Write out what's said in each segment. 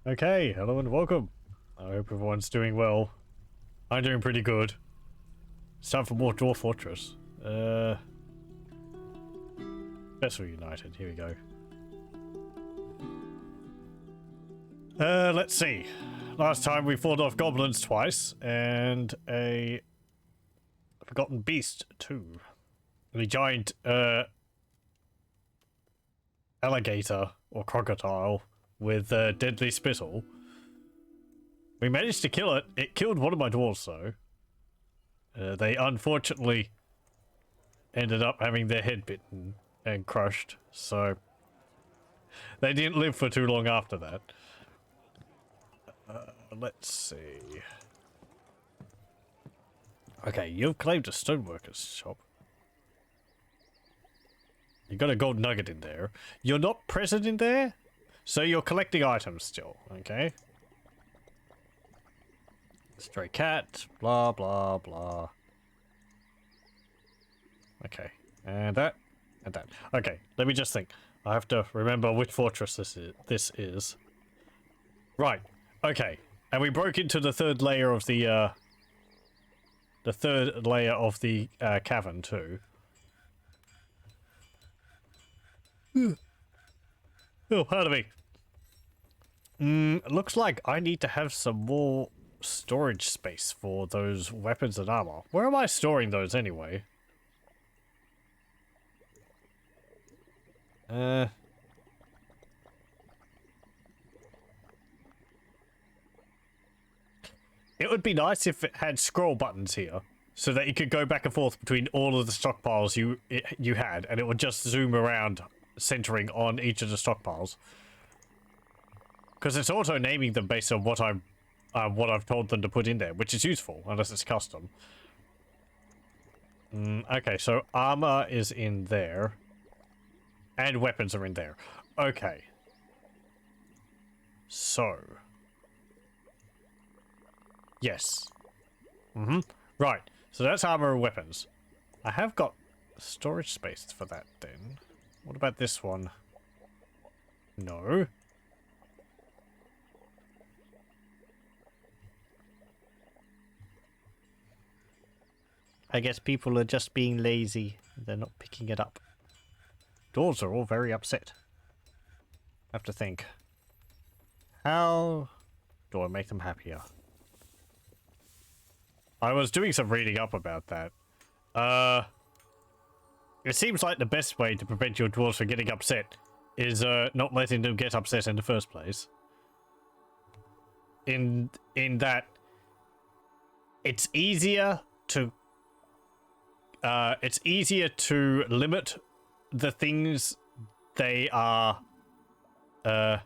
Okay, hello and welcome. I hope everyone's doing well. I'm doing pretty good. It's time for more Dwarf Fortress. Vesselunited, here we go. Let's see. Last time we fought off goblins twice, and a forgotten beast too. The giant, alligator, or crocodile, with deadly spittle. We managed to kill it. It killed one of my dwarves, though. They unfortunately ended up having their head bitten and crushed, so they didn't live for too long after that. Let's see. Okay, you've claimed a stoneworker's shop. You got a gold nugget in there. You're not present in there? So you're collecting items still, okay? Stray cat, blah, blah, blah. Okay, and that, and that. Okay, let me just think. I have to remember which fortress this is. Right, okay. And we broke into the third layer of the cavern, too. Oh, pardon me. Looks like I need to have some more storage space for those weapons and armor. Where am I storing those anyway? It would be nice if it had scroll buttons here, so that you could go back and forth between all of the stockpiles you had, and it would just zoom around, centering on each of the stockpiles. Because it's auto naming them based on what I've told them to put in there, which is useful unless it's custom. Okay, so armor is in there, and weapons are in there. Okay, so yes, right. So that's armor and weapons. I have got storage space for that. Then, what about this one? No. I guess people are just being lazy. They're not picking it up. Dwarves are all very upset. I have to think. How do I make them happier? I was doing some reading up about that. It seems like the best way to prevent your dwarves from getting upset is not letting them get upset in the first place. In that, it's easier to limit the things they are. Let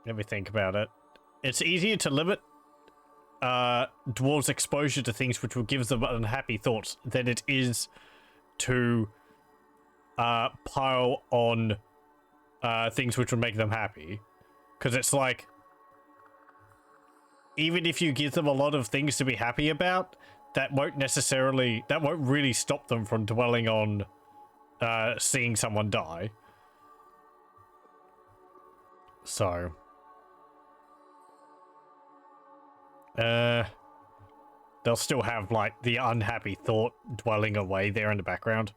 me think about it. It's easier to limit dwarves' exposure to things which will give them unhappy thoughts than it is to pile on things which will make them happy. Because it's like, even if you give them a lot of things to be happy about, that won't really stop them from dwelling on seeing someone die. So they'll still have, like, the unhappy thought dwelling away there in the background.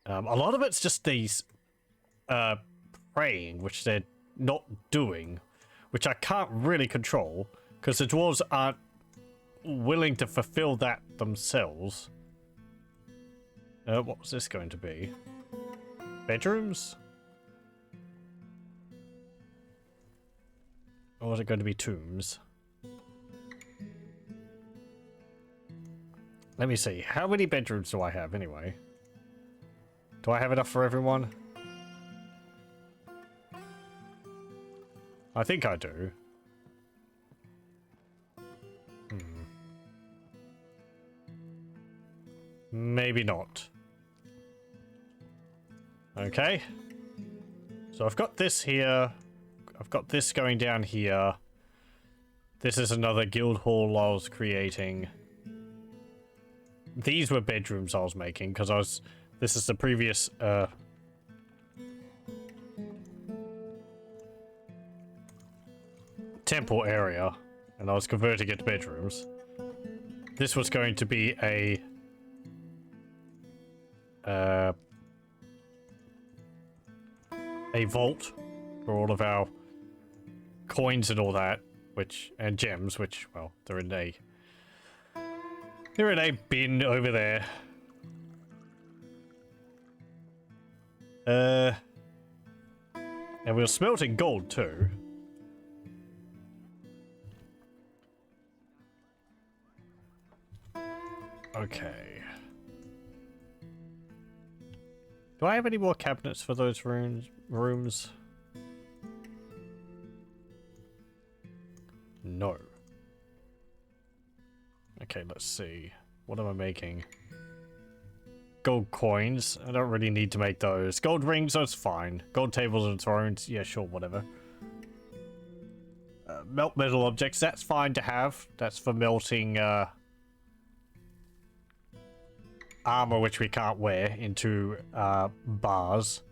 A lot of it's just these praying, which they're not doing, which I can't really control, because the dwarves aren't willing to fulfill that themselves. What was this going to be? Bedrooms? Or was it going to be tombs? Let me see. How many bedrooms do I have, anyway? Do I have enough for everyone? I think I do. Maybe not. Okay. So I've got this here. I've got this going down here. This is another guild hall I was creating. These were bedrooms I was making, because this is the previous temple area, and I was converting it to bedrooms. This was going to be a vault for all of our coins and all that, and gems, which, well, they're in a bin over there. And we were smelting gold too. Okay. Do I have any more cabinets for those rooms? No. Okay, let's see. What am I making? Gold coins. I don't really need to make those. Gold rings, that's fine. Gold tables and thrones. Yeah, sure, whatever. Melt metal objects, that's fine to have. That's for melting armor which we can't wear into bars.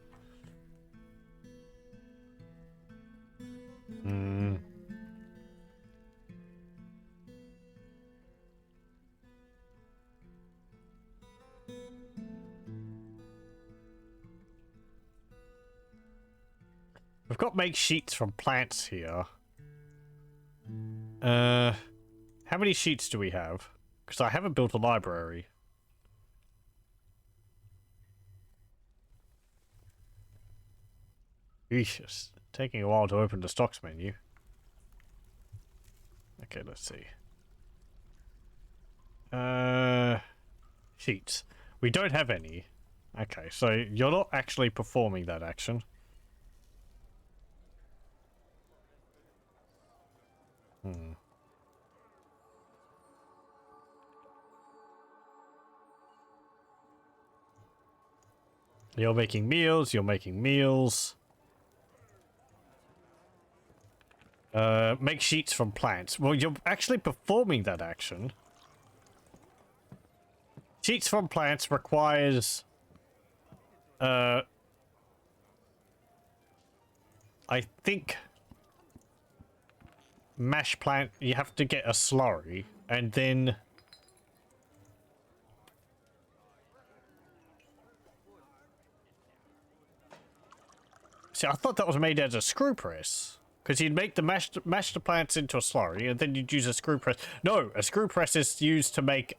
We've got make sheets from plants here. How many sheets do we have? Because I haven't built a library. Eesh, it's taking a while to open the stocks menu. Okay, let's see. Sheets. We don't have any. Okay, so you're not actually performing that action. You're making meals, you're making meals. Make sheets from plants. Well, you're actually performing that action. Sheets from plants requires... I think... mash plant, you have to get a slurry, and then... See, I thought that was made as a screw press. Because you'd make the mash the plants into a slurry, and then you'd use a screw press. No, a screw press is used to make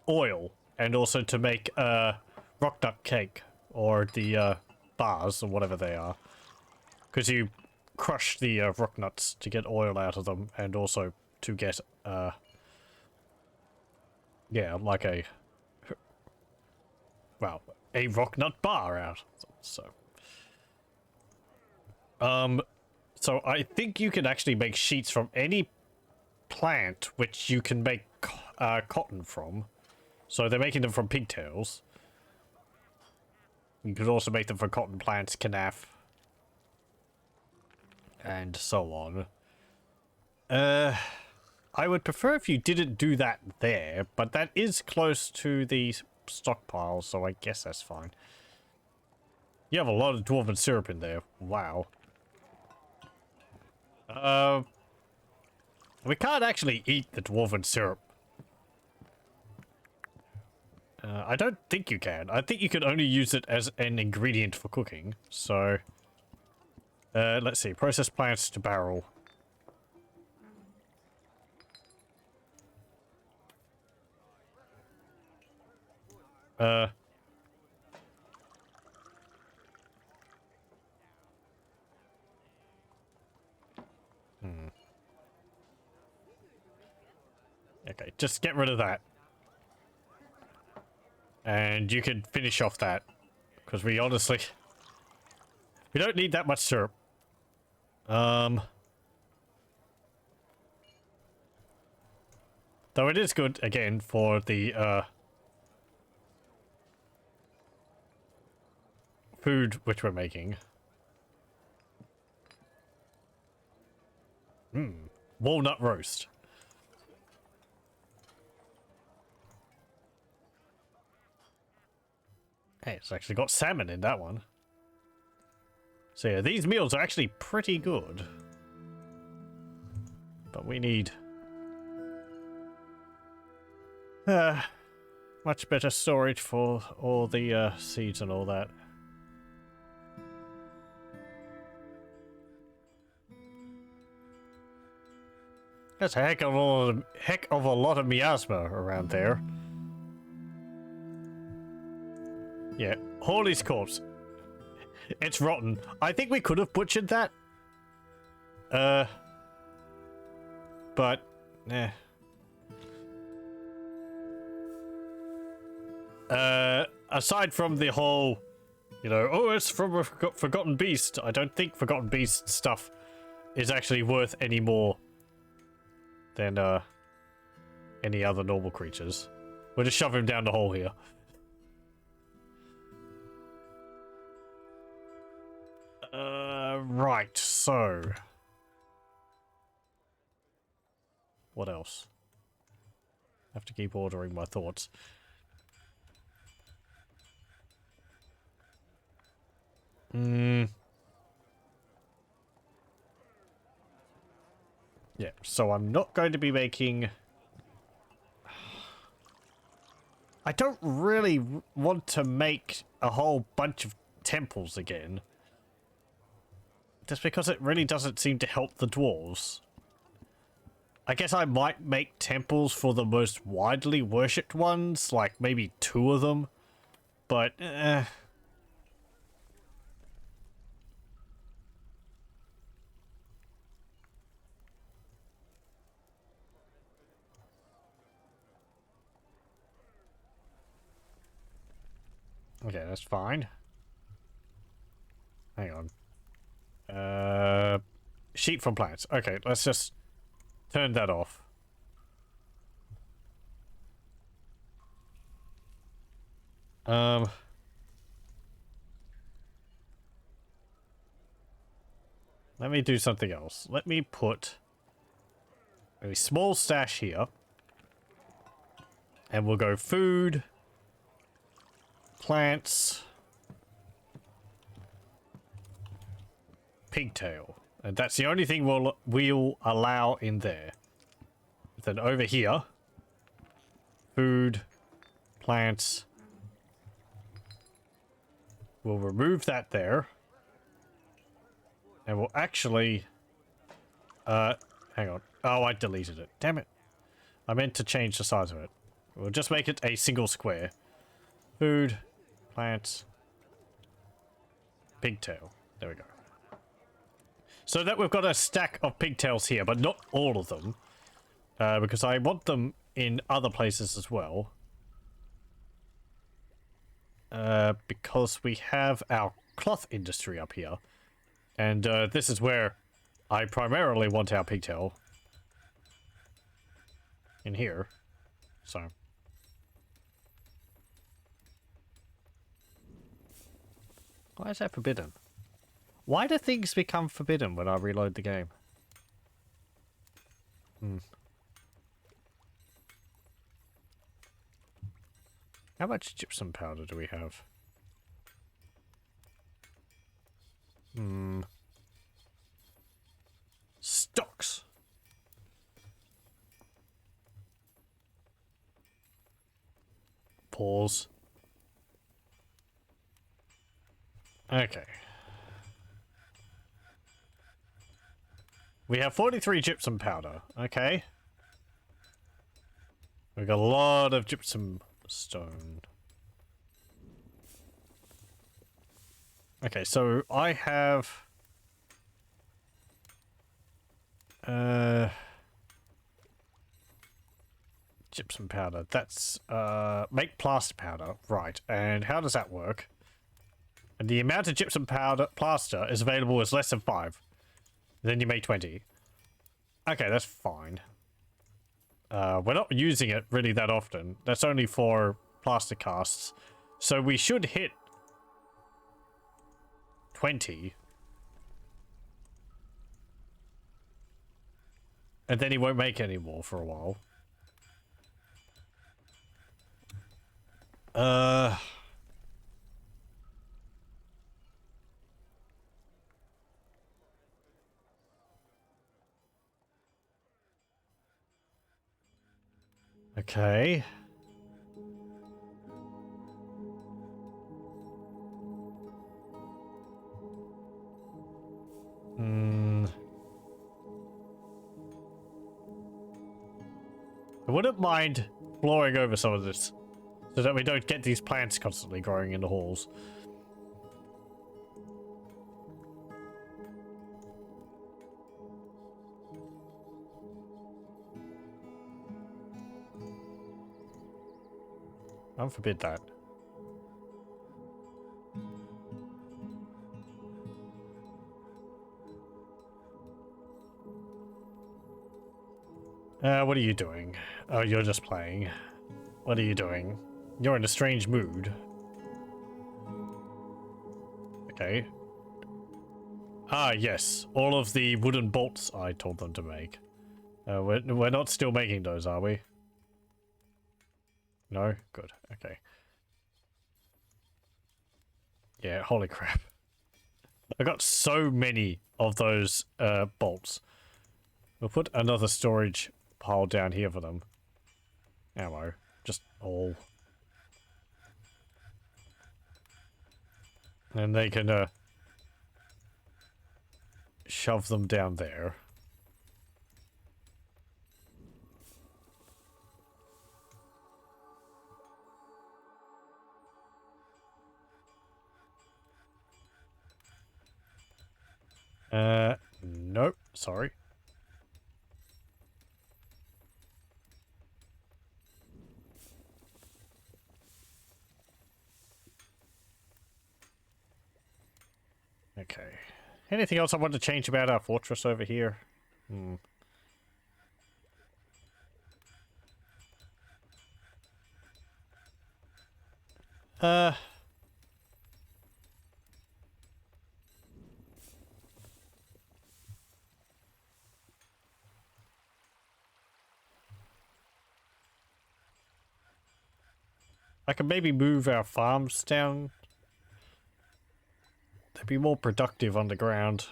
oil, and also to make rock nut cake, or the bars, or whatever they are. Because you crush the rock nuts to get oil out of them, and also to get yeah, like a rock nut bar out. So so I think you can actually make sheets from any plant which you can make cotton from. So they're making them from pigtails. You could also make them from cotton plants, canaf, and so on. I would prefer if you didn't do that there, but that is close to the stockpile, so I guess that's fine. You have a lot of dwarven syrup in there. Wow. We can't actually eat the dwarven syrup. I don't think you can. I think you can only use it as an ingredient for cooking. So, let's see. Process plants to barrel. Okay, just get rid of that. And you can finish off that. Because we honestly... we don't need that much syrup. Though it is good, again, for the, food which we're making. Walnut roast. Hey, it's actually got salmon in that one. So yeah, these meals are actually pretty good. But we need much better storage for all the seeds and all that. That's a heck of a lot of miasma around there. Yeah, Hawley's corpse. It's rotten. I think we could have butchered that. But, eh. Aside from the whole, you know, oh, it's from a Forgotten Beast, I don't think Forgotten Beast stuff is actually worth any more than, any other normal creatures. We'll just shove him down the hole here. Right, so... What else? I have to keep ordering my thoughts. Yeah, so I'm not going to be making... I don't really want to make a whole bunch of temples again. Just because it really doesn't seem to help the dwarves. I guess I might make temples for the most widely worshipped ones, like maybe 2 of them. But, okay, that's fine. Hang on. Sheep from plants. Okay, let's just turn that off. Let me do something else. Let me put a small stash here. And we'll go food, plants, pigtail. And that's the only thing we'll allow in there. Then over here, food, plants. We'll remove that there. And we'll actually... hang on. Oh, I deleted it. Damn it. I meant to change the size of it. We'll just make it a single square. Food, plants, pigtail. There we go. So that we've got a stack of pigtails here, but not all of them. Because I want them in other places as well. Because we have our cloth industry up here. And this is where I primarily want our pigtail. In here. So. Why is that forbidden? Why do things become forbidden when I reload the game? How much gypsum powder do we have? Stocks. Pause. Okay. We have 43 gypsum powder. Okay. We've got a lot of gypsum stone. Okay, so I have... gypsum powder. That's, make plaster powder. Right, and how does that work? And the amount of gypsum powder plaster is available as less than 5. Then you make 20. Okay, that's fine. We're not using it really that often. That's only for plaster casts. So we should hit 20. And then he won't make any more for a while. Okay. I wouldn't mind blowing over some of this so that we don't get these plants constantly growing in the halls. I'll forbid that. What are you doing? Oh, you're just playing. What are you doing? You're in a strange mood. Okay. Ah, yes. All of the wooden bolts I told them to make. We're not still making those, are we? No? Good. Okay. Yeah, holy crap. I got so many of those bolts. We'll put another storage pile down here for them. Ammo. Just all. And they can shove them down there. Nope. Sorry. Okay. Anything else I want to change about our fortress over here? Uh... I can maybe move our farms down. They'd be more productive underground.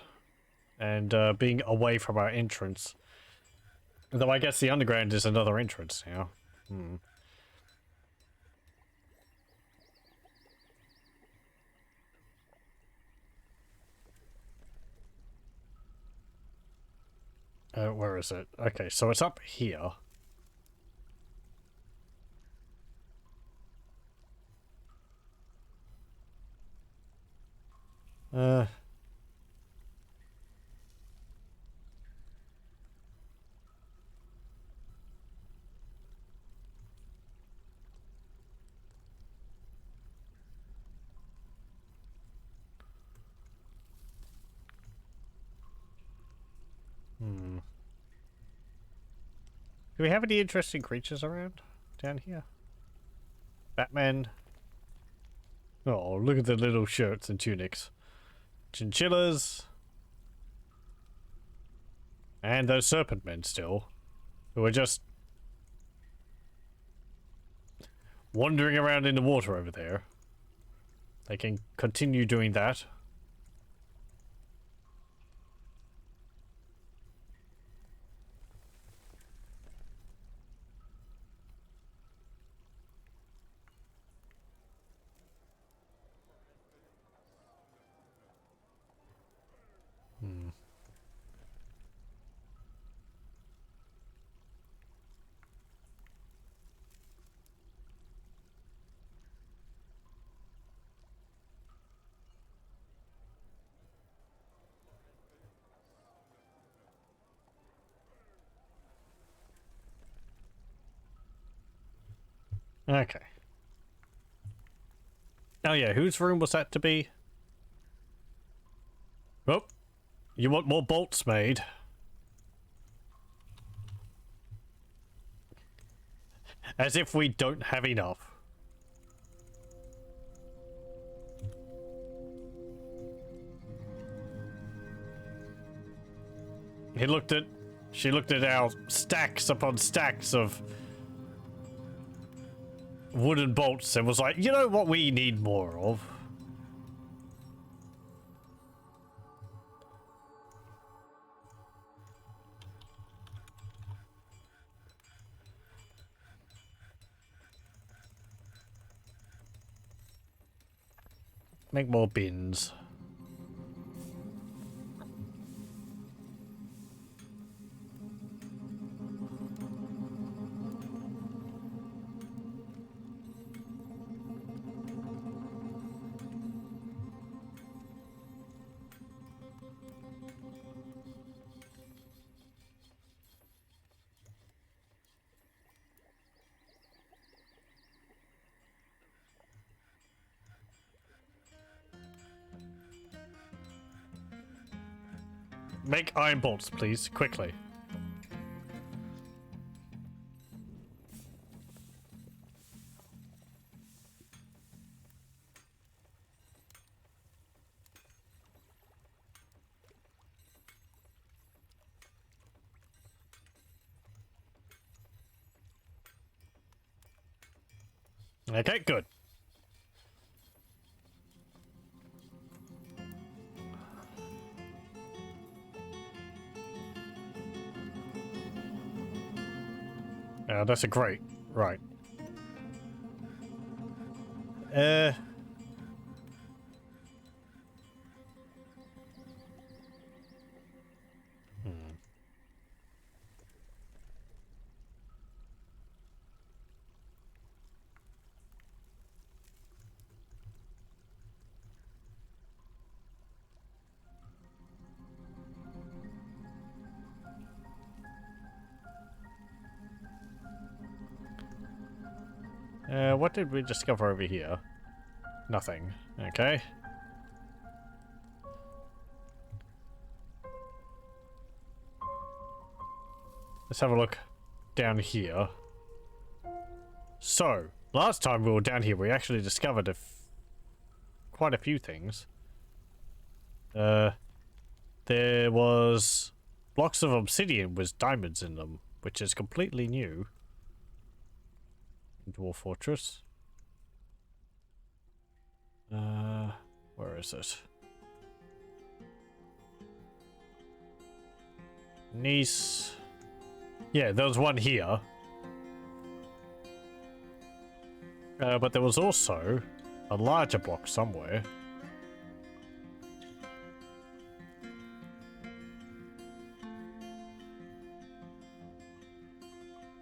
And being away from our entrance. Though I guess the underground is another entrance now. Where is it? Okay, so it's up here. Uh... Do we have any interesting creatures around down here? Batman. Oh, look at the little shirts and tunics. Chinchillas. And those serpent men still. Who are just wandering around in the water over there. They can continue doing that. Okay. Oh yeah, whose room was that to be? Oh, you want more bolts made? As if we don't have enough. She looked at our stacks upon stacks of wooden bolts and was like, you know what we need more of? make more bins. Make iron bolts, please, quickly. Okay, good. That's a great. Right. Hmm. What did we discover over here? Nothing. Okay. Let's have a look down here. So, last time we were down here, we actually discovered quite a few things. There was blocks of obsidian with diamonds in them, which is completely new. Dwarf Fortress. Where is it? Nice. Yeah, there was one here. But there was also a larger block somewhere.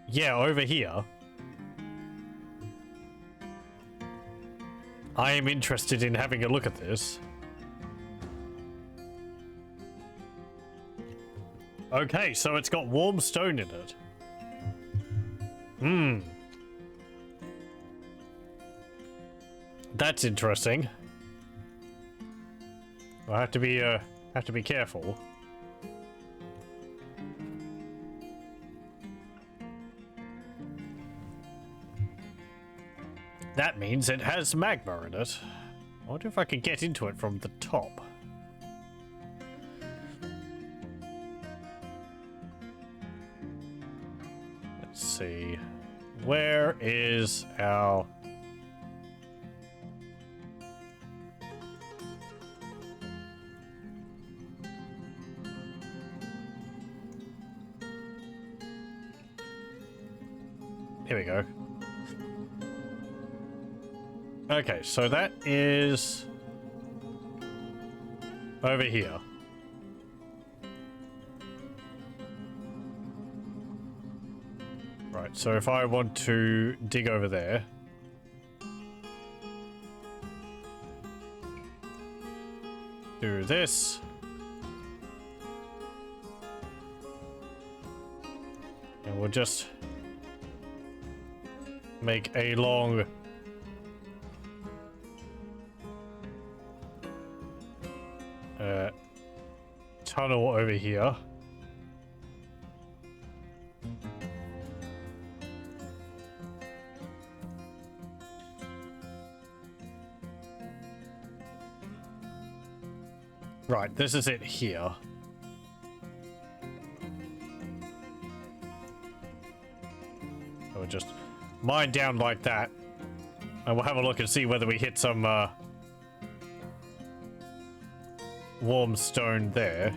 Yeah, over here. I am interested in having a look at this. Okay, so it's got warm stone in it. Hmm. That's interesting. I have to be careful. That means it has magma in it. I wonder if I can get into it from the top. Let's see. Where is our... Here we go. Okay, so that is over here. Right, so if I want to dig over there, do this. And we'll just make a long tunnel over here. Right, this is it here. So we'll just mine down like that. And we'll have a look and see whether we hit some warm stone there.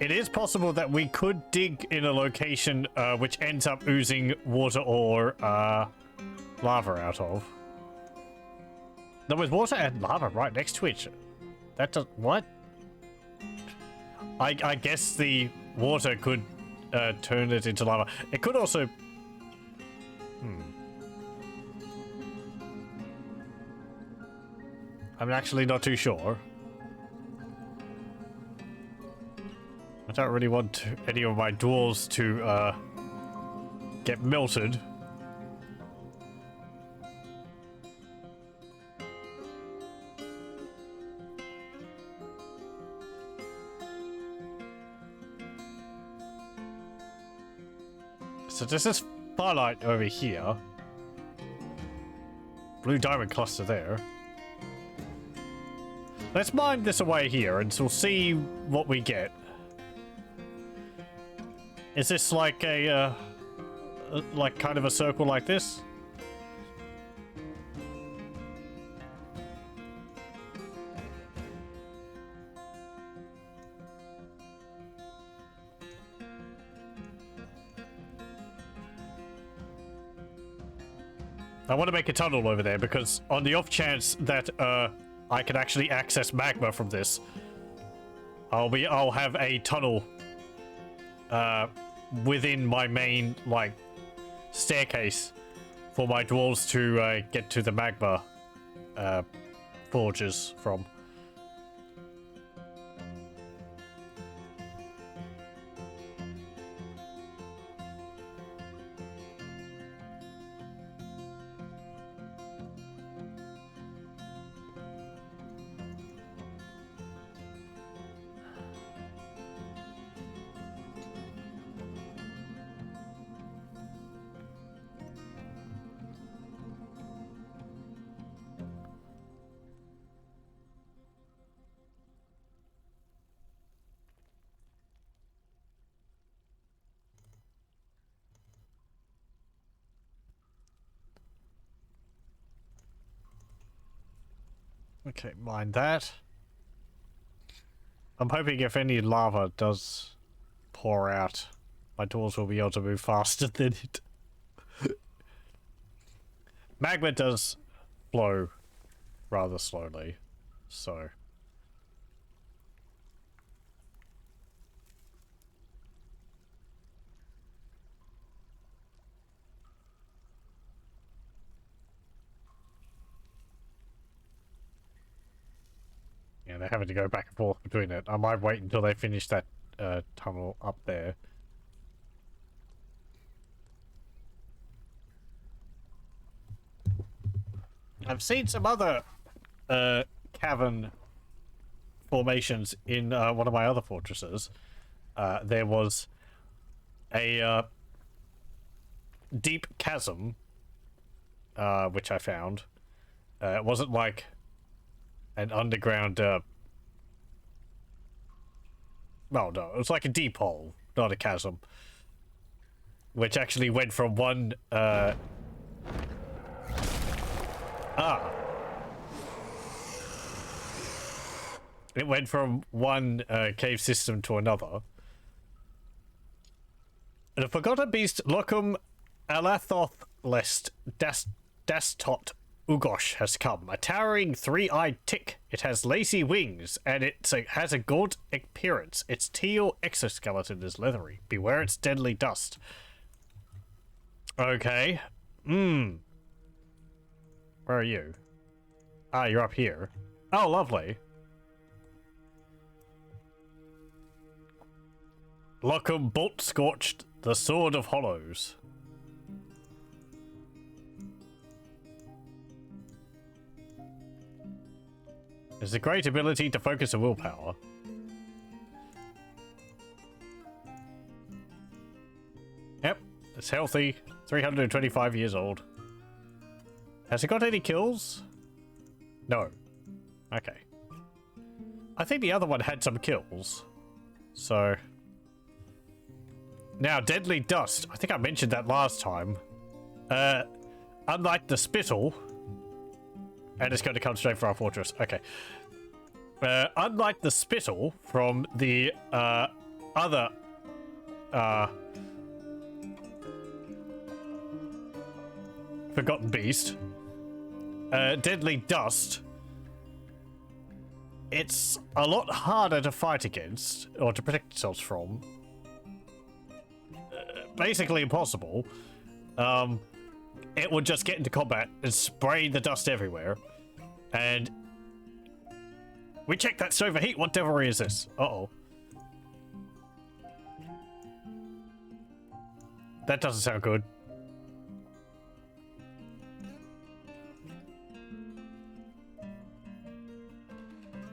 it is possible that we could dig in a location which ends up oozing water or lava out of. There was water and lava right next to it. That does what? I guess the water could turn it into lava. It could also. I'm actually not too sure. I don't really want any of my dwarves to get melted. So there's this firelight over here. Blue diamond cluster there. Let's mine this away here and we'll see what we get. Is this like a like kind of a circle like this? I want to make a tunnel over there because on the off chance that I can actually access magma from this, I'll have a tunnel within my main like staircase for my dwarves to get to the magma forges from. Okay, mind that. I'm hoping if any lava does pour out, my doors will be able to move faster than it. Magma does flow rather slowly, so... Yeah, they're having to go back and forth between it. I might wait until they finish that tunnel up there. I've seen some other cavern formations in one of my other fortresses. There was a deep chasm, which I found. It wasn't like an underground well, no, it was like a deep hole, not a chasm, which actually went from one it went from one cave system to another. The forgotten beast Locum Alathoth Lest Dastot Ugosh has come, a towering three-eyed tick. It has lacy wings, and it has a gaunt appearance. Its teal exoskeleton is leathery. Beware its deadly dust. Okay. Where are you? Ah, you're up here. Oh, lovely. Locum Bolt Scorched, the Sword of Hollows. It's a great ability to focus a willpower. Yep, it's healthy. 325 years old. Has it got any kills? No. Okay. I think the other one had some kills. So... Now, Deadly Dust. I think I mentioned that last time. Unlike the Spittle... And it's going to come straight for our fortress. Okay. Unlike the Spittle from the other forgotten beast, deadly dust, it's a lot harder to fight against or to protect yourselves from. Basically impossible. It would just get into combat and spray the dust everywhere. And we check that to overheat. What devilry is this? Uh-oh. That doesn't sound good.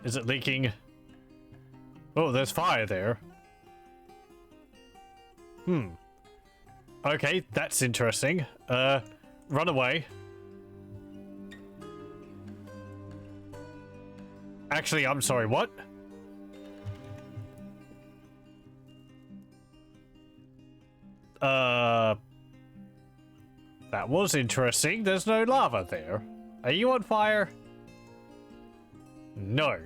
Is it leaking? Oh, there's fire there. Okay, that's interesting. Run away. Actually, I'm sorry, what? That was interesting. There's no lava there. Are you on fire? No.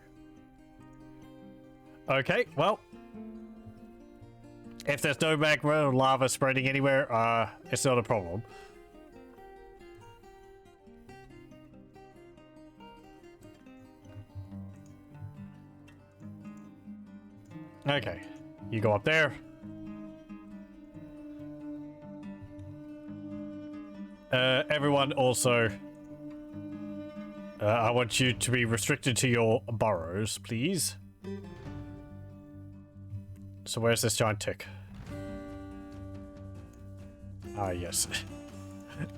Okay, well. If there's no magma or lava spreading anywhere, it's not a problem. Okay, you go up there. Everyone also, I want you to be restricted to your burrows, please. So where's this giant tick? Ah, yes.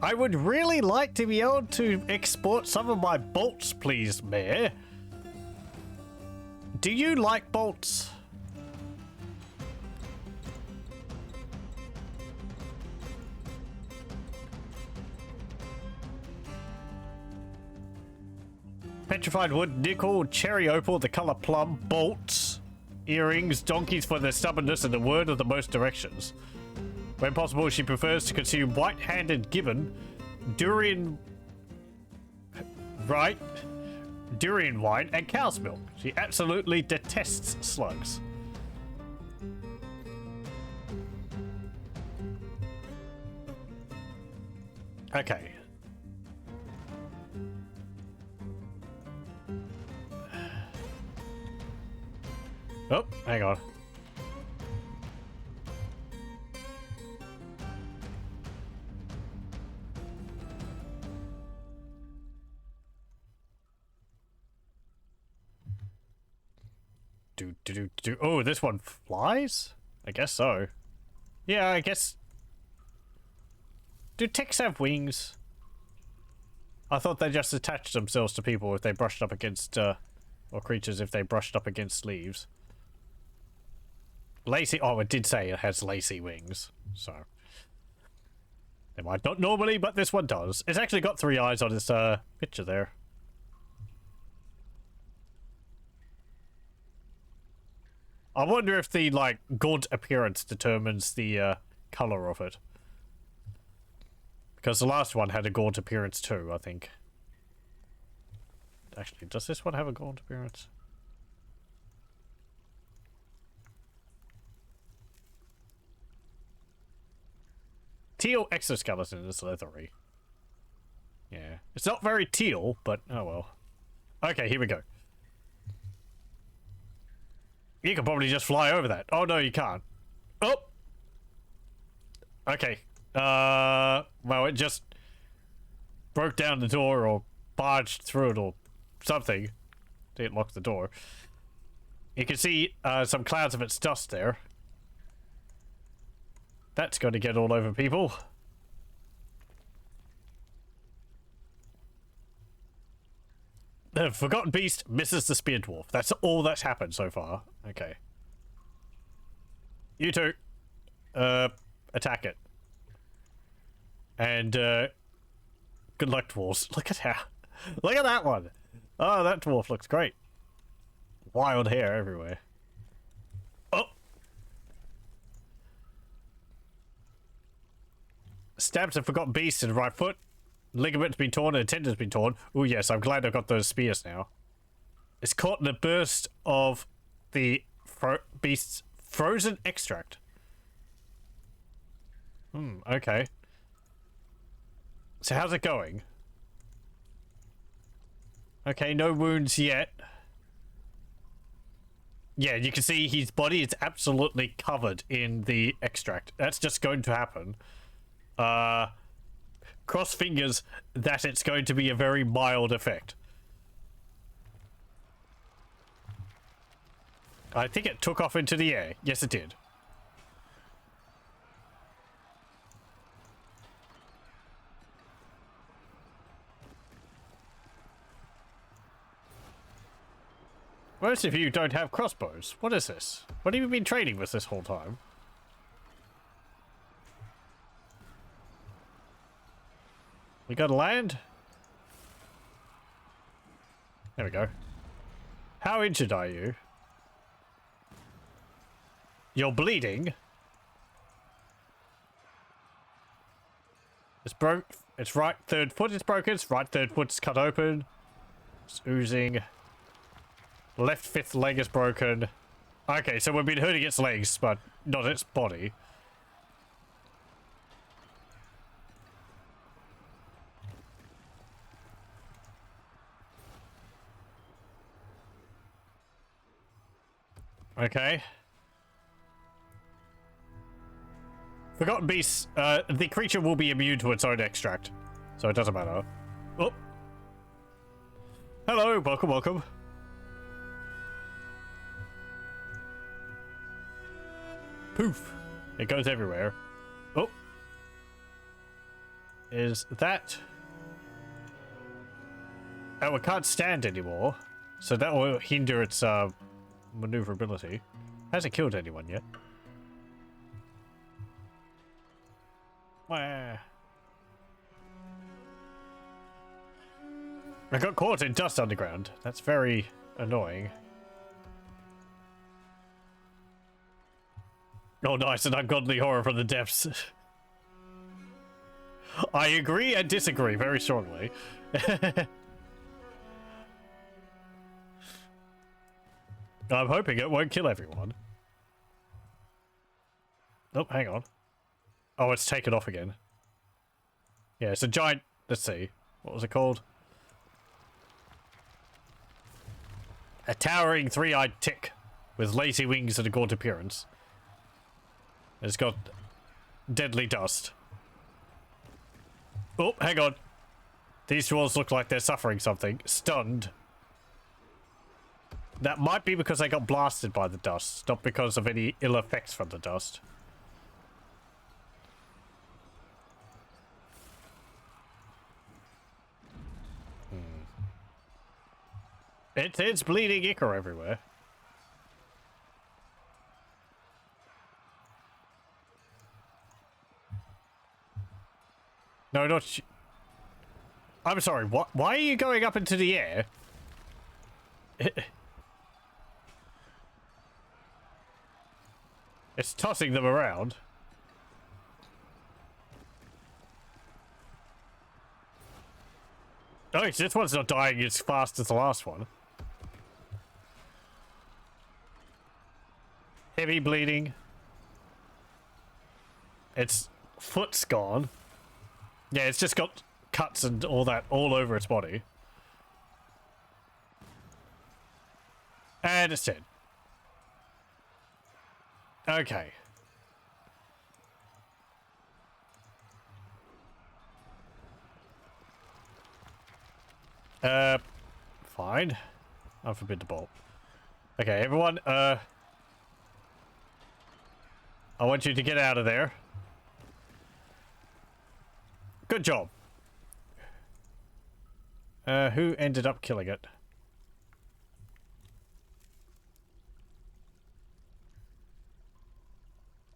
I would really like to be able to export some of my bolts, please, Mayor. Do you like bolts? Petrified wood, nickel, cherry opal, the color plum, bolts, earrings, donkeys for their stubbornness, and the word of the most directions. When possible, she prefers to consume white-handed gibbon, durian wine, and cow's milk. She absolutely detests slugs. Okay. Oh, hang on. Oh, this one flies? I guess so. Yeah, I guess. Do ticks have wings? I thought they just attached themselves to people if they brushed up against, or creatures if they brushed up against leaves. Lacy. Oh, it did say it has lacy wings, so. They might not normally, but this one does. It's actually got 3 eyes on its picture there. I wonder if the, like, gaunt appearance determines the color of it. Because the last one had a gaunt appearance too, I think. Actually, does this one have a gaunt appearance? Teal exoskeleton is leathery. Yeah. It's not very teal, but oh well. Okay, here we go. You can probably just fly over that. Oh, no, you can't. Oh! Okay. Well, it just broke down the door or barged through it or something. Didn't lock the door. You can see some clouds of its dust there. That's going to get all over people. The Forgotten Beast misses the Spear Dwarf. That's all that's happened so far. Okay. You two. Attack it. And, good luck, dwarves. Look at how... Look at that one! Oh, that dwarf looks great. Wild hair everywhere. Oh! Stabs a Forgotten Beast in the right foot. Ligament's been torn and a tendon's been torn. Oh yes, I'm glad I've got those spears now. It's caught in a burst of the beast's Frozen extract. Okay. So how's it going? Okay, no wounds yet. Yeah, you can see his body is absolutely covered in the extract. That's just going to happen. Cross fingers that it's going to be a very mild effect. I think it took off into the air. Yes, it did. Most of you don't have crossbows. What is this? What have you been training with this whole time? We got to land? There we go. How injured are you? You're bleeding. It's broke. Its right third foot is broken. Its right third foot's cut open. It's oozing. Left fifth leg is broken. Okay, so we've been hurting its legs, but not its body. Okay. Forgotten Beasts, the creature will be immune to its own extract, so it doesn't matter. Oh. Hello, welcome, welcome. Poof. It goes everywhere. Oh. Is that... Oh, it can't stand anymore, so that will hinder its, maneuverability. Hasn't killed anyone yet. Wah. I got caught in dust underground. That's very annoying. Oh, nice, an ungodly horror from the depths. I agree and disagree very strongly. I'm hoping it won't kill everyone. Oh, hang on. Oh, it's taken off again. Yeah, it's a giant... Let's see. What was it called? A towering three-eyed tick with lazy wings and a gaunt appearance. It's got deadly dust. Oh, hang on. These dwarves look like they're suffering something. Stunned. That might be because they got blasted by the dust, not because of any ill effects from the dust. It's bleeding ichor everywhere. No, not... I'm sorry, what? Why are you going up into the air? It's tossing them around. Oh, this one's not dying as fast as the last one. Heavy bleeding. Its foot's gone. Yeah, it's just got cuts and all that all over its body. And it's dead. Okay. Fine. Unforbid the bolt. Okay, everyone, I want you to get out of there. Good job. Who ended up killing it?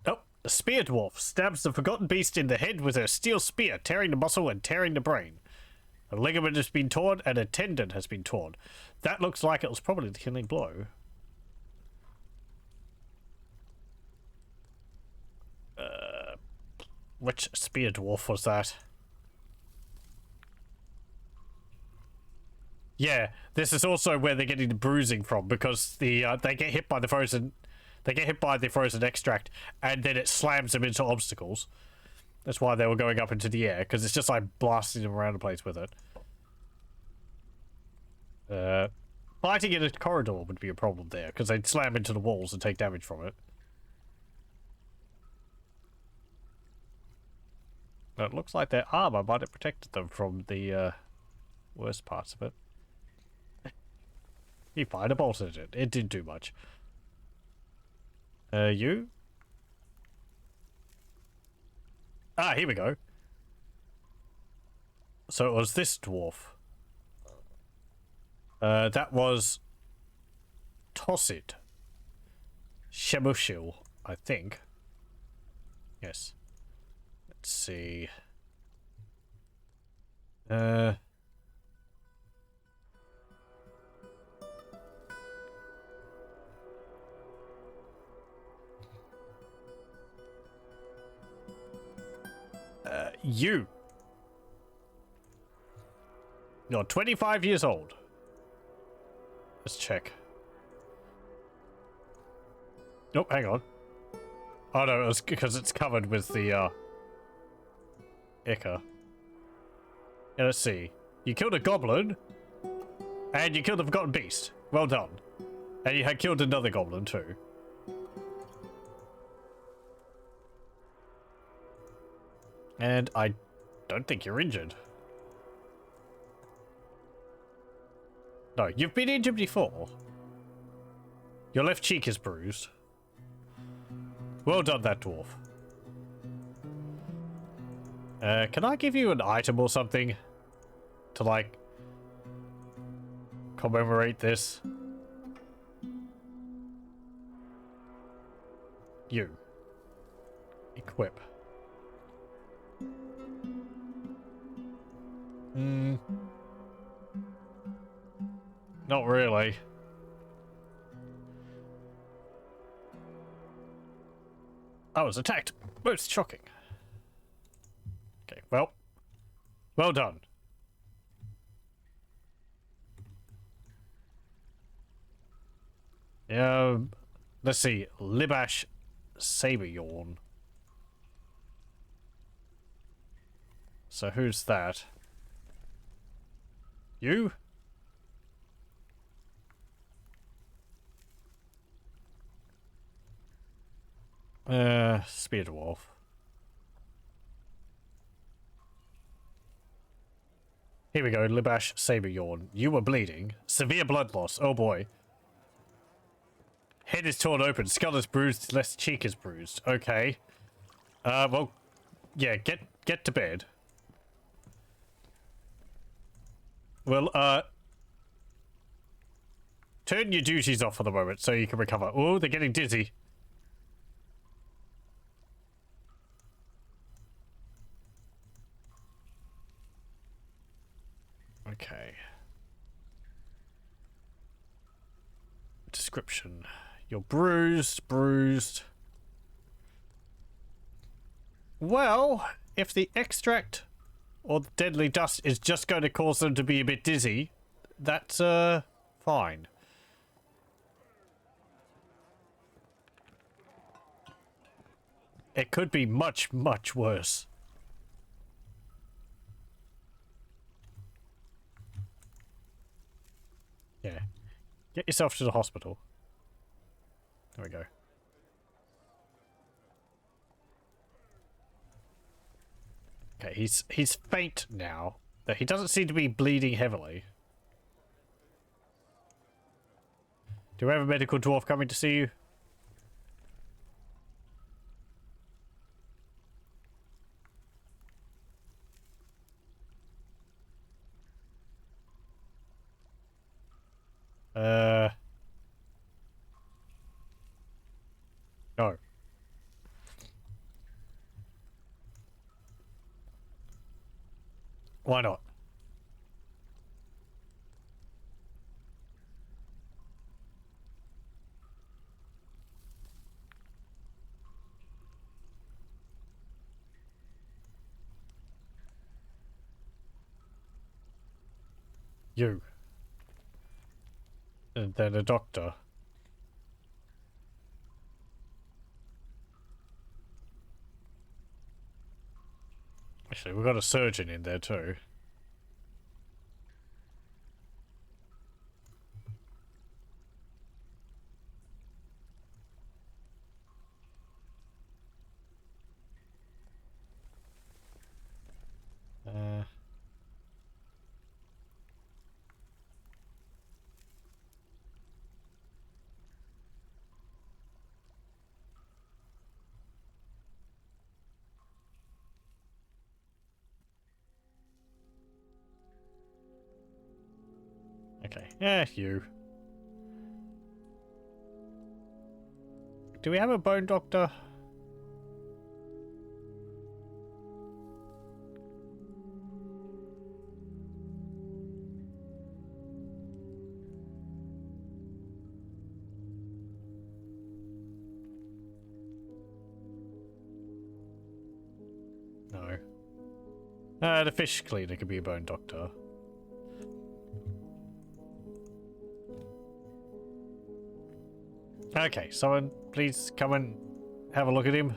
Oh, the spear dwarf stabs the forgotten beast in the head with her steel spear, tearing the muscle and tearing the brain. A ligament has been torn and a tendon has been torn. That looks like it was probably the killing blow. Which spear dwarf was that? Yeah, this is also where they're getting the bruising from, because the they get hit by the frozen They get hit by the frozen extract, and then it slams them into obstacles. That's why they were going up into the air, because it's just like blasting them around the place with it. Fighting in a corridor would be a problem there, because they'd slam into the walls and take damage from it. But it looks like their armor might have protected them from the worst parts of it. He fired a bolt at it. It didn't do much. You? Ah, here we go. So it was this dwarf. That was Tossid. Shemushil, I think. Yes. Let's see. You. You're 25 years old. Let's check. Oh, hang on. Oh no, it was because it's covered with the ichor. Yeah, let's see. You killed a goblin, and you killed a forgotten beast. Well done. And you had killed another goblin too. And I don't think you're injured. No, you've been injured before. Your left cheek is bruised. Well done, that dwarf. Can I give you an item or something to, like, commemorate this? You. Equip. Not really. I was attacked. Most shocking. Okay, well. Well done. Let's see. Libash Saberyorn. So who's that? You? Spear Dwarf. Here we go, Libash Saberyorn. You were bleeding. Severe blood loss. Oh boy. Head is torn open. Skull is bruised. Left cheek is bruised. Okay. Well, yeah, get to bed. Well, turn your duties off for the moment so you can recover. Oh, they're getting dizzy. Okay. Description. You're bruised. Well, if the extract or the deadly dust is just going to cause them to be a bit dizzy, that's, fine. It could be much, much worse. Yeah. Get yourself to the hospital. There we go. Okay, he's faint now. He doesn't seem to be bleeding heavily. Do we have a medical dwarf coming to see you? No. Why not? You. And then a doctor. Actually, we've got a surgeon in there too. Okay. Yeah, you. Do we have a bone doctor? No. The fish cleaner could be a bone doctor. Okay, someone please come and have a look at him.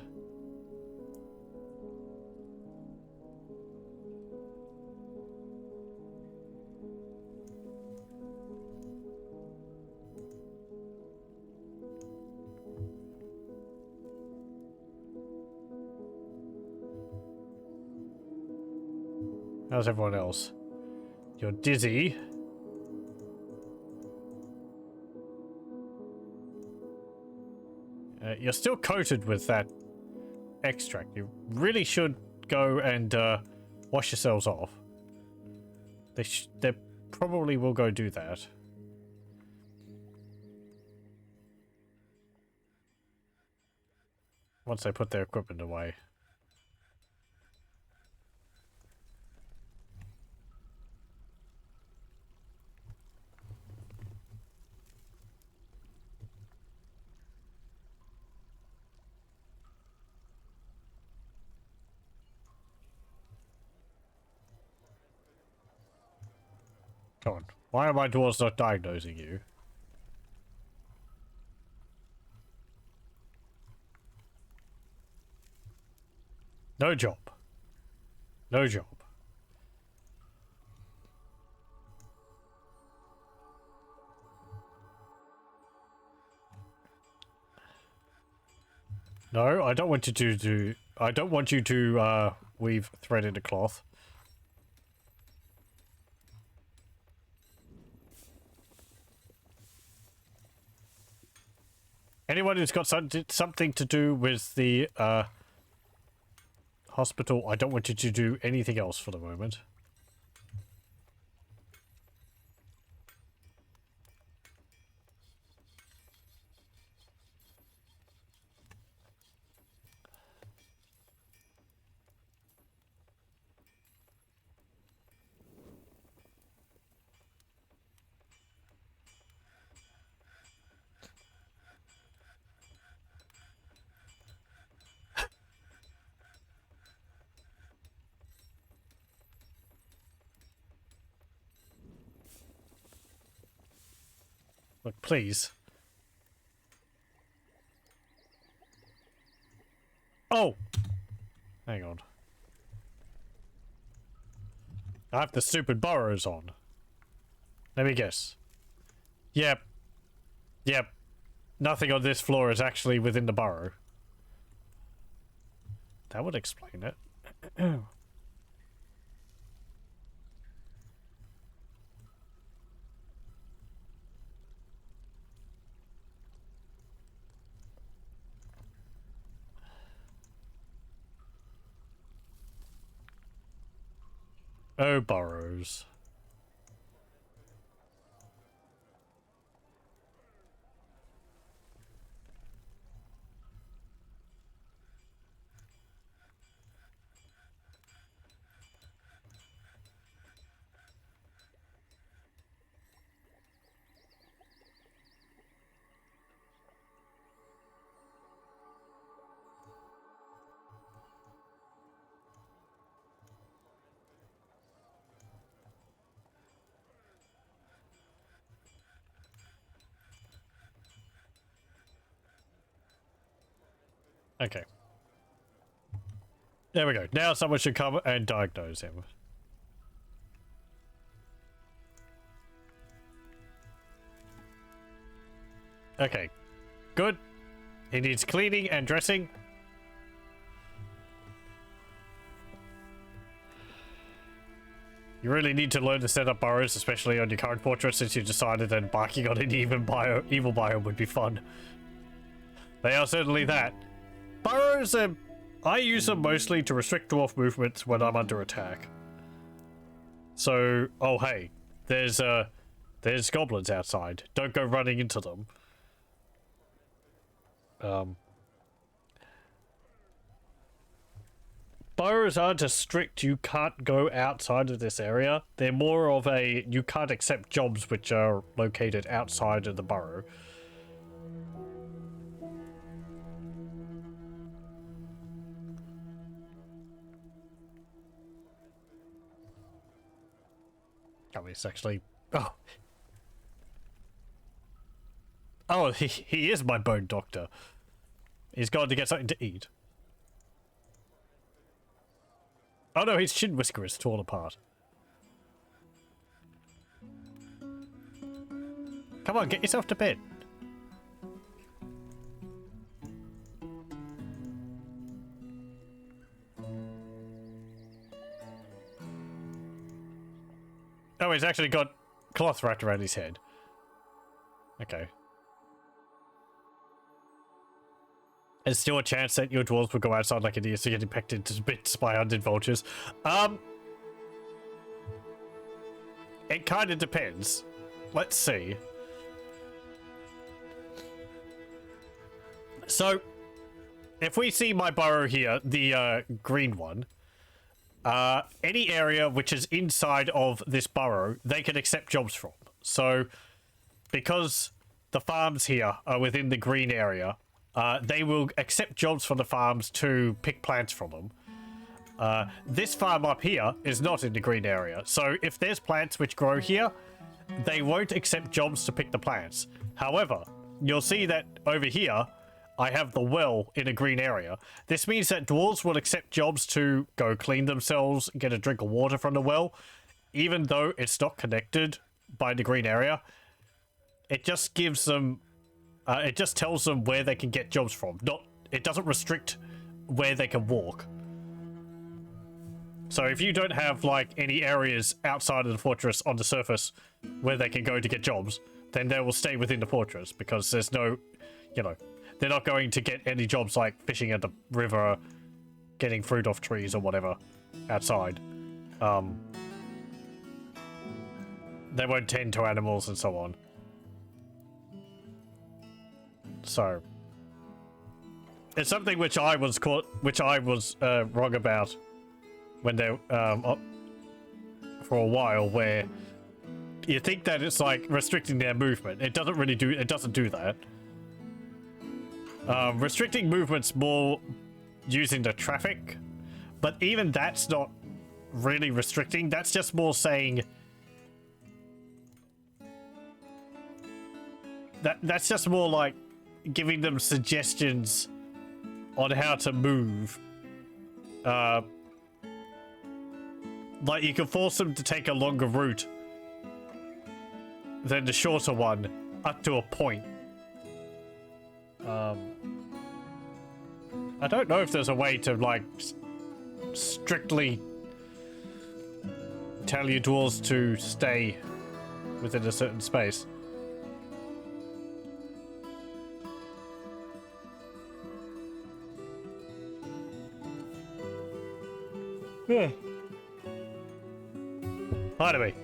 How's everyone else? You're dizzy. You're still coated with that extract. You really should go and wash yourselves off. They probably will go do that. Once they put their equipment away. Come on. Why are my dwarves not diagnosing you? No job. No job. No, I don't want you to do. I don't want you to weave thread into cloth. Anyone who's got something to do with the hospital, I don't want you to do anything else for the moment. Look, please. Oh! Hang on. I have the stupid burrows on. Let me guess. Yep. Yep. Nothing on this floor is actually within the burrow. That would explain it. Oh, burrows. Okay. There we go. Now someone should come and diagnose him. Okay. Good. He needs cleaning and dressing. You really need to learn to set up burrows, especially on your current fortress, since you decided that embarking on an evil biome would be fun. They are certainly that. Burrows, I use them mostly to restrict dwarf movements when I'm under attack. So, oh hey, there's goblins outside. Don't go running into them. Burrows aren't as strict, you can't go outside of this area. They're more of a, you can't accept jobs which are located outside of the burrow. Oh, it's actually, oh. Oh, he is my bone doctor. He's gone to get something to eat. Oh no, his chin whisker is torn apart. Come on, get yourself to bed. Oh, he's actually got cloth wrapped around his head. Okay. There's still a chance that your dwarves will go outside like idiots to get impacted to bits by undead vultures. It kind of depends. Let's see. So, if we see my burrow here, the green one, any area which is inside of this burrow, they can accept jobs from. So, because the farms here are within the green area, they will accept jobs from the farms to pick plants from them. This farm up here is not in the green area, so if there's plants which grow here, they won't accept jobs to pick the plants. However, you'll see that over here, I have the well in a green area. This means that dwarves will accept jobs to go clean themselves, get a drink of water from the well, even though it's not connected by the green area. It just gives them, it just tells them where they can get jobs from. It doesn't restrict where they can walk. So if you don't have like any areas outside of the fortress on the surface where they can go to get jobs, then they will stay within the fortress because there's no, you know, they're not going to get any jobs like fishing at the river, getting fruit off trees or whatever outside. They won't tend to animals and so on. So it's something which I was wrong about when they for a while, where you think that it's like restricting their movement. It doesn't really do. It doesn't do that. Restricting movement's more using the traffic, but even that's not really restricting. That's just more saying that's just more like giving them suggestions on how to move. Like you can force them to take a longer route than the shorter one up to a point. I don't know if there's a way to like strictly tell your dwarves to stay within a certain space. Yeah. Anyway.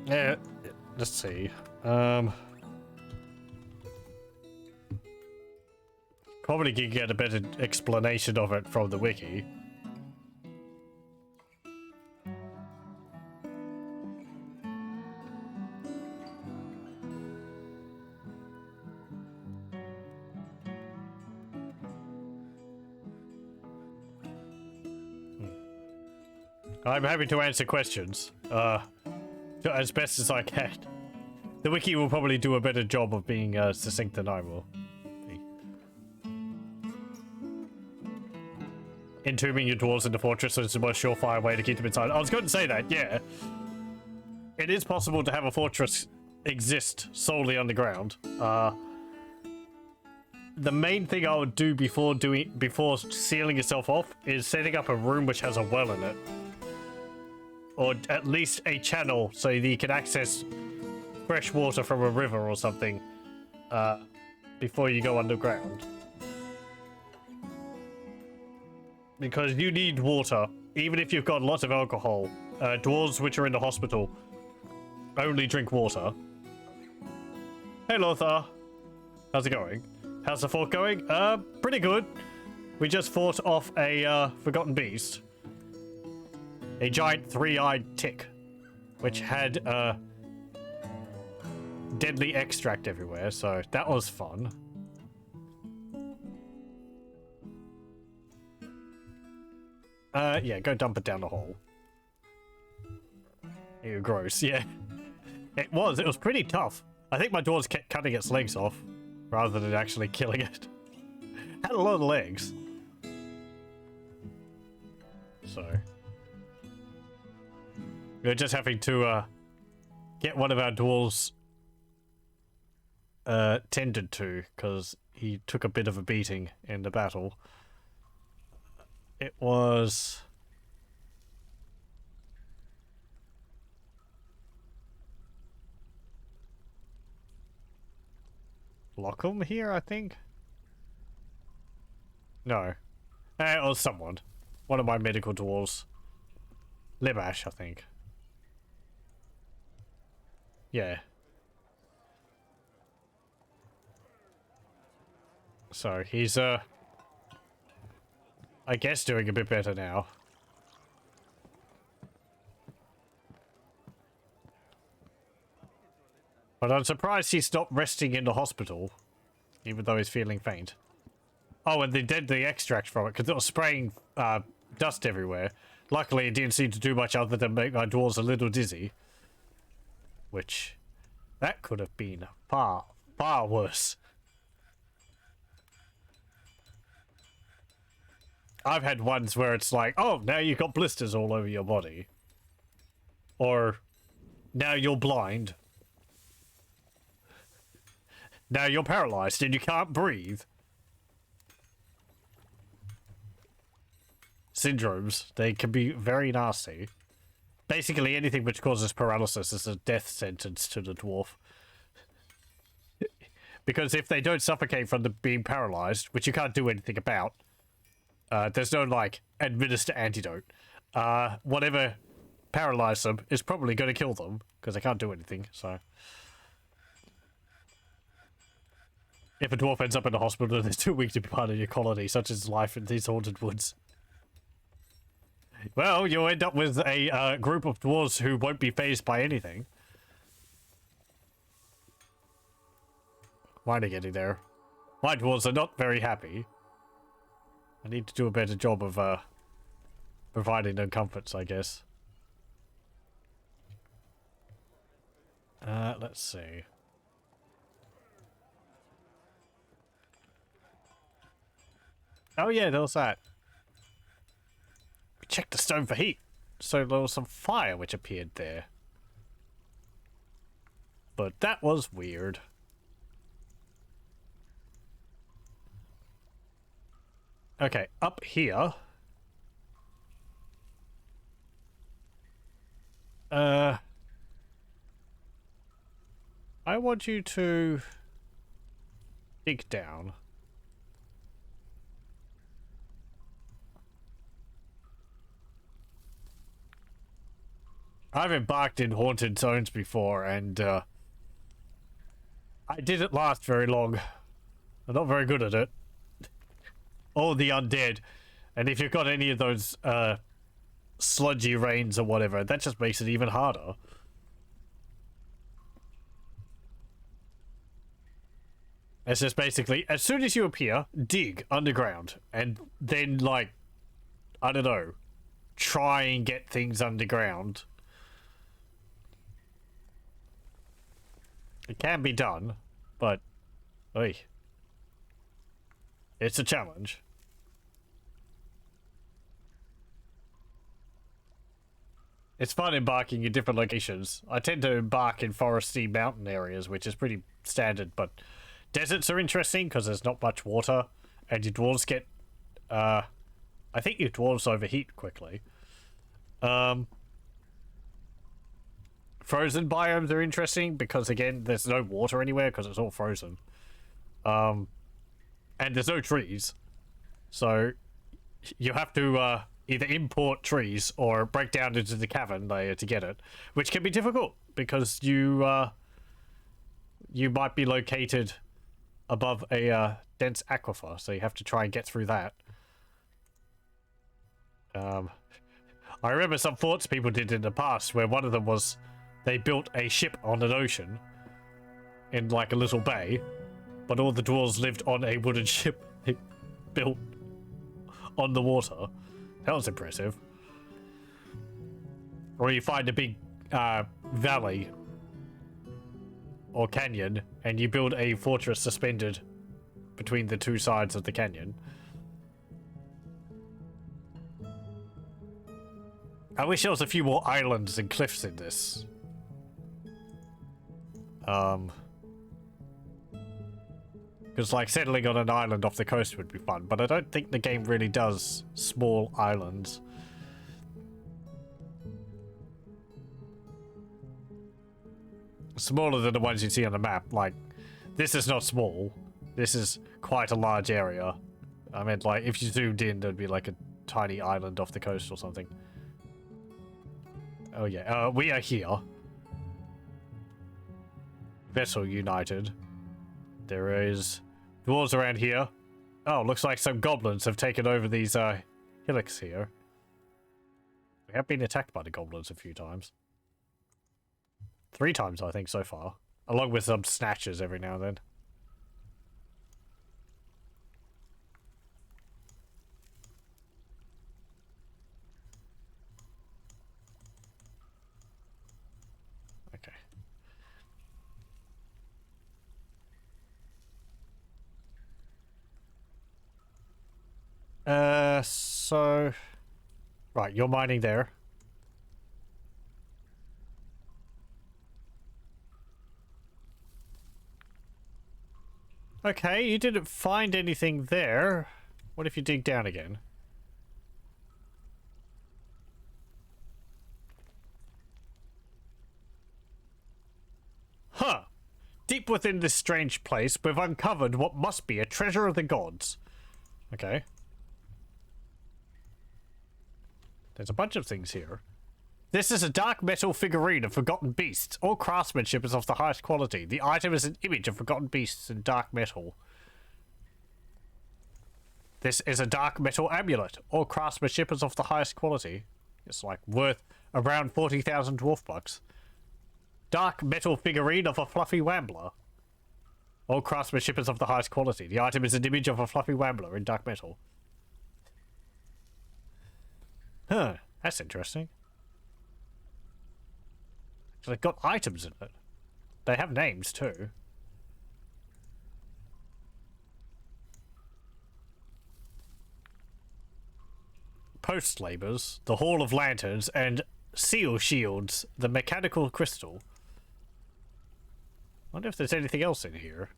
Yeah, let's see. Probably can get a better explanation of it from the wiki. I'm happy to answer questions, as best as I can. The wiki will probably do a better job of being succinct than I will. entombing your dwarves in the fortress is the most surefire way to keep them inside. I was going to say that, yeah. It is possible to have a fortress exist solely underground. The main thing I would do before sealing yourself off is setting up a room which has a well in it. Or at least a channel so that you can access fresh water from a river or something before you go underground. Because you need water, even if you've got lots of alcohol. Dwarves which are in the hospital only drink water. Hey Lothar, how's it going? How's the fort going? Pretty good. We just fought off a forgotten beast. A giant three-eyed tick, which had deadly extract everywhere, so that was fun. Yeah, go dump it down the hole. Ew, gross, yeah. It was pretty tough. I think my dwarves kept cutting its legs off, rather than actually killing it. Had a lot of legs. So... we're just having to, get one of our dwarves, tended to, because he took a bit of a beating in the battle. It was... Lockham here, I think? No. It was someone. One of my medical dwarves. Libash, I think. Yeah. So, he's, I guess doing a bit better now. But I'm surprised he stopped resting in the hospital, even though he's feeling faint. Oh, and they did the extract from it, because it was spraying, dust everywhere. Luckily, it didn't seem to do much other than make my dwarves a little dizzy. Which, that could have been far, far worse. I've had ones where it's like, oh, now you've got blisters all over your body. Or, now you're blind. Now you're paralyzed and you can't breathe. Syndromes, they can be very nasty. Basically, anything which causes paralysis is a death sentence to the dwarf. Because if they don't suffocate from being paralyzed, which you can't do anything about, there's no, like, administer antidote. Whatever paralyzed them is probably going to kill them, because they can't do anything, so... If a dwarf ends up in a hospital and is too weak to be part of your colony, such as life in these haunted woods. Well, you'll end up with a group of dwarves who won't be fazed by anything. Mine are getting there. My dwarves are not very happy. I need to do a better job of providing them comforts, I guess. Let's see. Oh yeah, there was that. We checked the stone for heat, so there was some fire which appeared there. But that was weird. Okay, up here. I want you to dig down. I've embarked in haunted zones before, and I didn't last very long. I'm not very good at it. Or the undead. And if you've got any of those sludgy rains or whatever, that just makes it even harder. It's just basically, as soon as you appear, dig underground. And then, like, I don't know, try and get things underground. It can be done, but, oy, it's a challenge. It's fun embarking in different locations. I tend to embark in foresty mountain areas, which is pretty standard, but deserts are interesting because there's not much water, and your dwarves get, I think your dwarves overheat quickly. Frozen biomes are interesting because, again, there's no water anywhere because it's all frozen. And there's no trees. So you have to either import trees or break down into the cavern layer to get it, which can be difficult because you might be located above a dense aquifer, so you have to try and get through that. I remember some forts people did in the past where one of them was they built a ship on an ocean in like a little bay, but all the dwarves lived on a wooden ship they built on the water. That was impressive. Or you find a big valley or canyon and you build a fortress suspended between the two sides of the canyon. I wish there was a few more islands and cliffs in this. Because like settling on an island off the coast would be fun, but I don't think the game really does small islands. Smaller than the ones you see on the map. Like, this is not small. This is quite a large area. I mean, like, if you zoomed in, there'd be like a tiny island off the coast or something. Oh yeah, we are here. Vesselunited. There is dwarves around here. Oh, looks like some goblins have taken over these hillocks here. We have been attacked by the goblins a few times. 3 times, I think, so far. Along with some snatches every now and then. Okay. So... Right, you're mining there. Okay, you didn't find anything there. What if you dig down again? Huh. Deep within this strange place, we've uncovered what must be a treasure of the gods. Okay. There's a bunch of things here. This is a dark metal figurine of forgotten beasts. All craftsmanship is of the highest quality. The item is an image of forgotten beasts in dark metal. This is a dark metal amulet. All craftsmanship is of the highest quality. It's like worth around 40,000 dwarf bucks. Dark metal figurine of a fluffy wambler. All craftsmanship is of the highest quality. The item is an image of a fluffy wambler in dark metal. Huh, that's interesting. So they've got items in it. They have names too. Post labors, the Hall of Lanterns, and seal shields, the mechanical crystal. Wonder if there's anything else in here.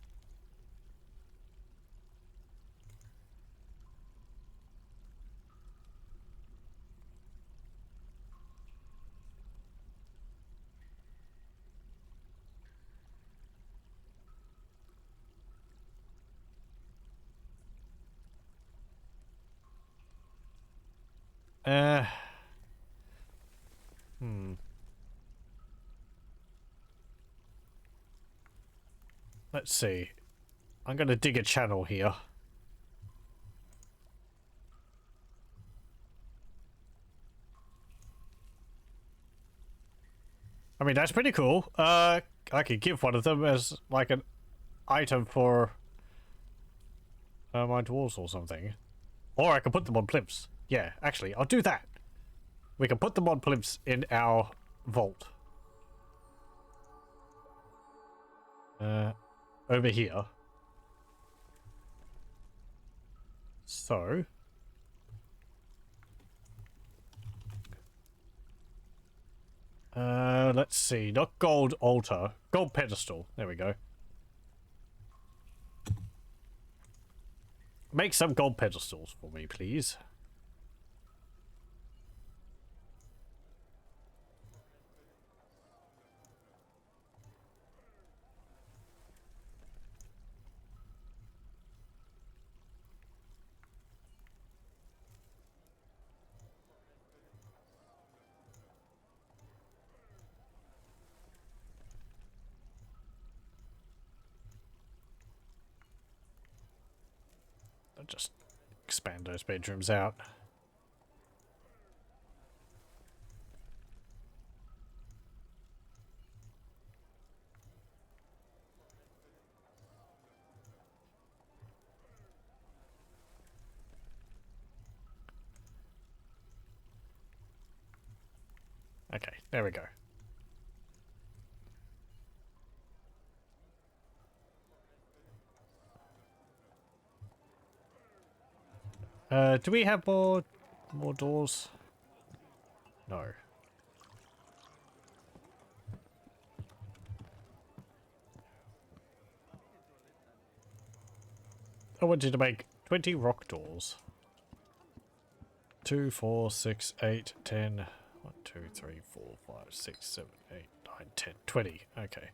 Let's see. I'm gonna dig a channel here. I mean, that's pretty cool. I could give one of them as, like, an item for my dwarves or something. Or I could put them on plimps. Yeah, actually, I'll do that. We can put them on plimps in our vault. Over here. So. let's see. Not gold altar. Gold pedestal. There we go. Make some gold pedestals for me, please. I'll just expand those bedrooms out. Okay, there we go. Do we have more doors? No. I wanted to make 20 rock doors. 2, 4, 6, 8, 10. 1, 2, 3, 4, 5, 6, 7, 8, 9, 10, 20. Okay.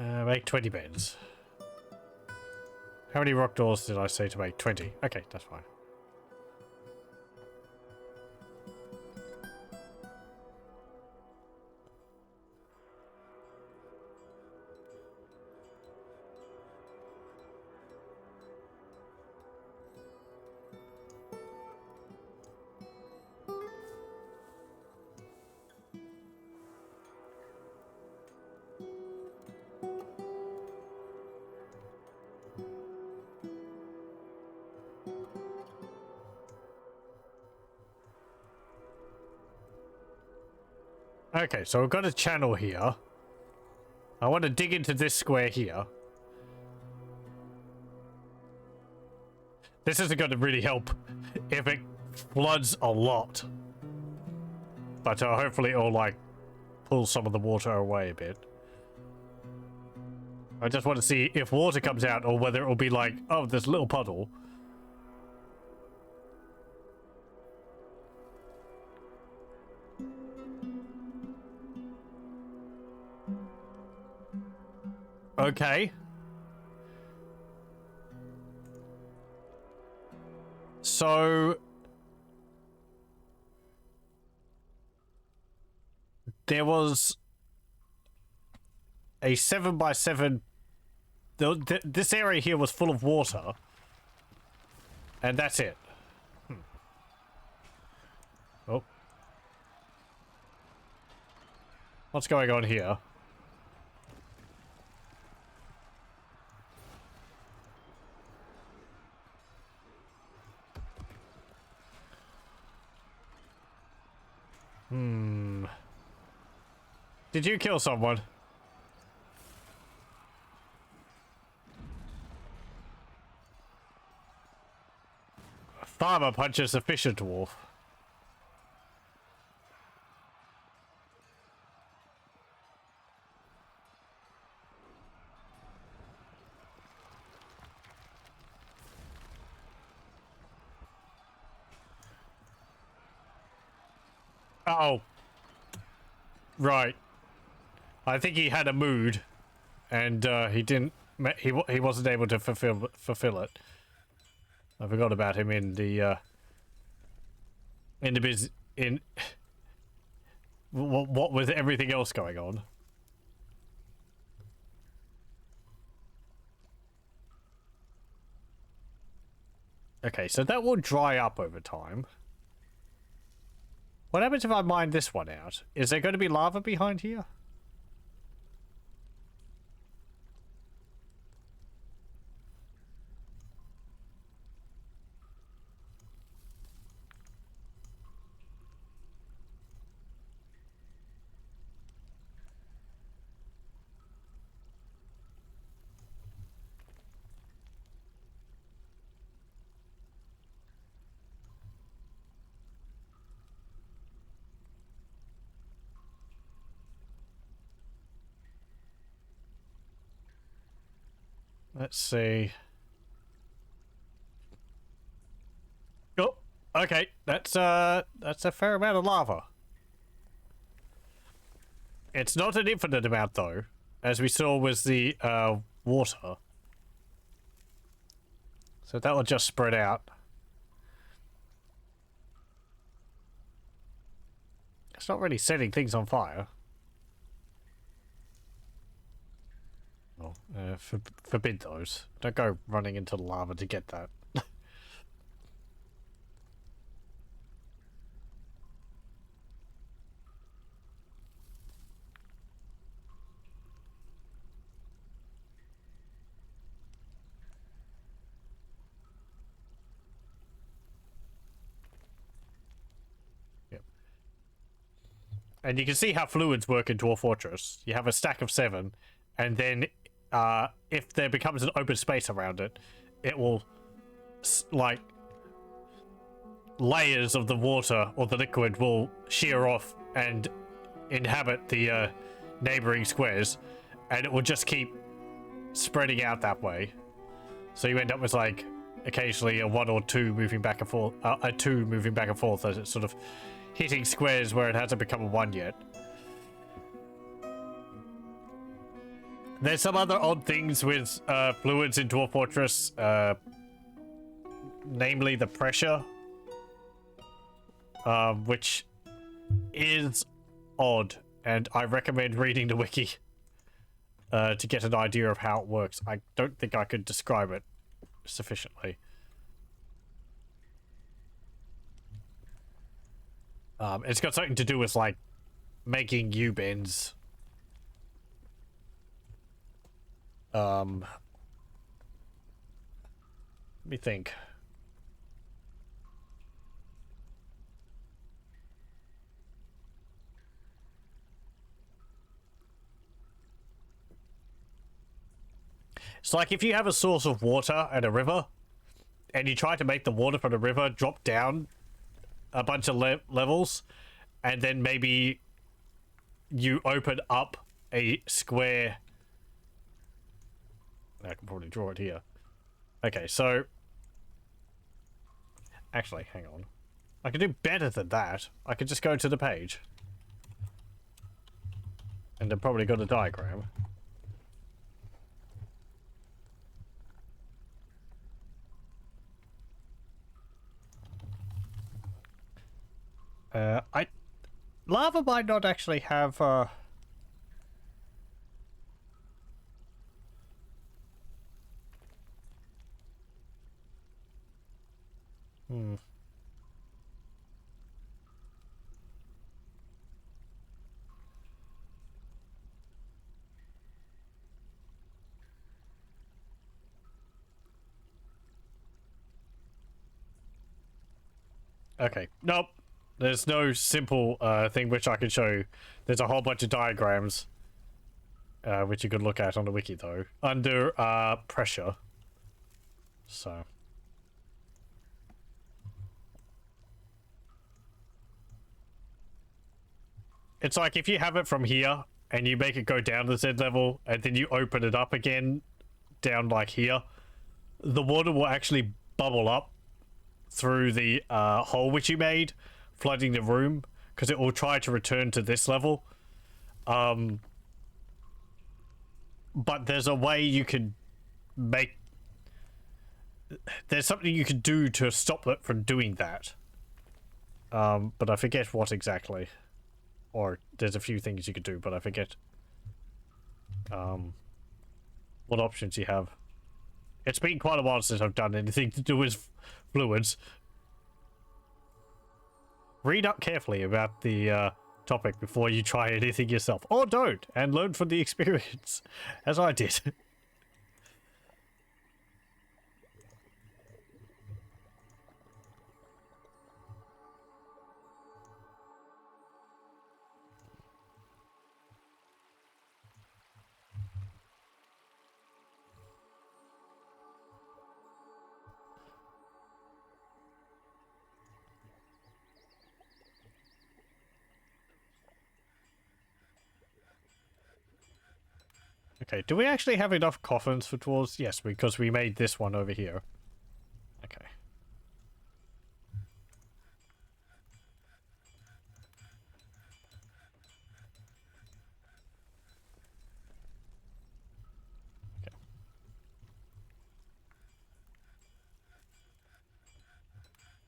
Make 20 beds. How many rock doors did I say to make? 20. Okay, that's fine. Okay, so we've got a channel here. I want to dig into this square here. This isn't going to really help if it floods a lot. But hopefully it'll, like, pull some of the water away a bit. I just want to see if water comes out or whether it'll be like, oh, this little puddle. Okay. So there was a 7x7. This area here was full of water, and that's it. Oh, what's going on here? Did you kill someone? A farmer punches a fisher dwarf. Oh. Right. I think he had a mood, and he didn't. He wasn't able to fulfill it. I forgot about him in the what with everything else going on. Okay, so that will dry up over time. What happens if I mine this one out? Is there going to be lava behind here? Let's see. Oh, okay. That's a fair amount of lava. It's not an infinite amount though, as we saw with the water. So that will just spread out. It's not really setting things on fire. Well, forbid those. Don't go running into the lava to get that. Yep. And you can see how fluids work in Dwarf Fortress. You have a stack of 7, and then if there becomes an open space around it, it will, like, layers of the water or the liquid will shear off and inhabit the neighboring squares, and it will just keep spreading out that way. So you end up with, like, occasionally a 1 or 2 moving back and forth, a 2 moving back and forth as it's sort of hitting squares where it hasn't become a 1 yet. There's some other odd things with fluids in Dwarf Fortress, namely the pressure, which is odd, and I recommend reading the wiki to get an idea of how it works. I don't think I could describe it sufficiently. It's got something to do with, like, making U-bends. Let me think. It's like if you have a source of water at a river, and you try to make the water from the river drop down a bunch of levels, and then maybe you open up a square. I can probably draw it here. Okay, so actually, hang on. I can do better than that. I could just go to the page. And I've probably got a diagram. Lava might not actually have, Okay, nope. There's no simple thing which I can show you. There's a whole bunch of diagrams which you could look at on the wiki though, under pressure. So it's like if you have it from here and you make it go down to Z level and then you open it up again down like here, the water will actually bubble up through the hole which you made, flooding the room, because it will try to return to this level. But there's a way you can make... There's something you can do to stop it from doing that. But I forget what exactly. Or there's a few things you could do, but I forget what options you have. It's been quite a while since I've done anything to do with fluids. Read up carefully about the topic before you try anything yourself. Or don't, and learn from the experience, as I did. Okay, do we actually have enough coffins for dwarves? Yes, because we made this one over here. Okay. Okay.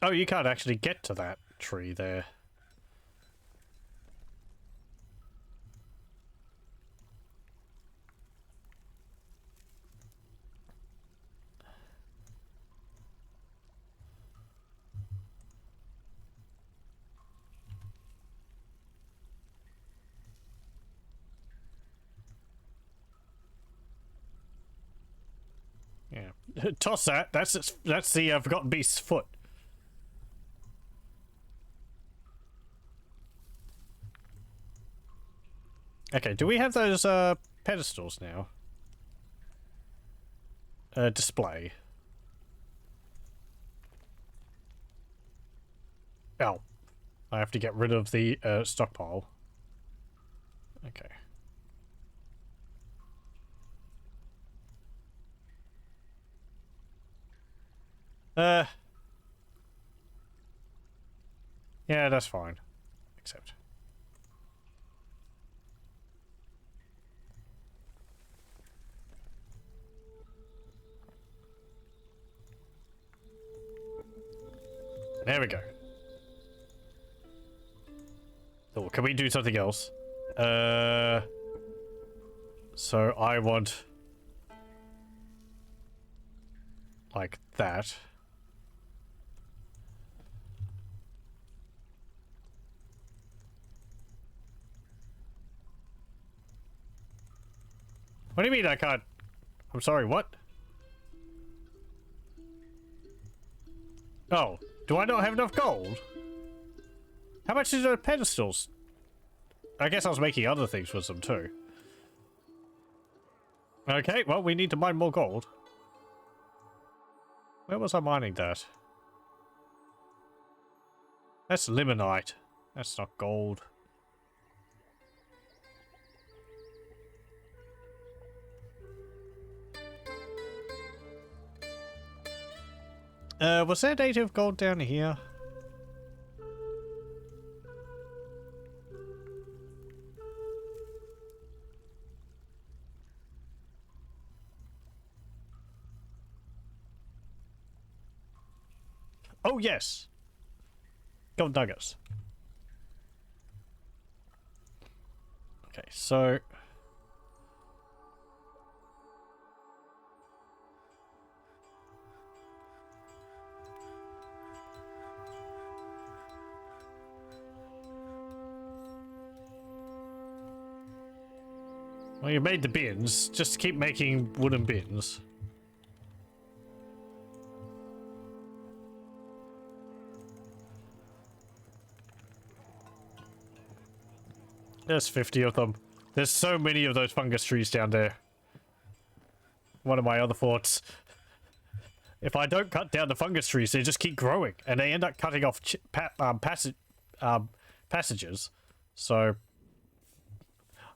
Oh, you can't actually get to that tree there. Yeah. Toss that. That's the forgotten beast's foot. Okay, do we have those pedestals now? Display. Oh. I have to get rid of the stockpile. Okay. Yeah, that's fine. Accept. There we go. Oh, can we do something else? So I want like that. What do you mean I can't? I'm sorry, what? Oh, do I not have enough gold? How much is the pedestals? I guess I was making other things with them too. Okay, well, we need to mine more gold. Where was I mining that? That's limonite. That's not gold. Was there native gold down here? Oh, yes. Gold nuggets. Okay, so... Well, you made the bins. Just keep making wooden bins. There's 50 of them. There's so many of those fungus trees down there. One of my other thoughts. If I don't cut down the fungus trees, they just keep growing. And they end up cutting off passages. So...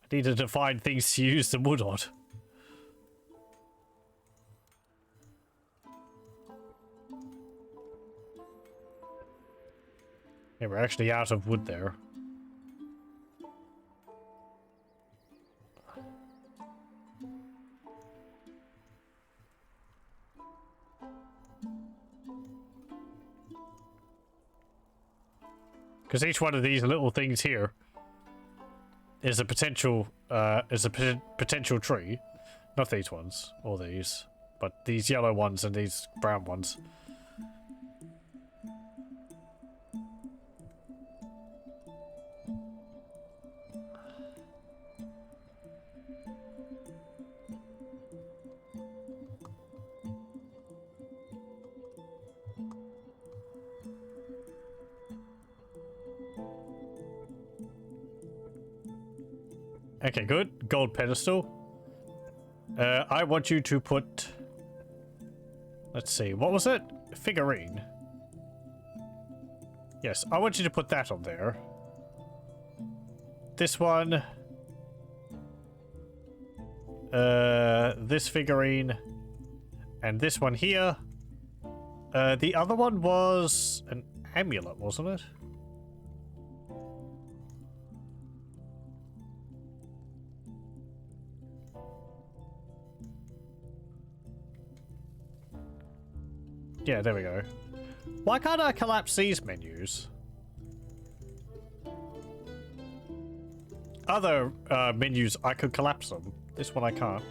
I needed to find things to use the wood on. Yeah, we're actually out of wood there. Because each one of these little things here is a potential potential tree. Not these ones or these, but these yellow ones and these brown ones. Okay, good. Gold pedestal. I want you to put... Let's see, what was it? Figurine. Yes, I want you to put that on there. This one... this figurine, and this one here. The other one was an amulet, wasn't it? Yeah, there we go. Why can't I collapse these menus? Other menus, I could collapse them. This one I can't.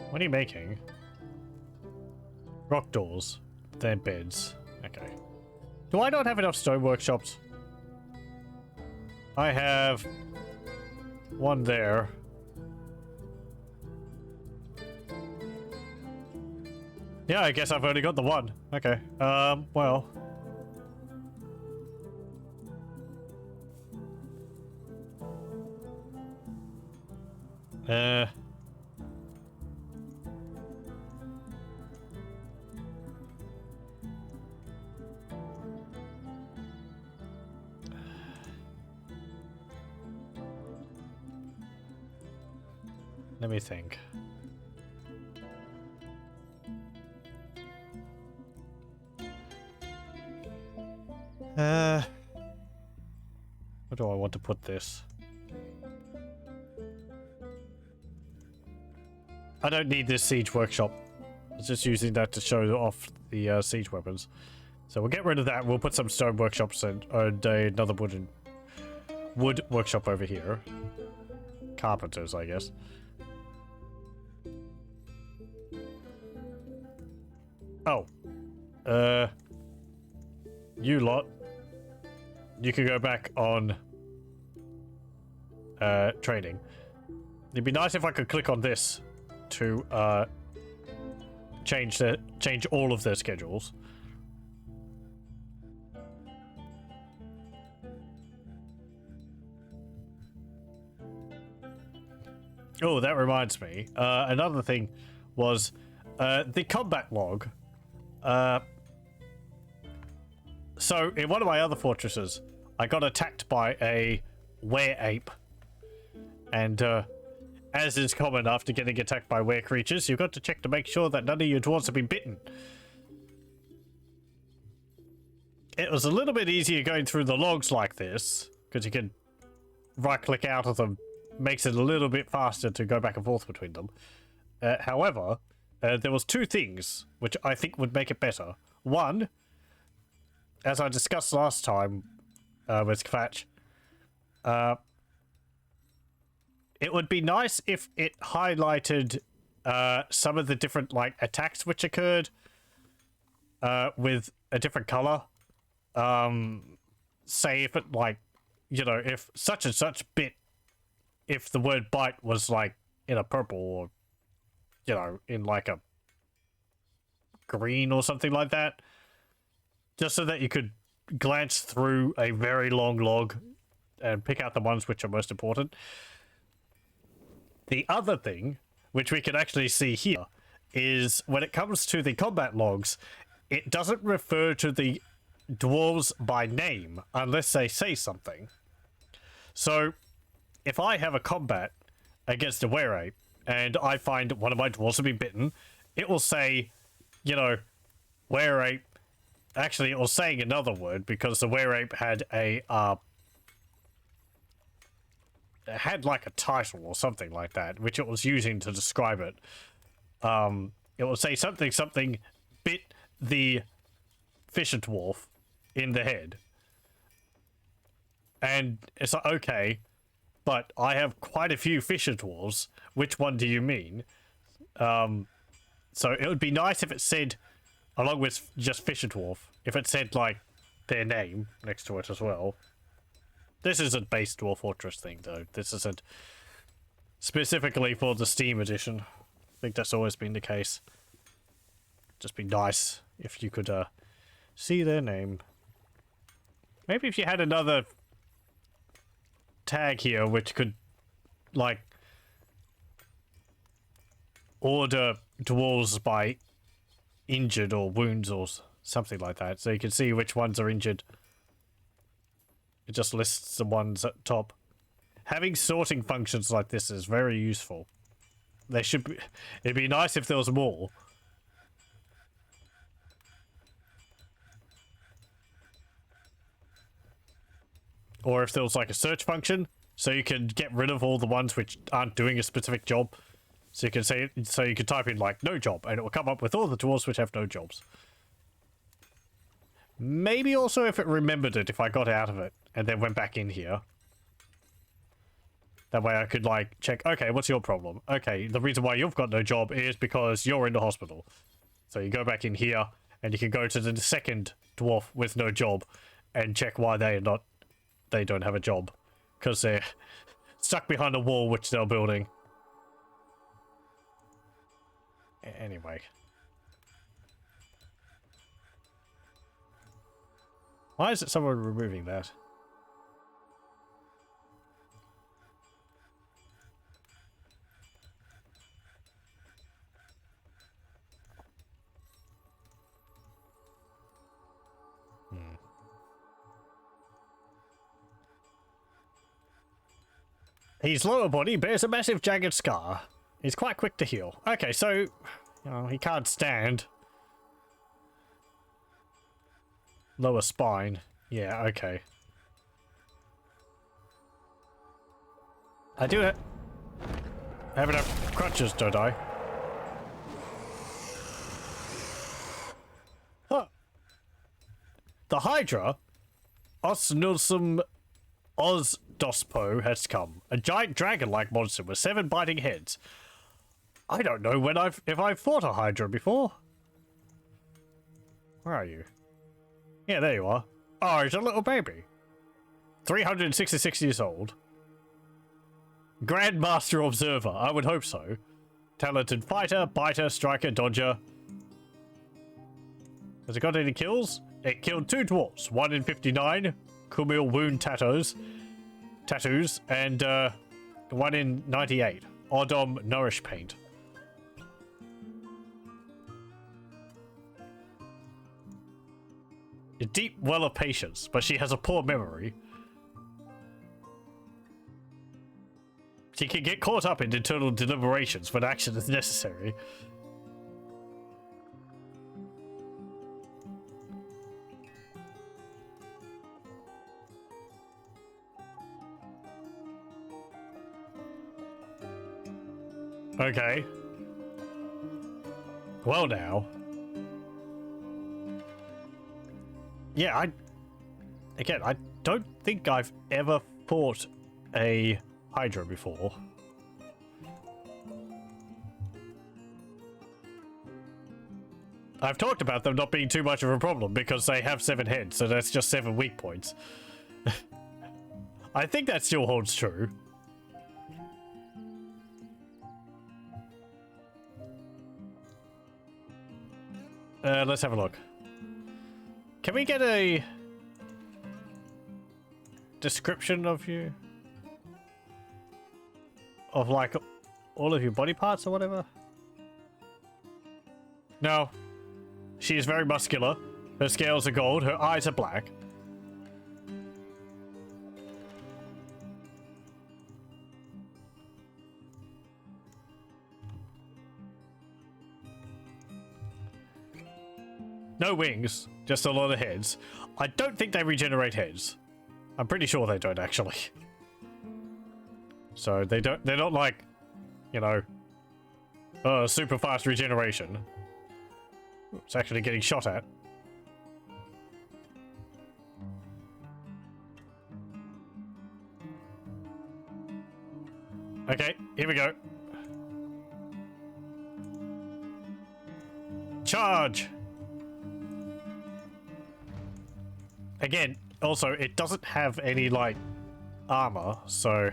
What are you making? Rock doors. They're beds. Okay. Do I not have enough stone workshops? I have one there. Yeah, I guess I've only got the one. Okay. Well. Let me think. Where do I want to put this? I don't need this siege workshop. I was just using that to show off the siege weapons. So we'll get rid of that. We'll put some stone workshops and another wood workshop over here. Carpenters, I guess. Oh. You lot. You can go back on trading. It'd be nice if I could click on this to change all of their schedules. Oh, that reminds me. Another thing was the combat log. So in one of my other fortresses, I got attacked by a were-ape, and as is common after getting attacked by were creatures, you've got to check to make sure that none of your dwarves have been bitten. It was a little bit easier going through the logs like this, because you can right-click out of them, makes it a little bit faster to go back and forth between them. However, there was two things which I think would make it better. One, as I discussed last time with Kvatch, it would be nice if it highlighted some of the different attacks which occurred with a different color. Say if it if such and such bit, if the word bite was in a purple or in a green or something like that, just so that you could glance through a very long log and pick out the ones which are most important. The other thing, which we can actually see here, is when it comes to the combat logs, it doesn't refer to the dwarves by name unless they say something. So, if I have a combat against a were-ape, and I find one of my dwarves have been bitten, it will say, were-ape. Actually, it was saying another word, because the were-ape had a, it had a title or something like that, which it was using to describe it. It will say something bit the fisher dwarf in the head. And it's like, okay, but I have quite a few fisher dwarves. Which one do you mean? So it would be nice if it said, along with just fisher dwarf, if it said their name next to it as well. This isn't base Dwarf Fortress thing though. This isn't specifically for the Steam edition. I think that's always been the case. Just be nice if you could see their name. Maybe if you had another tag here which could, like, order dwarves by injured or wounds or something like that, so you can see which ones are injured. It just lists the ones at top. Having sorting functions like this is very useful. They should be. It'd be nice if there was more. Or if there was like a search function, so you can get rid of all the ones which aren't doing a specific job. So you can say, so you can type in like no job, and it will come up with all the dwarves which have no jobs. Maybe also if it remembered it, if I got out of it and then went back in here. That way I could like check, okay, what's your problem? Okay, the reason why you've got no job is because you're in the hospital. So you go back in here and you can go to the second dwarf with no job and check why they don't have a job. Because they're stuck behind a wall which they're building. Anyway. Why is it someone removing that? His lower body bears a massive jagged scar. He's quite quick to heal. Okay, so, you know, he can't stand. Lower spine. Yeah, okay. I do have enough crutches, don't I? Huh. The Hydra, Osnulsum Osdospo, has come. A giant dragon-like monster with 7 biting heads. I don't know if I've fought a Hydra before. Where are you? Yeah, there you are. Oh, he's a little baby. 366 years old. Grandmaster Observer, I would hope so. Talented fighter, biter, striker, dodger. Has it got any kills? It killed 2 dwarves, 1 in 59, Kumil wound tattoos, and 1 in 98, Odom nourish paint. A deep well of patience, but she has a poor memory. She can get caught up in internal deliberations when action is necessary. Okay. Well now. Yeah, I don't think I've ever fought a Hydra before. I've talked about them not being too much of a problem because they have 7 heads, so that's just 7 weak points. I think that still holds true. Let's have a look. Can we get a description of you? Of like all of your body parts or whatever? No. She is very muscular. Her scales are gold. Her eyes are black. No wings, just a lot of heads. I don't think they regenerate heads. I'm pretty sure they don't actually. So they're not like, you know, super fast regeneration. It's actually getting shot at. Okay, here we go. Charge! Again, also, it doesn't have any, like, armor, so...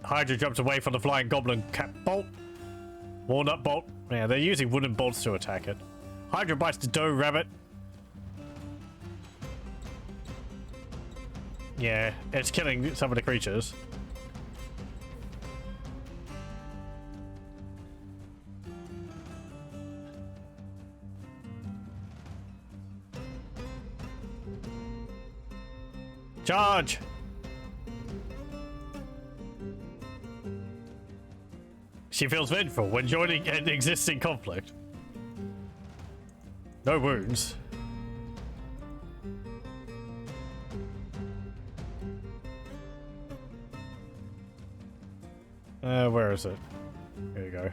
Hydra jumps away from the flying goblin cap bolt. Walnut bolt. Yeah, they're using wooden bolts to attack it. Hydra bites the doe rabbit. Yeah, it's killing some of the creatures. Charge! She feels vengeful when joining an existing conflict. No wounds. Where is it? Here you go.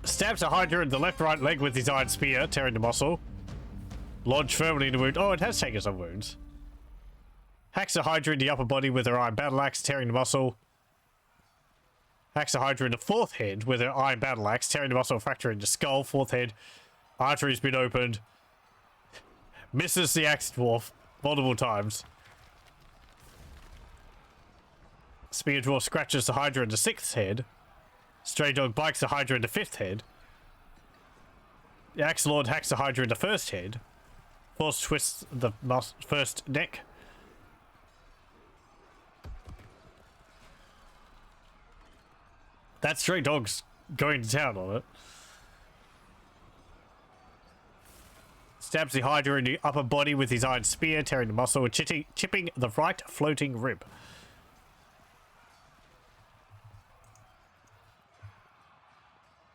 Stabs a Hydra in the left-right leg with his iron spear, tearing the muscle. Lodge firmly in the wound. Oh, it has taken some wounds. Hacks a Hydra in the upper body with her iron battle axe, tearing the muscle. Hacks a Hydra in the fourth head with her iron battle axe, tearing the muscle, fracturing the skull. Fourth head. Artery's been opened. Misses the axe dwarf multiple times. Spear dwarf scratches the Hydra in the sixth head. Stray dog bikes the Hydra in the fifth head. The axe lord hacks the Hydra in the first head. Force twists the first neck. That stray dog's going to town on it. Stabs the Hydra in the upper body with his iron spear, tearing the muscle and chipping the right floating rib.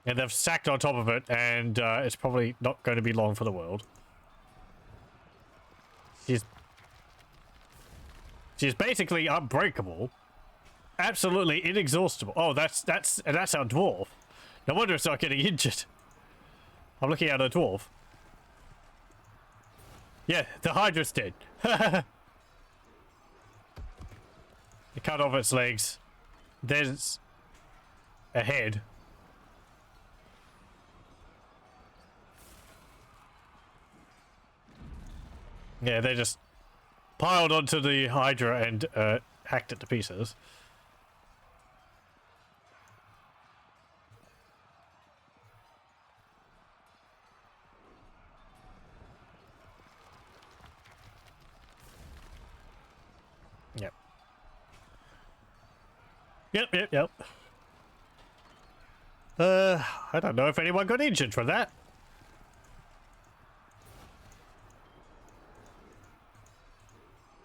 And they've sacked on top of it, and it's probably not going to be long for the world. She's basically unbreakable. Absolutely inexhaustible. Oh, that's our dwarf. No wonder it's not getting injured. I'm looking at a dwarf. Yeah, the Hydra's dead. They cut off its legs. There's a head. Yeah, they just piled onto the Hydra and hacked it to pieces. Yep. I don't know if anyone got injured from that.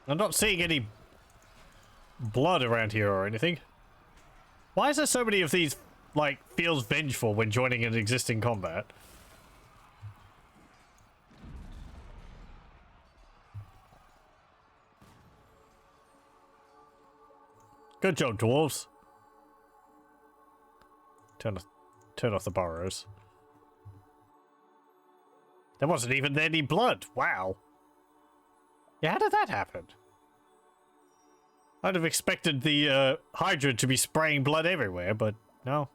I'm not seeing any blood around here or anything. Why is there so many of these, like, feels vengeful when joining an existing combat? Good job, dwarves. Turn off the burrows. There wasn't even any blood. Wow. Yeah, how did that happen? I'd have expected the Hydra to be spraying blood everywhere, but no.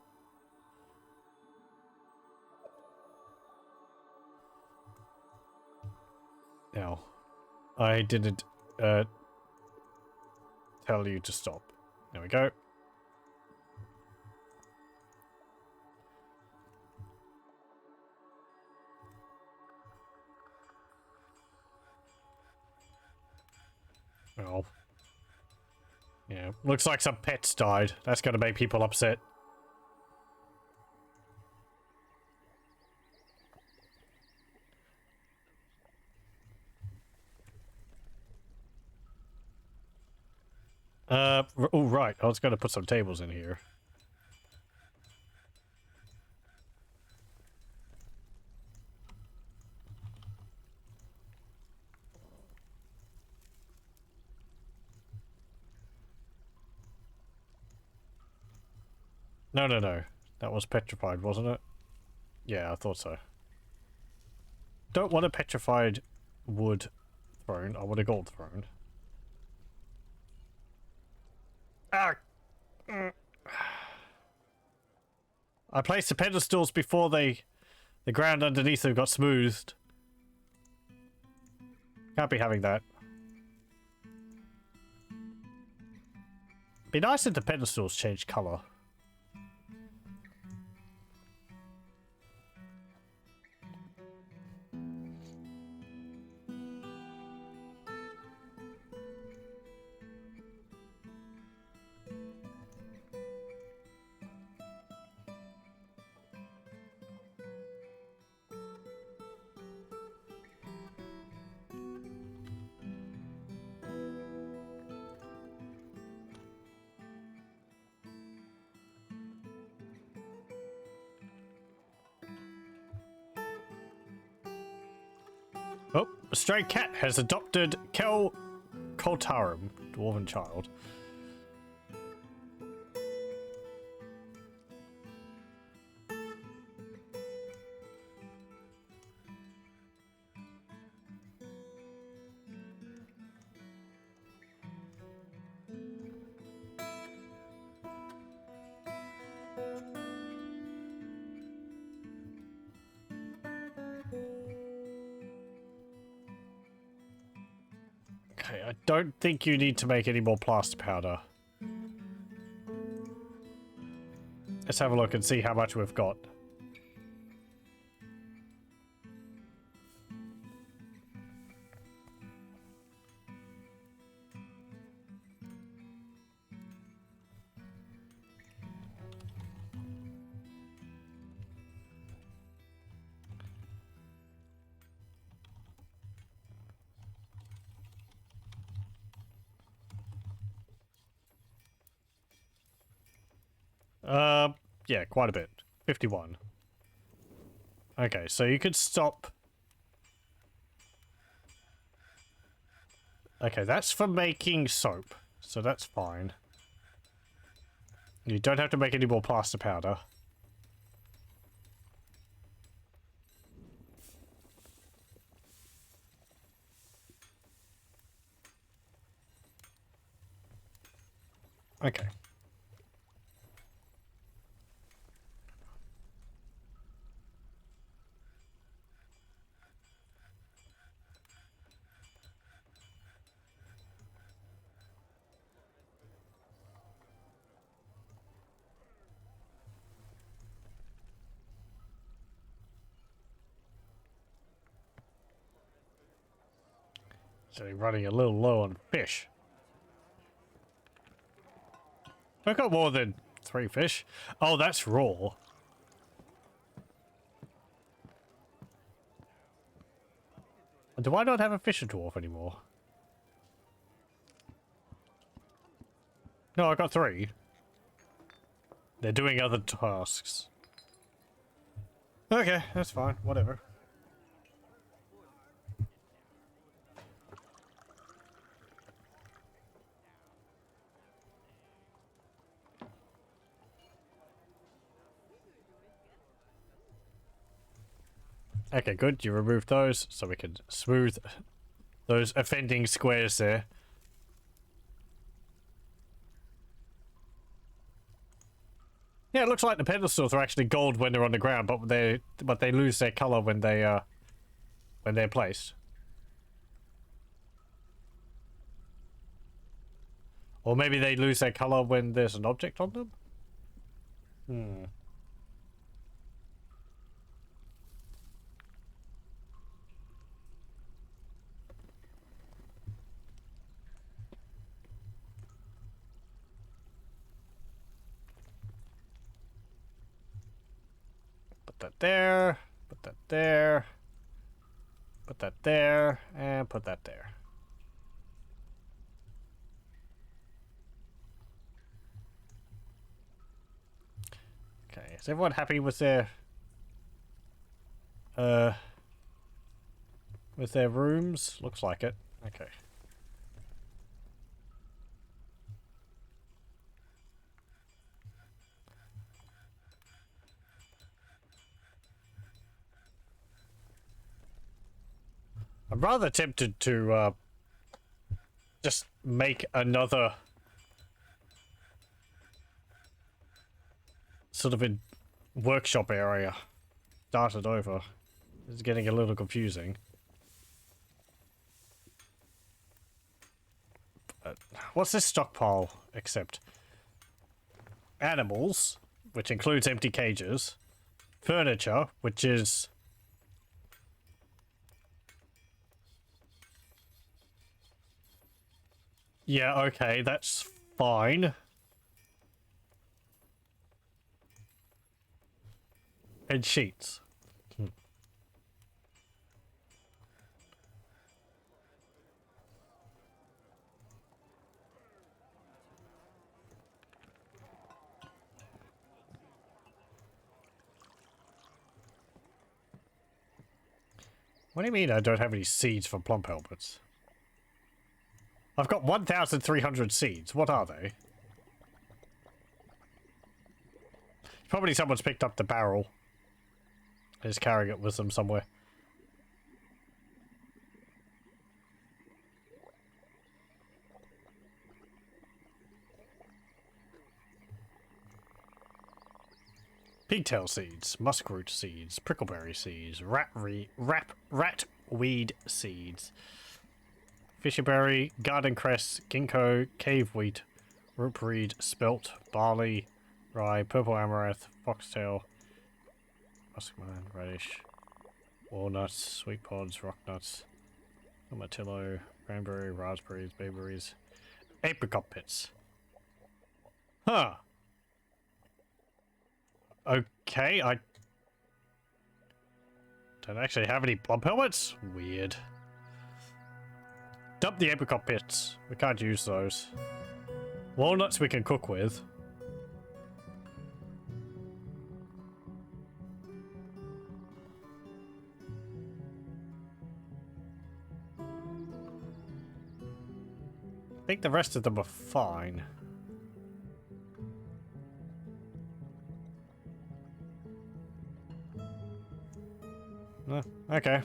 No. I didn't tell you to stop. There we go. Well. Yeah, looks like some pets died. That's gonna make people upset. Oh, right. I was gonna put some tables in here. No. That was petrified, wasn't it? Yeah, I thought so. Don't want a petrified wood throne. I want a gold throne. Ah! I placed the pedestals before the ground underneath them got smoothed. Can't be having that. Be nice if the pedestals changed colour. A stray cat has adopted Kel Koltarum, dwarven child. Okay, I don't think you need to make any more plaster powder. Let's have a look and see how much we've got. Yeah, quite a bit. 51. Okay, so you could stop. Okay, that's for making soap, so that's fine. You don't have to make any more plaster powder. Okay. So you're running a little low on fish. I've got more than 3 fish. Oh, that's raw. Do I not have a fisher dwarf anymore? No, I got 3. They're doing other tasks. Okay, that's fine. Whatever. Okay, good. You removed those, so we can smooth those offending squares there. Yeah, it looks like the pedestals are actually gold when they're on the ground, but they lose their color when they're placed. Or maybe they lose their color when there's an object on them? Hmm. Put that there, put that there, put that there, and put that there. Okay, is everyone happy with their rooms? Looks like it. Okay. I'm rather tempted to just make another sort of a workshop area. Start it over. It's getting a little confusing. What's this stockpile except? Animals, which includes empty cages. Furniture, which is... Yeah, okay, that's fine. And sheets. What do you mean I don't have any seeds for plump helmets? I've got 1,300 seeds. What are they? Probably someone's picked up the barrel. Is carrying it with them somewhere. Pigtail seeds, muskroot seeds, prickleberry seeds, ratweed seeds, fisherberry, garden cress, ginkgo, cave wheat, rootreed, spelt, barley, rye, purple amaranth, foxtail, muskmelon, radish, walnuts, sweet pods, rock nuts, tomatillo, cranberry, raspberries, bayberries, apricot pits. Huh. Okay, I don't actually have any plump helmets? Weird. Dump the apricot pits. We can't use those. Walnuts we can cook with. I think the rest of them are fine. Okay.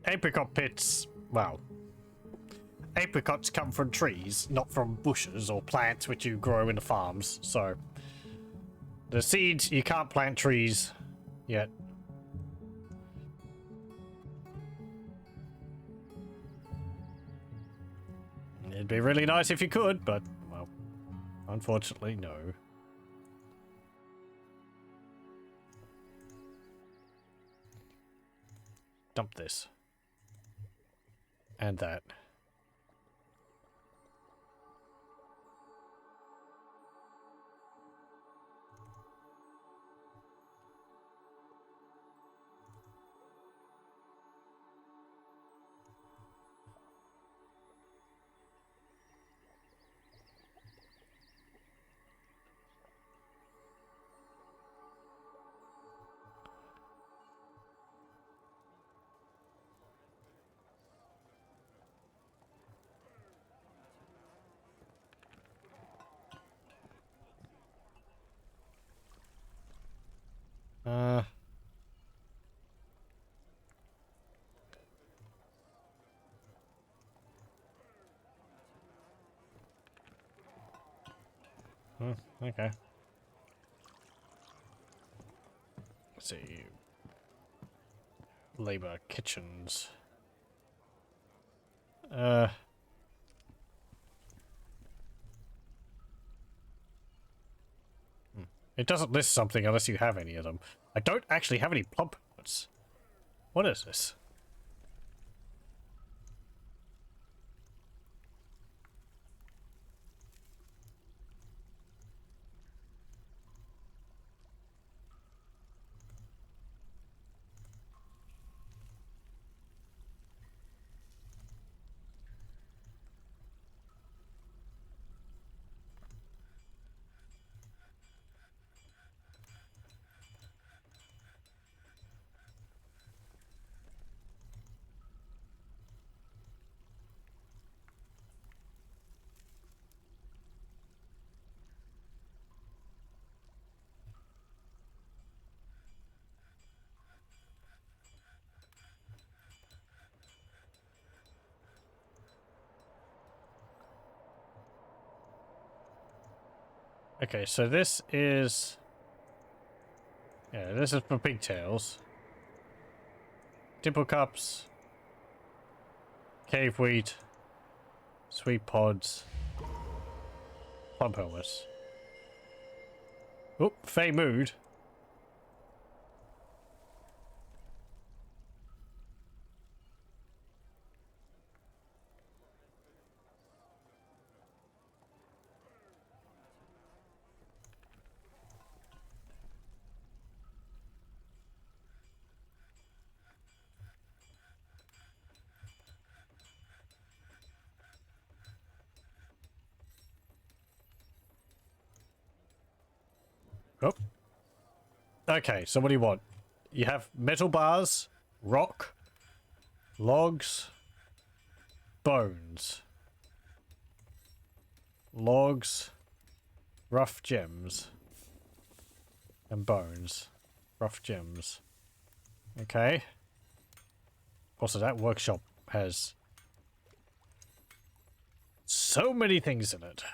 Apricot pits, well, apricots come from trees, not from bushes or plants which you grow in the farms, so the seeds, you can't plant trees yet. It'd be really nice if you could, but, well, unfortunately, no. Dump this. And that. Okay. Let's see. Labor kitchens. It doesn't list something unless you have any of them. I don't actually have any plump helmets. What is this? Okay, so this is... Yeah, this is for pigtails. Dimple cups. Cave wheat. Sweet pods. Plump helmets. Oh, Fey mood. Oh. Okay, so what do you want? You have metal bars, rock, logs, bones. Logs, rough gems, and bones. Rough gems. Okay. Also, that workshop has so many things in it.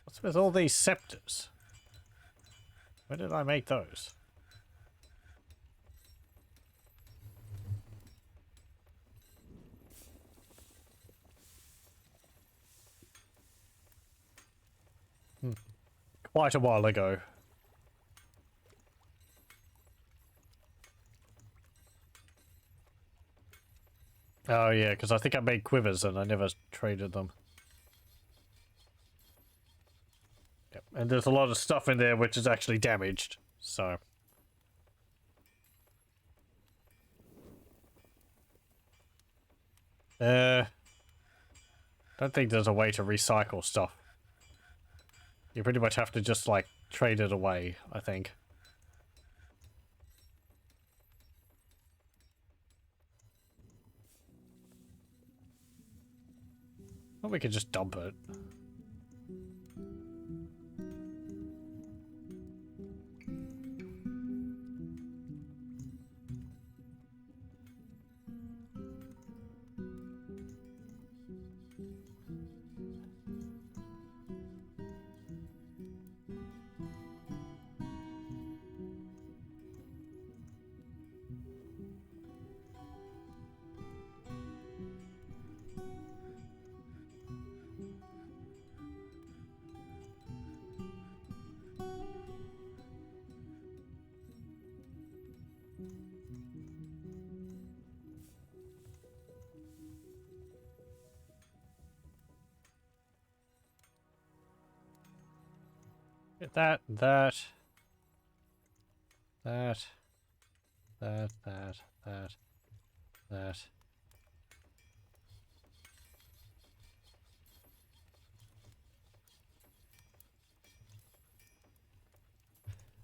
What's with all these scepters? Where did I make those? Quite a while ago. Oh yeah, because I think I made quivers and I never traded them. Yep. And there's a lot of stuff in there which is actually damaged, so... Don't think there's a way to recycle stuff. You pretty much have to just, like, trade it away, I think. Or we could just dump it. Get that, that, that, that.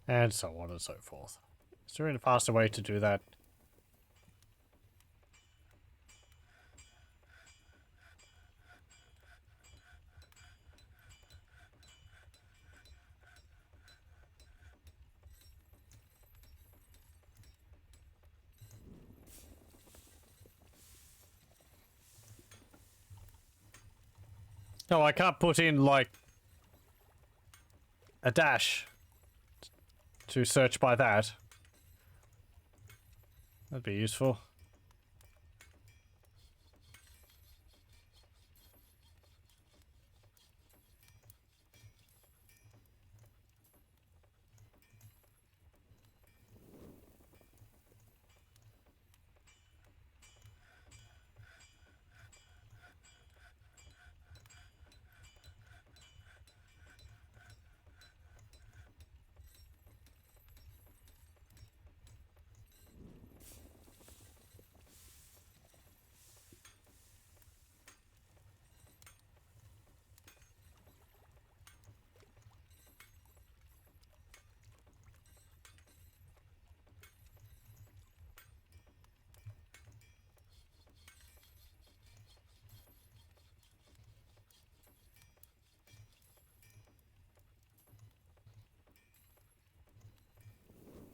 And so on and so forth. Is there any faster way to do that? No, I can't put in, like, a dash to search by that. That'd be useful.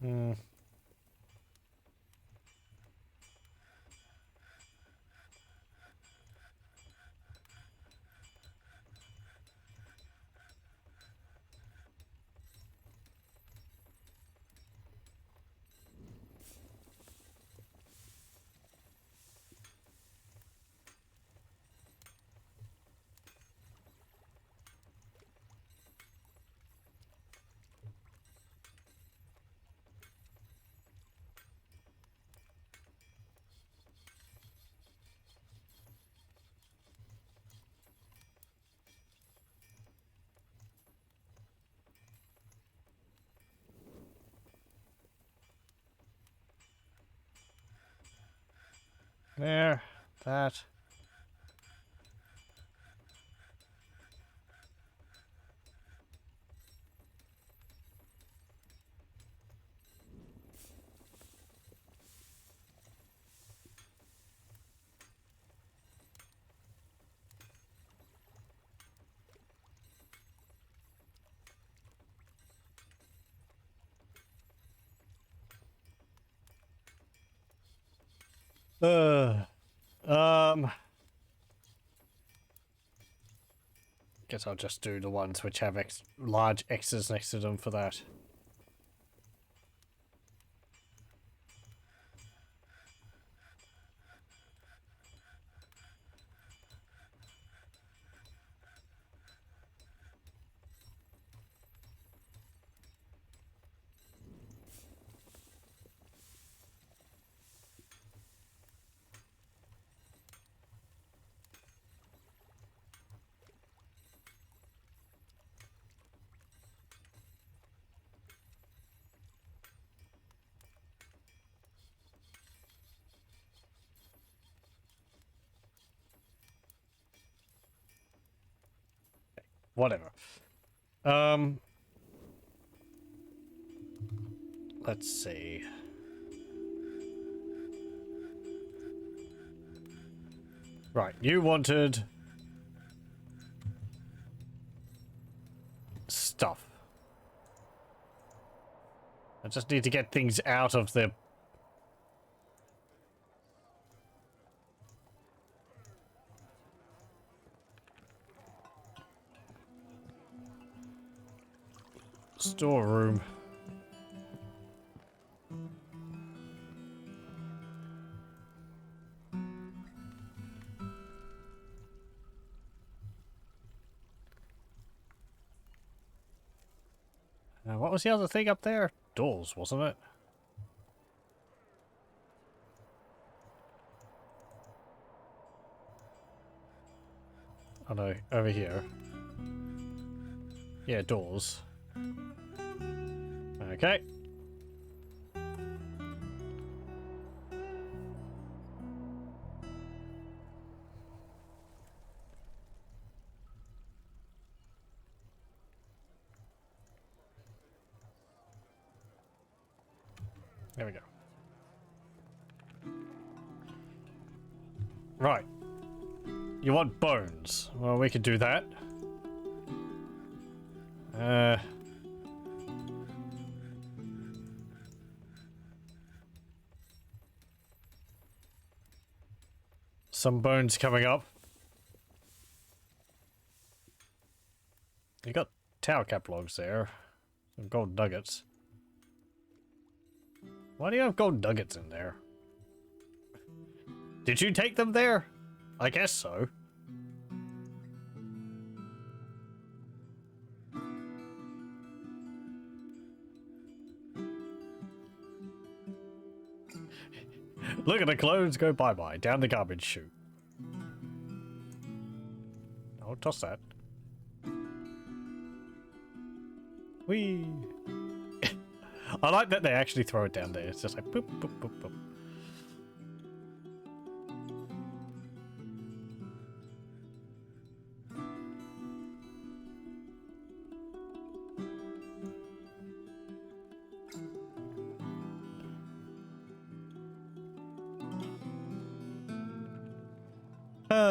Hmm. There. That. Uh, um, guess I'll just do the ones which have large X's next to them for that. Whatever. Let's see. Right, you wanted stuff. I just need to get things out of the storeroom. What was the other thing up there? Doors, wasn't it? Oh no, over here. Yeah, doors. Okay. There we go. Right. You want bones? Well, we could do that. Some bones coming up. You got tower cap logs there. Some gold nuggets. Why do you have gold nuggets in there? Did you take them there? I guess so. Look at the clothes go bye-bye. Down the garbage chute. I'll toss that. Whee! I like that they actually throw it down there. It's just like boop, boop, boop, boop.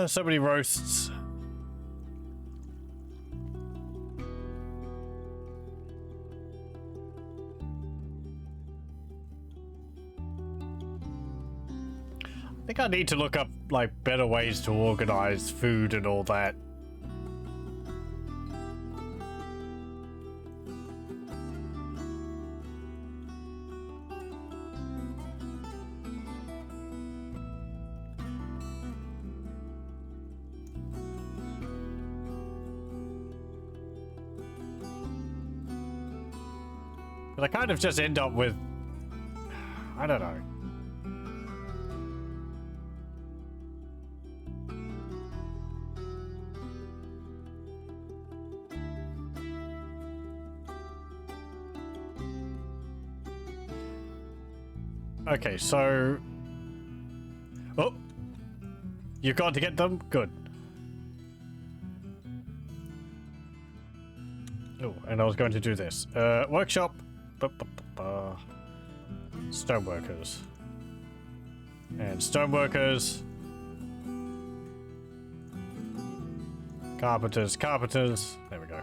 So many roasts. I think I need to look up, like, better ways to organize food and all that. But I kind of just end up with... I don't know. Okay, so... Oh! You got to get them? Good. Oh, and I was going to do this. Workshop. Stoneworkers. And stoneworkers. Carpenters, carpenters. There we go.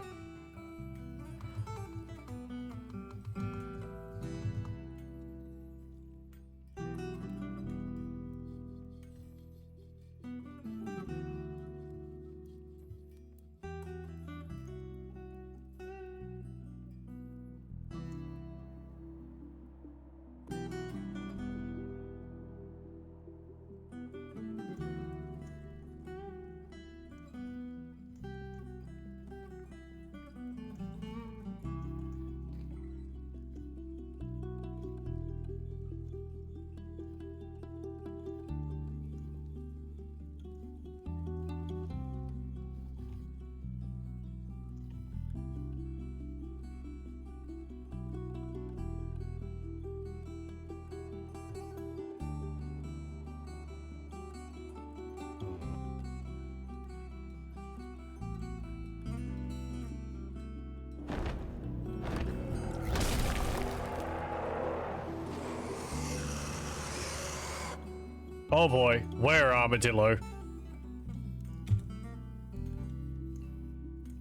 Oh boy, where armadillo?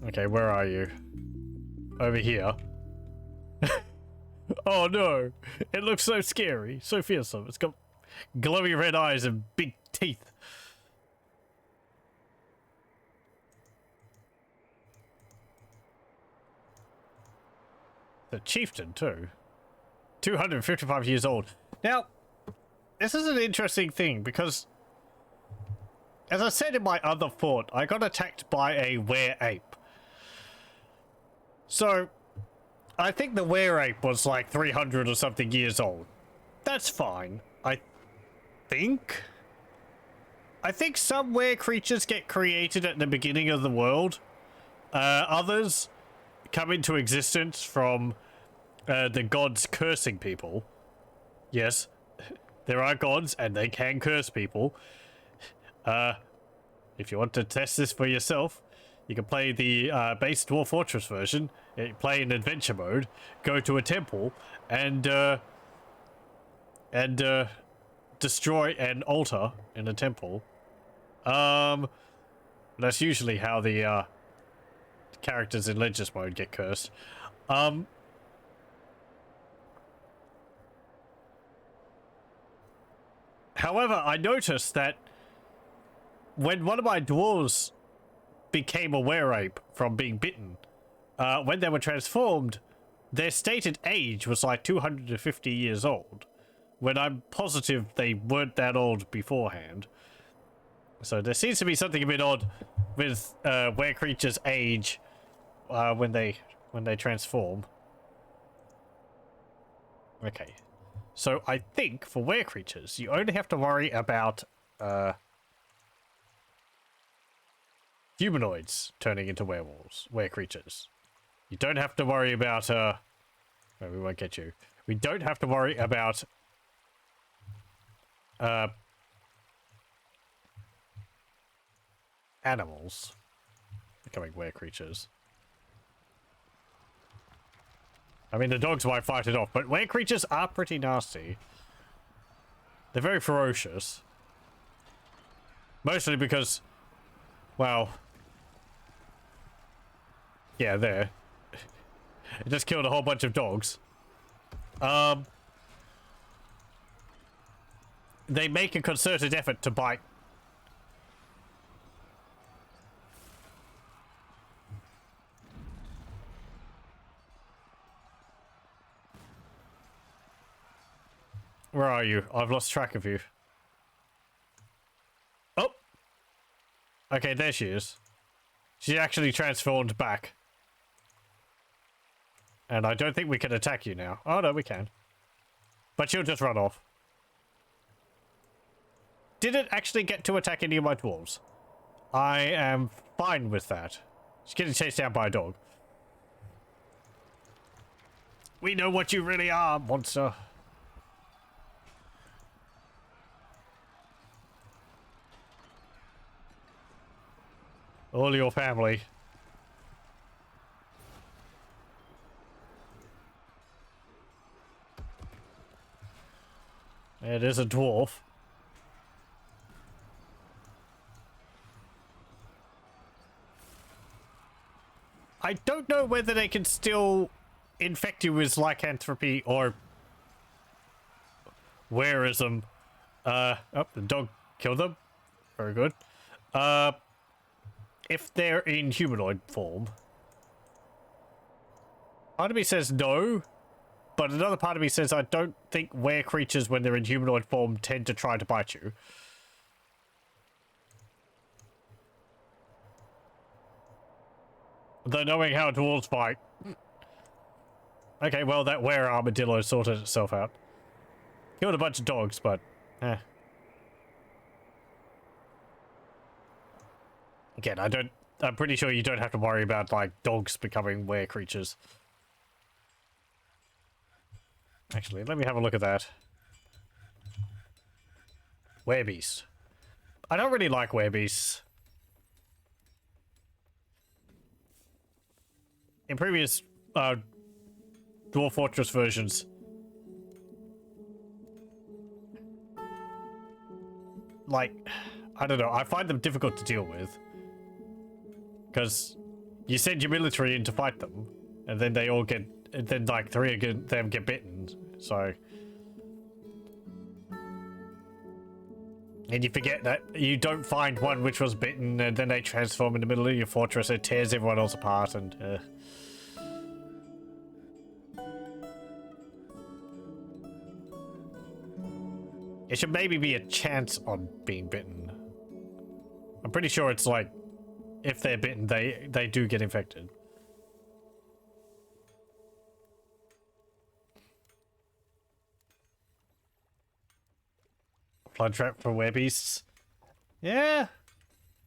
Okay, where are you? Over here. Oh no! It looks so scary, so fearsome. It's got glowy red eyes and big teeth. The chieftain too. 255 years old. Now, this is an interesting thing because, as I said in my other fort, I got attacked by a were-ape. So, I think the were-ape was like 300 or something years old. That's fine, I think. I think some were-creatures get created at the beginning of the world. Others come into existence from the gods cursing people. Yes. There are gods, and they can curse people. If you want to test this for yourself, you can play the base Dwarf Fortress version, play in adventure mode, go to a temple, and destroy an altar in a temple. That's usually how the characters in Legends mode get cursed. However, I noticed that when one of my dwarves became a were-ape from being bitten, when they were transformed, their stated age was like 250 years old, when I'm positive they weren't that old beforehand. So there seems to be something a bit odd with were-creatures' age when they transform. Okay. So I think for were-creatures, you only have to worry about humanoids turning into werewolves, were-creatures. You don't have to worry about no, we won't get you. We don't have to worry about animals becoming were-creatures. I mean, the dogs might fight it off, but were-creatures are pretty nasty. They're very ferocious. Mostly because, well, yeah, there. It just killed a whole bunch of dogs. They make a concerted effort to bite. Where are you? I've lost track of you. Oh! Okay, there she is. She actually transformed back. And I don't think we can attack you now. Oh no, we can. But she'll just run off. Did it actually get to attack any of my dwarves? I am fine with that. She's getting chased down by a dog. We know what you really are, monster. All your family. It is a dwarf. I don't know whether they can still infect you with lycanthropy or warism. Oh, the dog killed them. Very good. If they're in humanoid form. Part of me says no, but another part of me says I don't think were creatures when they're in humanoid form tend to try to bite you. Though knowing how dwarves fight. Okay, well that were armadillo sorted itself out. Killed a bunch of dogs, but again, I'm pretty sure you don't have to worry about like dogs becoming were creatures. Actually, let me have a look at that. Werebeast. I don't really like werebeasts. In previous Dwarf Fortress versions, like, I don't know, I find them difficult to deal with. Because you send your military in to fight them, and then they all get, and then like 3 of them get bitten, so. And you forget that you don't find one which was bitten, and then they transform in the middle of your fortress, it tears everyone else apart, and it should maybe be a chance on being bitten. I'm pretty sure it's like, if they're bitten, they do get infected. Flood trap for werebeasts. Yeah.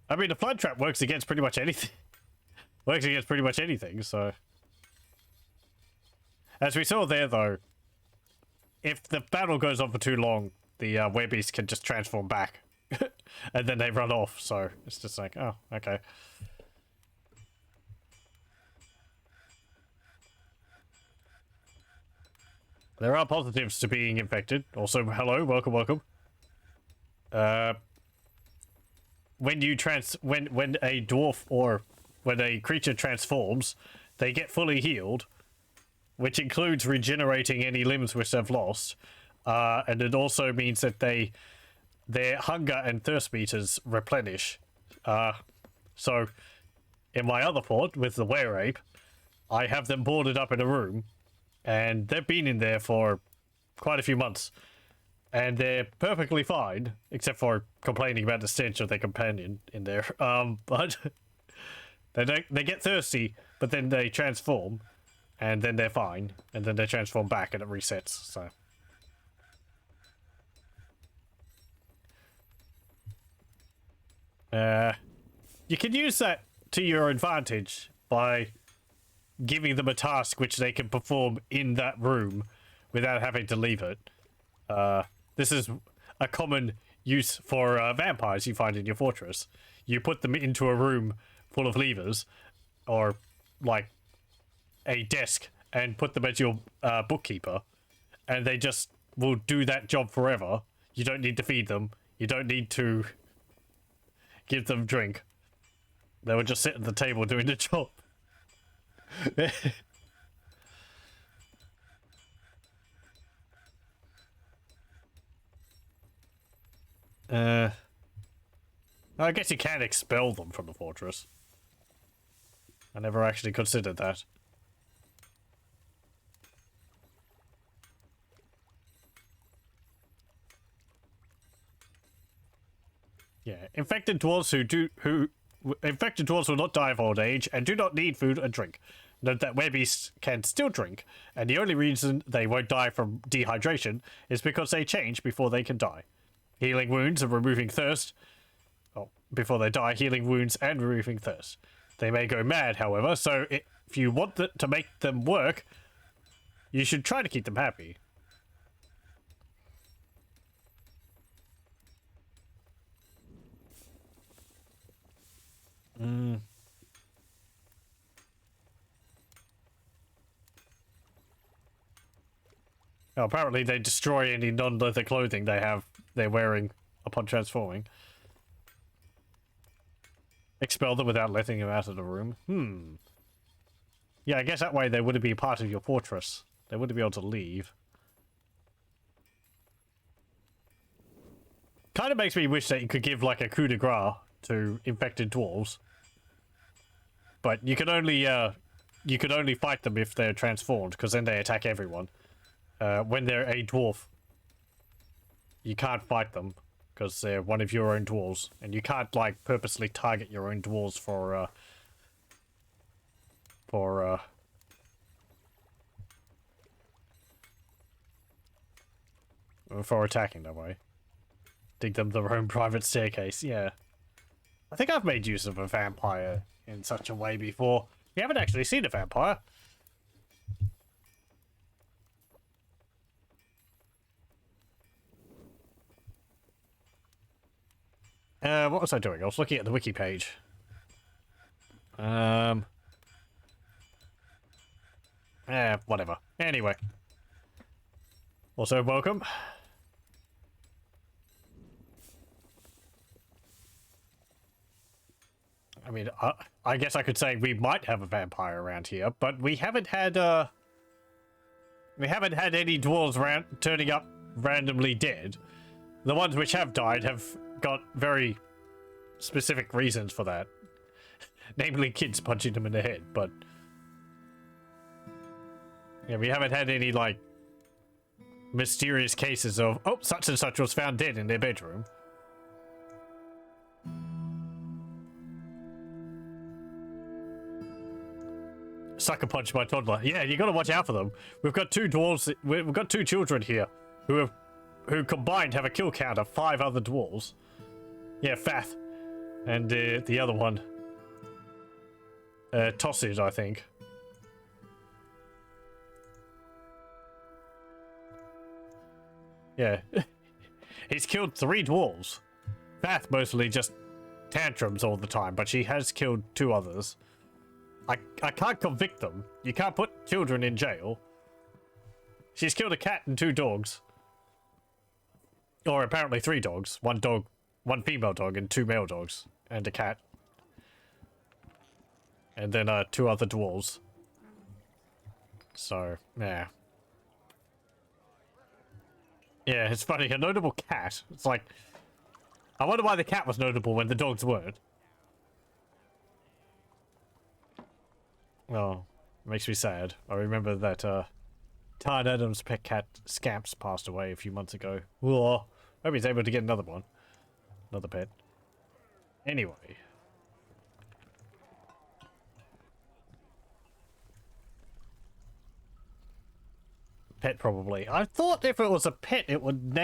I mean, the flood trap works against pretty much anything. Works against pretty much anything, so. As we saw there, though, if the battle goes on for too long, the werebeast can just transform back. And then they run off, so it's just like, oh, okay. There are positives to being infected. Also, hello, welcome, welcome. When you when a dwarf or when a creature transforms, they get fully healed, which includes regenerating any limbs which they've lost. And it also means that their hunger and thirst meters replenish. So in my other fort with the were-ape, I have them boarded up in a room, and they've been in there for quite a few months, and they're perfectly fine, except for complaining about the stench of their companion in there. But they get thirsty, but then they transform, and then they're fine, and then they transform back, and it resets. So. You can use that to your advantage by giving them a task which they can perform in that room without having to leave it. This is a common use for vampires you find in your fortress. You put them into a room full of levers, or like a desk, and put them as your bookkeeper, and they just will do that job forever. You don't need to feed them. You don't need to give them drink. They would just sit at the table doing the job. I guess you can expel them from the fortress. I never actually considered that. Yeah, infected dwarves infected dwarves will not die of old age and do not need food and drink. Note that werebeasts can still drink, and the only reason they won't die from dehydration is because they change before they can die. Healing wounds and removing thirst. Oh, before they die, healing wounds and removing thirst. They may go mad, however, so if you want to make them work, you should try to keep them happy. Oh, apparently they destroy any non-leather clothing they're wearing upon transforming. Expel them without letting them out of the room. Yeah, I guess that way they wouldn't be part of your fortress. They wouldn't be able to leave. Kind of makes me wish that you could give like a coup de grace to infected dwarves. But you could only fight them if they're transformed, because then they attack everyone. When they're a dwarf, you can't fight them because they're one of your own dwarves, and you can't like purposely target your own dwarves for attacking that way. Dig them their own private staircase. Yeah, I think I've made use of a vampire in such a way before. You haven't actually seen a vampire. What was I doing? I was looking at the wiki page. Whatever. Anyway. Also, welcome. I mean, I guess I could say we might have a vampire around here, but we haven't had any dwarves turning up randomly dead. The ones which have died have got very specific reasons for that. Namely kids punching them in the head, but yeah, we haven't had any like mysterious cases of, oh, such and such was found dead in their bedroom. Sucker punch my toddler. Yeah, you gotta watch out for them. We've got two dwarves, we've got two children here who combined have a kill count of 5 other dwarves. Yeah, Fath. And the other one. Tossid, I think. Yeah. He's killed 3 dwarves. Fath mostly just tantrums all the time, but she has killed 2 others. I can't convict them. You can't put children in jail. She's killed a cat and 2 dogs. Or apparently 3 dogs. 1 dog, 1 female dog and 2 male dogs. And a cat. And then 2 other dwarves. So, yeah. Yeah, it's funny. A notable cat. It's like, I wonder why the cat was notable when the dogs weren't. Oh, makes me sad. I remember that Todd Adams' pet cat Scamps passed away a few months ago. Whoa. Hope he's able to get another one. Another pet. Anyway. Pet probably. I thought if it was a pet it would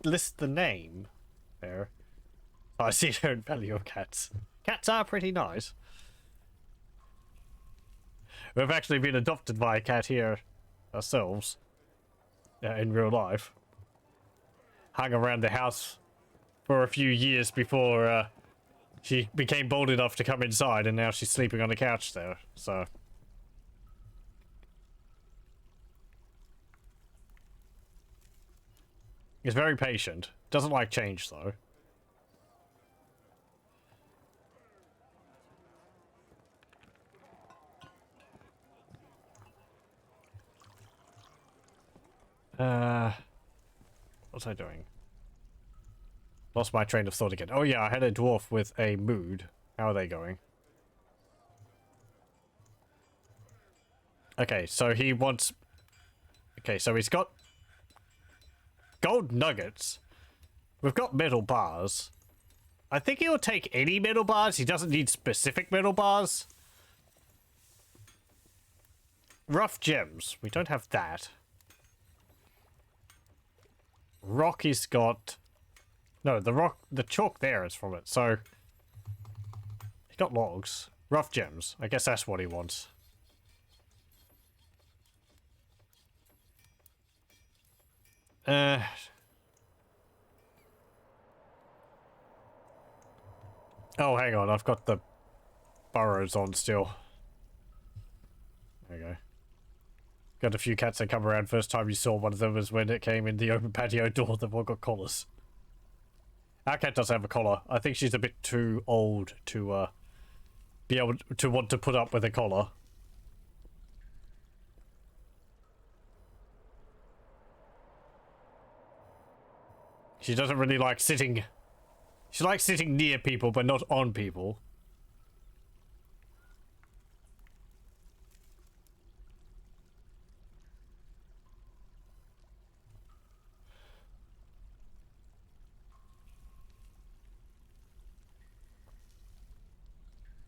list the name. There. I see no value of cats. Cats are pretty nice. We've actually been adopted by a cat here ourselves. In real life. Hung around the house for a few years before she became bold enough to come inside, and now she's sleeping on the couch there, so. He's very patient. Doesn't like change, though. What's I doing? Lost my train of thought again. Oh yeah, I had a dwarf with a mood. How are they going? Okay, so he wants... Okay, so he's got... gold nuggets. We've got metal bars. I think he'll take any metal bars. He doesn't need specific metal bars. Rough gems. We don't have that. Rock he's got... No, the chalk there is from it, so... He's got logs. Rough gems. I guess that's what he wants. Oh, hang on. I've got the burrows on still. There you go. Got a few cats that come around. First time you saw one of them was when it came in the open patio door. They've all got collars. Our cat does have a collar. I think she's a bit too old to be able to want to put up with a collar. She doesn't really like sitting. She likes sitting near people, but not on people.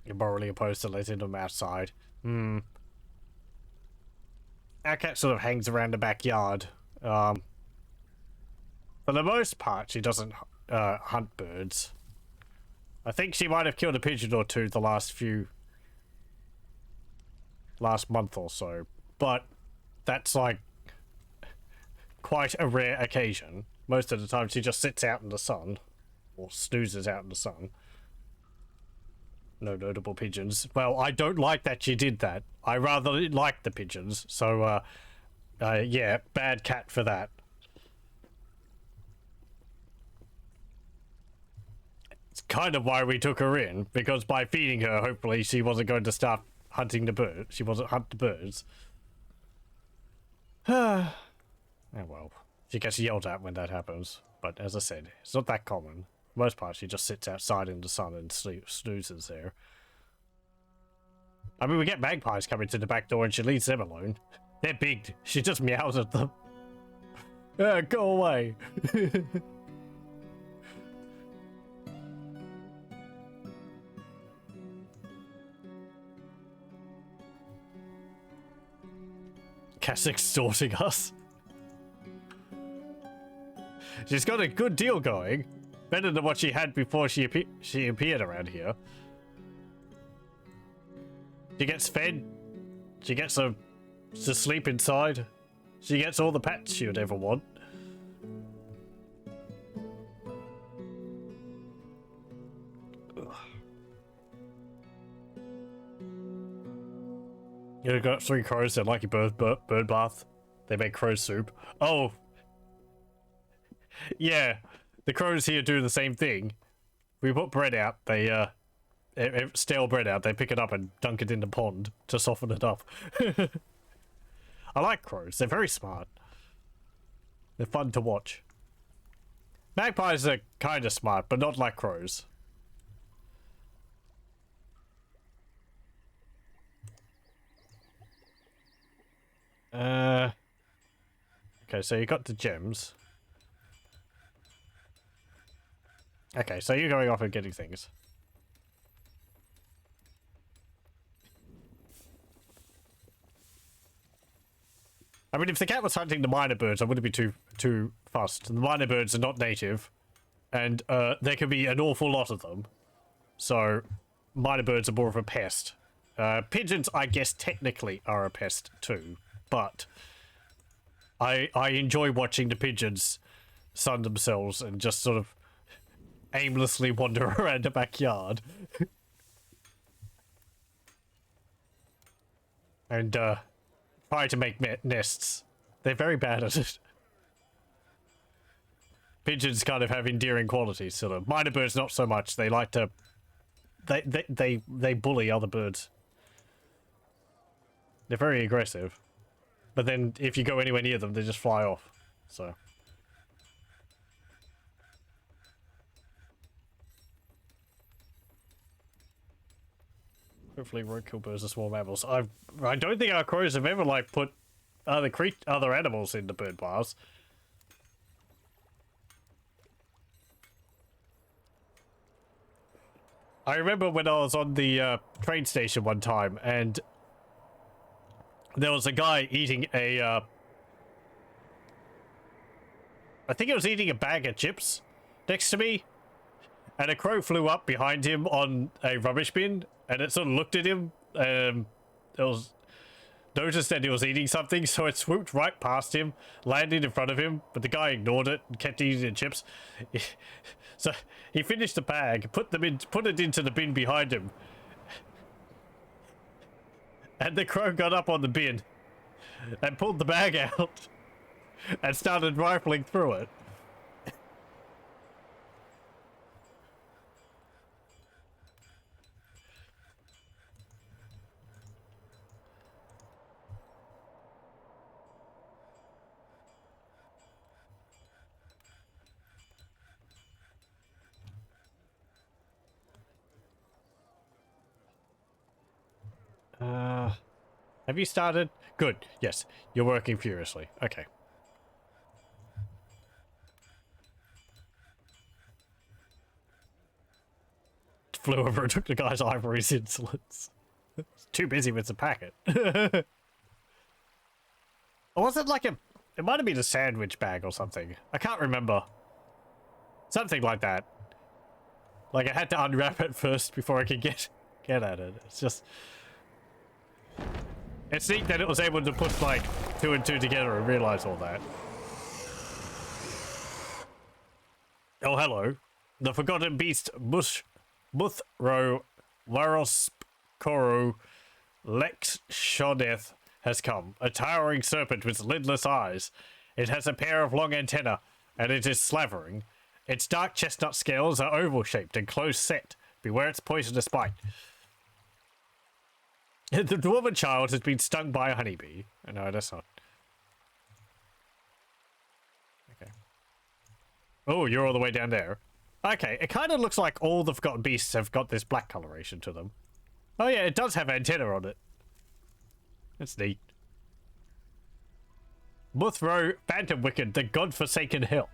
You're morally opposed to letting them outside. Our cat sort of hangs around the backyard. For the most part, she doesn't hunt birds. I think she might have killed a pigeon or two the last month or so, but that's like quite a rare occasion. Most of the time she just sits out in the sun, or snoozes out in the sun. No notable pigeons. Well, I don't like that she did that. I rather like the pigeons, so yeah, bad cat for that. It's kind of why we took her in, because by feeding her, hopefully she wasn't going to start hunting the bird. She wasn't hunt the birds. Oh well. She gets yelled at when that happens, but as I said, it's not that common. For the most part, she just sits outside in the sun and snoozes there. I mean, we get magpies coming to the back door and she leaves them alone. They're big. She just meows at them. Go away. Cat's extorting us. She's got a good deal going. Better than what she had before she appeared around here. She gets fed. She gets to sleep inside. She gets all the pets she would ever want. You got 3 crows that like your bird bath. They make crow soup. Oh. Yeah. The crows here do the same thing. We put bread out, they, stale bread out, they pick it up and dunk it in the pond to soften it up. I like crows, they're very smart. They're fun to watch. Magpies are kind of smart, but not like crows. Okay, so you got the gems. Okay, so you're going off and getting things. I mean, if the cat was hunting the minor birds, I wouldn't be too fussed. The minor birds are not native, and there can be an awful lot of them. So, minor birds are more of a pest. Pigeons, I guess, technically are a pest too, but I enjoy watching the pigeons sun themselves and just sort of aimlessly wander around the backyard. And try to make nests. They're very bad at it. Pigeons kind of have endearing qualities, sort of. Minor birds not so much. They like to they bully other birds. They're very aggressive. But then if you go anywhere near them, they just fly off. So hopefully roadkill birds are small mammals. I don't think our crows have ever like put other animals in the bird bars. I remember when I was on the train station one time and there was a guy eating a I think he was eating a bag of chips next to me, and a crow flew up behind him on a rubbish bin, and it sort of looked at him. It was noticed that he was eating something, so it swooped right past him, landed in front of him, but the guy ignored it and kept eating the chips. So he finished the bag, put it into the bin behind him, and the crow got up on the bin and pulled the bag out and started rifling through it. Have you started? Good. Yes, you're working furiously. Okay. Flew over and took the guy's ivory's insolence. Too busy with the packet. Or was it like a... It might have been a sandwich bag or something. I can't remember. Something like that. Like I had to unwrap it first before I could get at it. It's just... It's neat that it was able to put like 2 and 2 together and realize all that. Oh, hello. The forgotten beast Muthro Waroskoro Lex Shodeth has come. A towering serpent with lidless eyes. It has a pair of long antennae, and it is slavering. Its dark chestnut scales are oval-shaped and close-set. Beware its poisonous bite. The dwarven child has been stung by a honeybee. No, that's not. Okay. Oh, you're all the way down there. Okay, it kind of looks like all the forgotten beasts have got this black coloration to them. Oh yeah, it does have antenna on it. That's neat. Muthro Phantom Wicked, the godforsaken hill.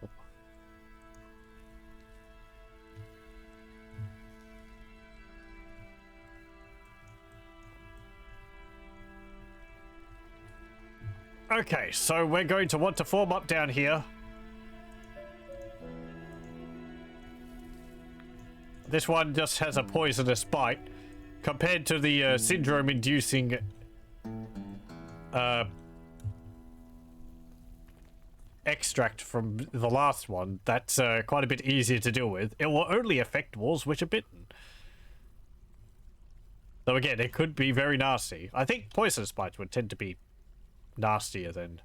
Okay, so we're going to want to form up down here. This one just has a poisonous bite. Compared to the syndrome-inducing extract from the last one, that's quite a bit easier to deal with. It will only affect dwarves which are bitten. Though again, it could be very nasty. I think poisonous bites would tend to be nastier than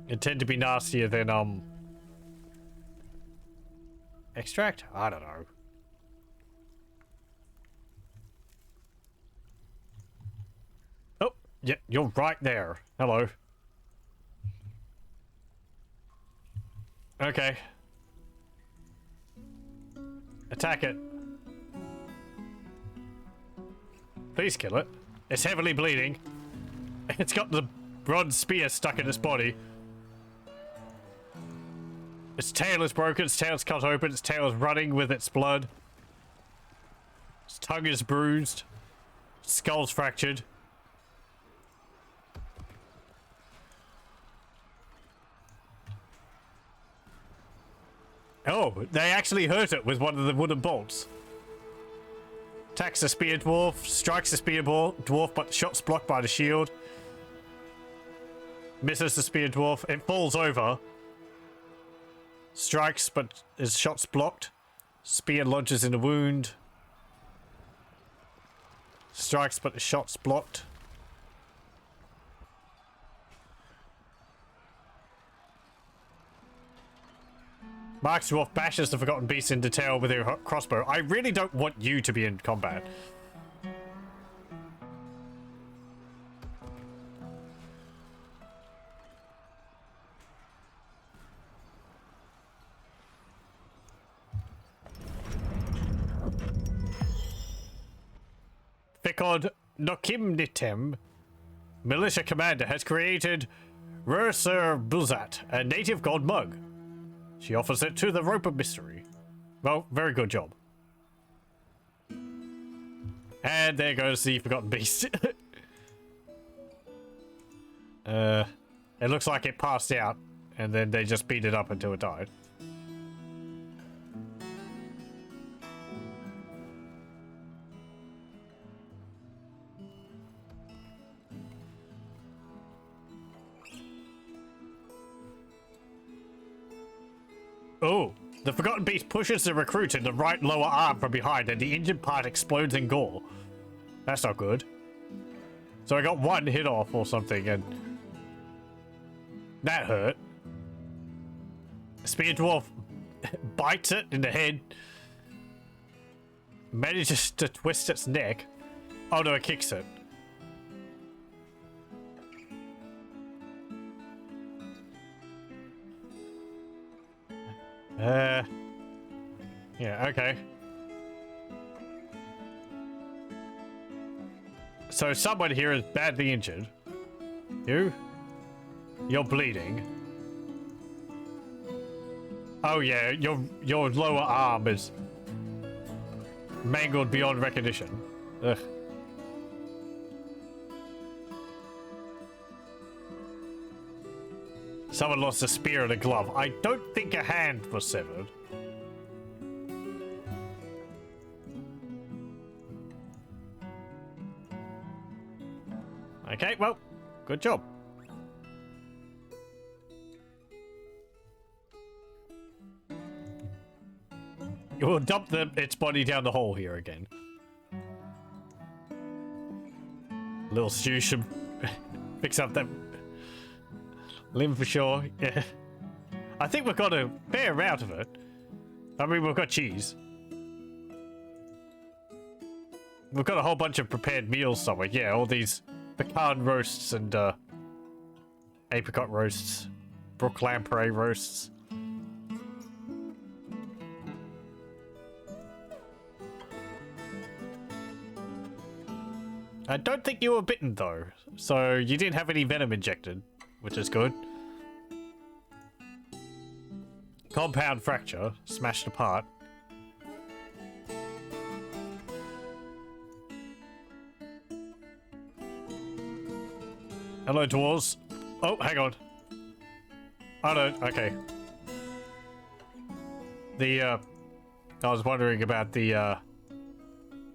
it tend to be nastier than extract? I don't know. Oh, yeah, you're right there. Hello. Okay. Attack it. Please kill it. It's heavily bleeding. It's got the bronze spear stuck in its body. Its tail is broken, its tail's cut open, its tail is running with its blood. Its tongue is bruised. Its skull's fractured. Oh, they actually hurt it with one of the wooden bolts. Attacks the spear dwarf, strikes the spear dwarf, but the shot's blocked by the shield. Misses the spear dwarf, it falls over. Strikes, but his shot's blocked. Spear lodges in a wound. Strikes, but the shot's blocked. Marks Dwarf bashes the forgotten beast into tail with her crossbow. I really don't want you to be in combat. Fikod Nokimnitem, militia commander, has created Rurser Buzat, a native gold mug. She offers it to the Rope of Mystery. Well, very good job. And there goes the Forgotten Beast. It looks like it passed out, and then they just beat it up until it died. Oh, The Forgotten Beast pushes the recruit in the right lower arm from behind and the injured part explodes in gore. That's not good. So I got one hit off or something and that hurt. Spear Dwarf bites it in the head. Manages to twist its neck. Oh no, it kicks it. Yeah, okay. So someone here is badly injured. You? You're bleeding. Oh yeah, your lower arm is mangled beyond recognition. Ugh. Someone lost a spear and a glove. I don't think a hand was severed. Okay, well, good job. We'll dump its body down the hole here again. Little stew should fix up that limb for sure. Yeah. I think we've got a fair amount of it. I mean, we've got cheese. We've got a whole bunch of prepared meals somewhere. Yeah, all these pecan roasts and apricot roasts, brook lamprey roasts. I don't think you were bitten though, so you didn't have any venom injected, which is good. Compound fracture, smashed apart. Hello, dwarves. Oh, hang on. Oh no, okay. I was wondering about the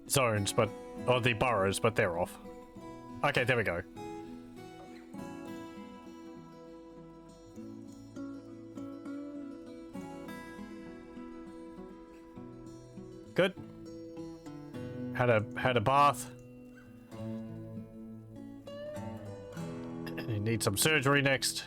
zones, but or the burrows, but they're off. Okay, there we go. Good. Had a bath. You need some surgery next.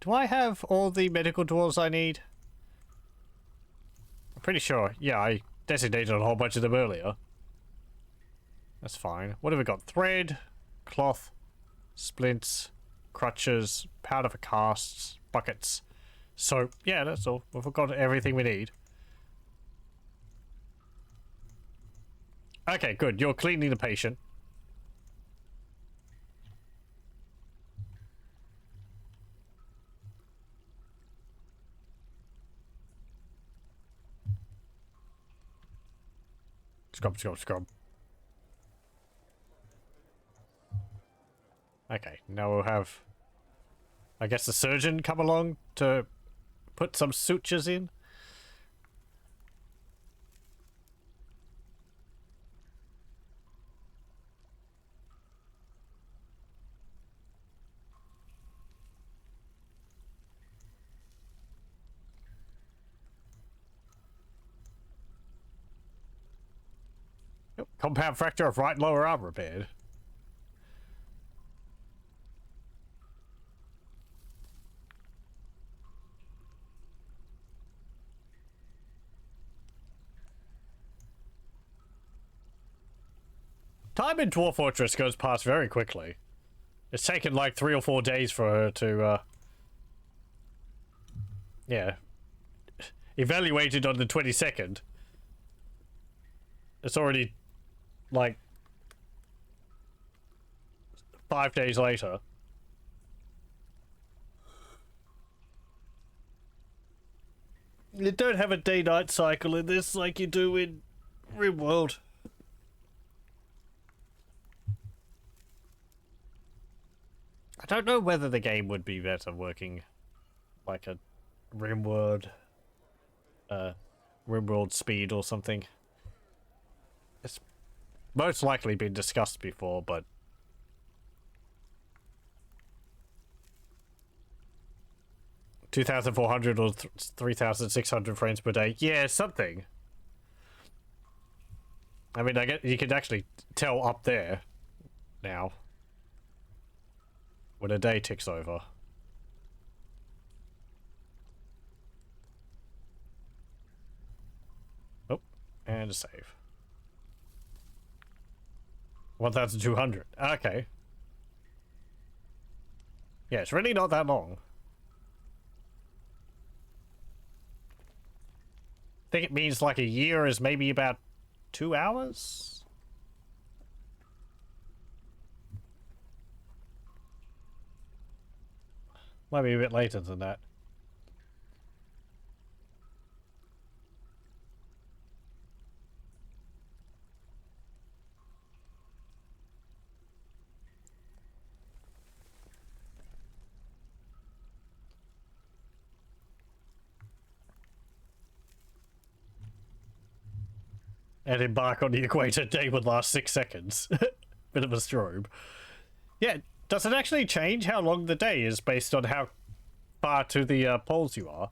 Do I have all the medical dwarves I need? I'm pretty sure. Yeah, I designated a whole bunch of them earlier. That's fine. What have we got? Thread, cloth, splints, crutches, powder for casts, buckets. So, yeah, that's all. We've got everything we need. Okay, good. You're cleaning the patient. Scrub, scrub, scrub. Okay, now we'll have, I guess, the surgeon come along to put some sutures in. Yep. Compound fracture of right lower arm repaired. Time in Dwarf Fortress goes past very quickly. It's taken like 3 or 4 days for her to, yeah. Evaluated on the 22nd. It's already, like, 5 days later. You don't have a day-night cycle in this like you do in RimWorld. I don't know whether the game would be better working like a RimWorld, RimWorld speed or something. It's most likely been discussed before, but 2,400 or 3,600 frames per day. Yeah, something. I mean, I get you can actually tell up there now when a day ticks over. Oh, and a save. 1,200. Okay. Yeah, it's really not that long. I think it means like a year is maybe about 2 hours? Might be a bit later than that. And embark on the equator, day would last 6 seconds. Bit of a strobe. Yeah, does it actually change how long the day is based on how far to the poles you are?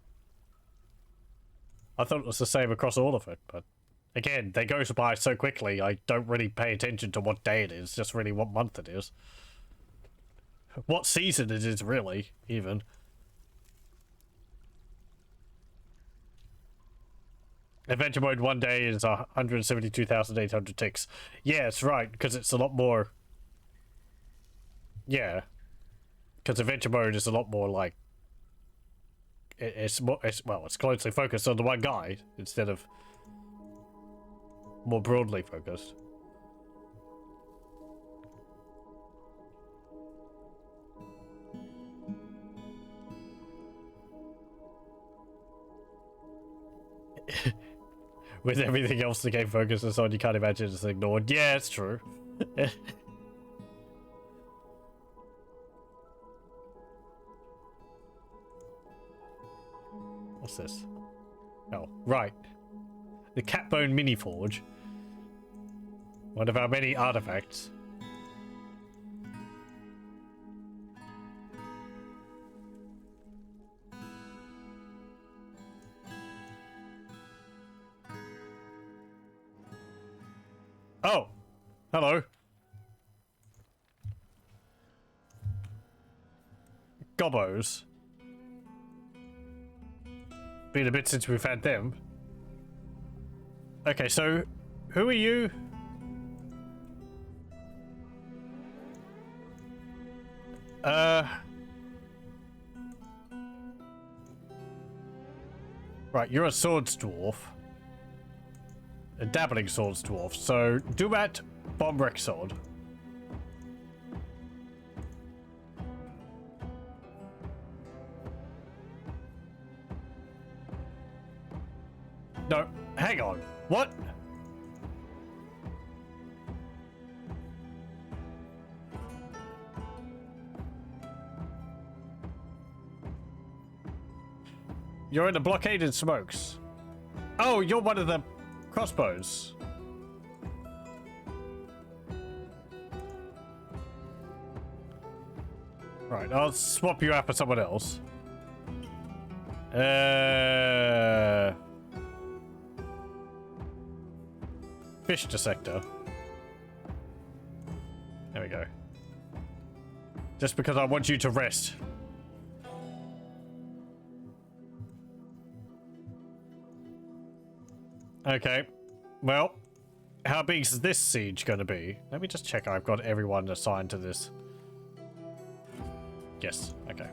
I thought it was the same across all of it, but again, they go by so quickly, I don't really pay attention to what day it is, just really what month it is. What season it is, really, even. Adventure mode one day is 172,800 ticks. Yeah, it's right, because it's a lot more... Yeah. Because adventure mode is a lot more like... It's closely focused on the one guy, instead of more broadly focused. With everything else the game focuses on, you can't imagine it's ignored. Yeah, it's true. What's this? Oh, right. The Catbone Mini Forge. One of our many artifacts. Oh, hello. Gobbos. Been a bit since we've had them. Okay, so who are you? Right, you're a swords dwarf. A dabbling swords dwarf. So, Dumat Bombrek sword. No, hang on. What? You're in the blockaded smokes. Oh, you're one of the crossbows. Right, I'll swap you out for someone else. Fish dissector. There we go. Just because I want you to rest. Okay. Well, how big is this siege going to be? Let me just check I've got everyone assigned to this. Yes, okay.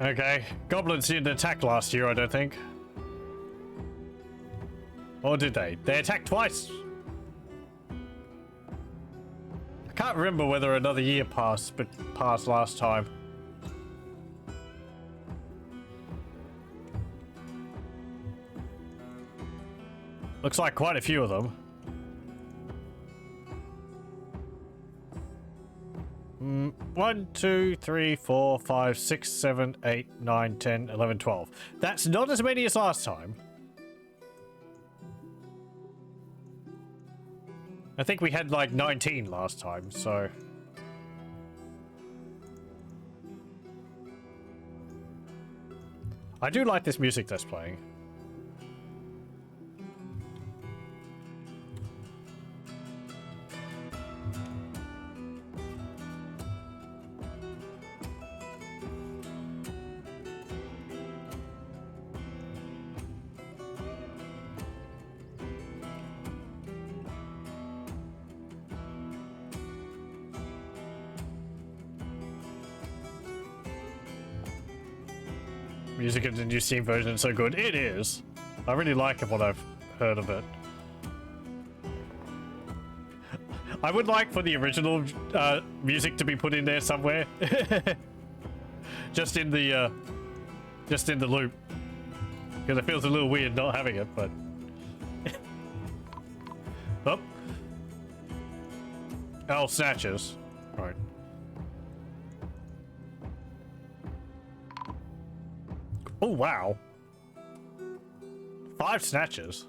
Okay, goblins didn't attack last year, I don't think. Or did they? They attacked twice. Can't remember whether another year passed, but passed last time. Looks like quite a few of them. 1, 2, 3, 4, 5, 6, 7, 8, 9, 10, 11, 12. That's not as many as last time. I think we had like 19 last time, so... I do like this music that's playing. Music in the new Steam version is so good. It is. I really like what I've heard of it. I would like for the original music to be put in there somewhere. just in the loop. Because it feels a little weird not having it, but... oh. Oh, snatches. Right. Oh, wow. 5 snatches.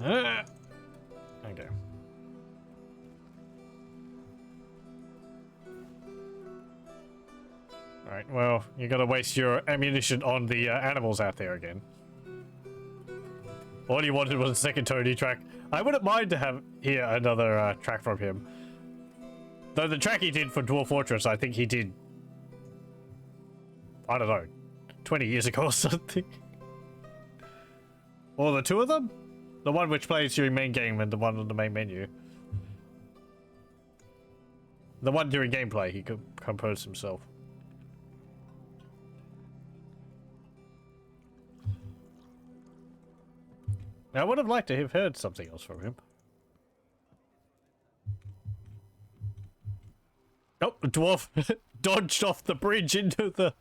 Okay. Alright, well, you gotta waste your ammunition on the animals out there again. All you wanted was a second Tony track. I wouldn't mind to hear another track from him. Though the track he did for Dwarf Fortress, I think he did... I don't know, 20 years ago or something. Or the two of them? The one which plays during main game and the one on the main menu. The one during gameplay he composed himself. I would have liked to have heard something else from him. Oh, the dwarf dodged off the bridge into the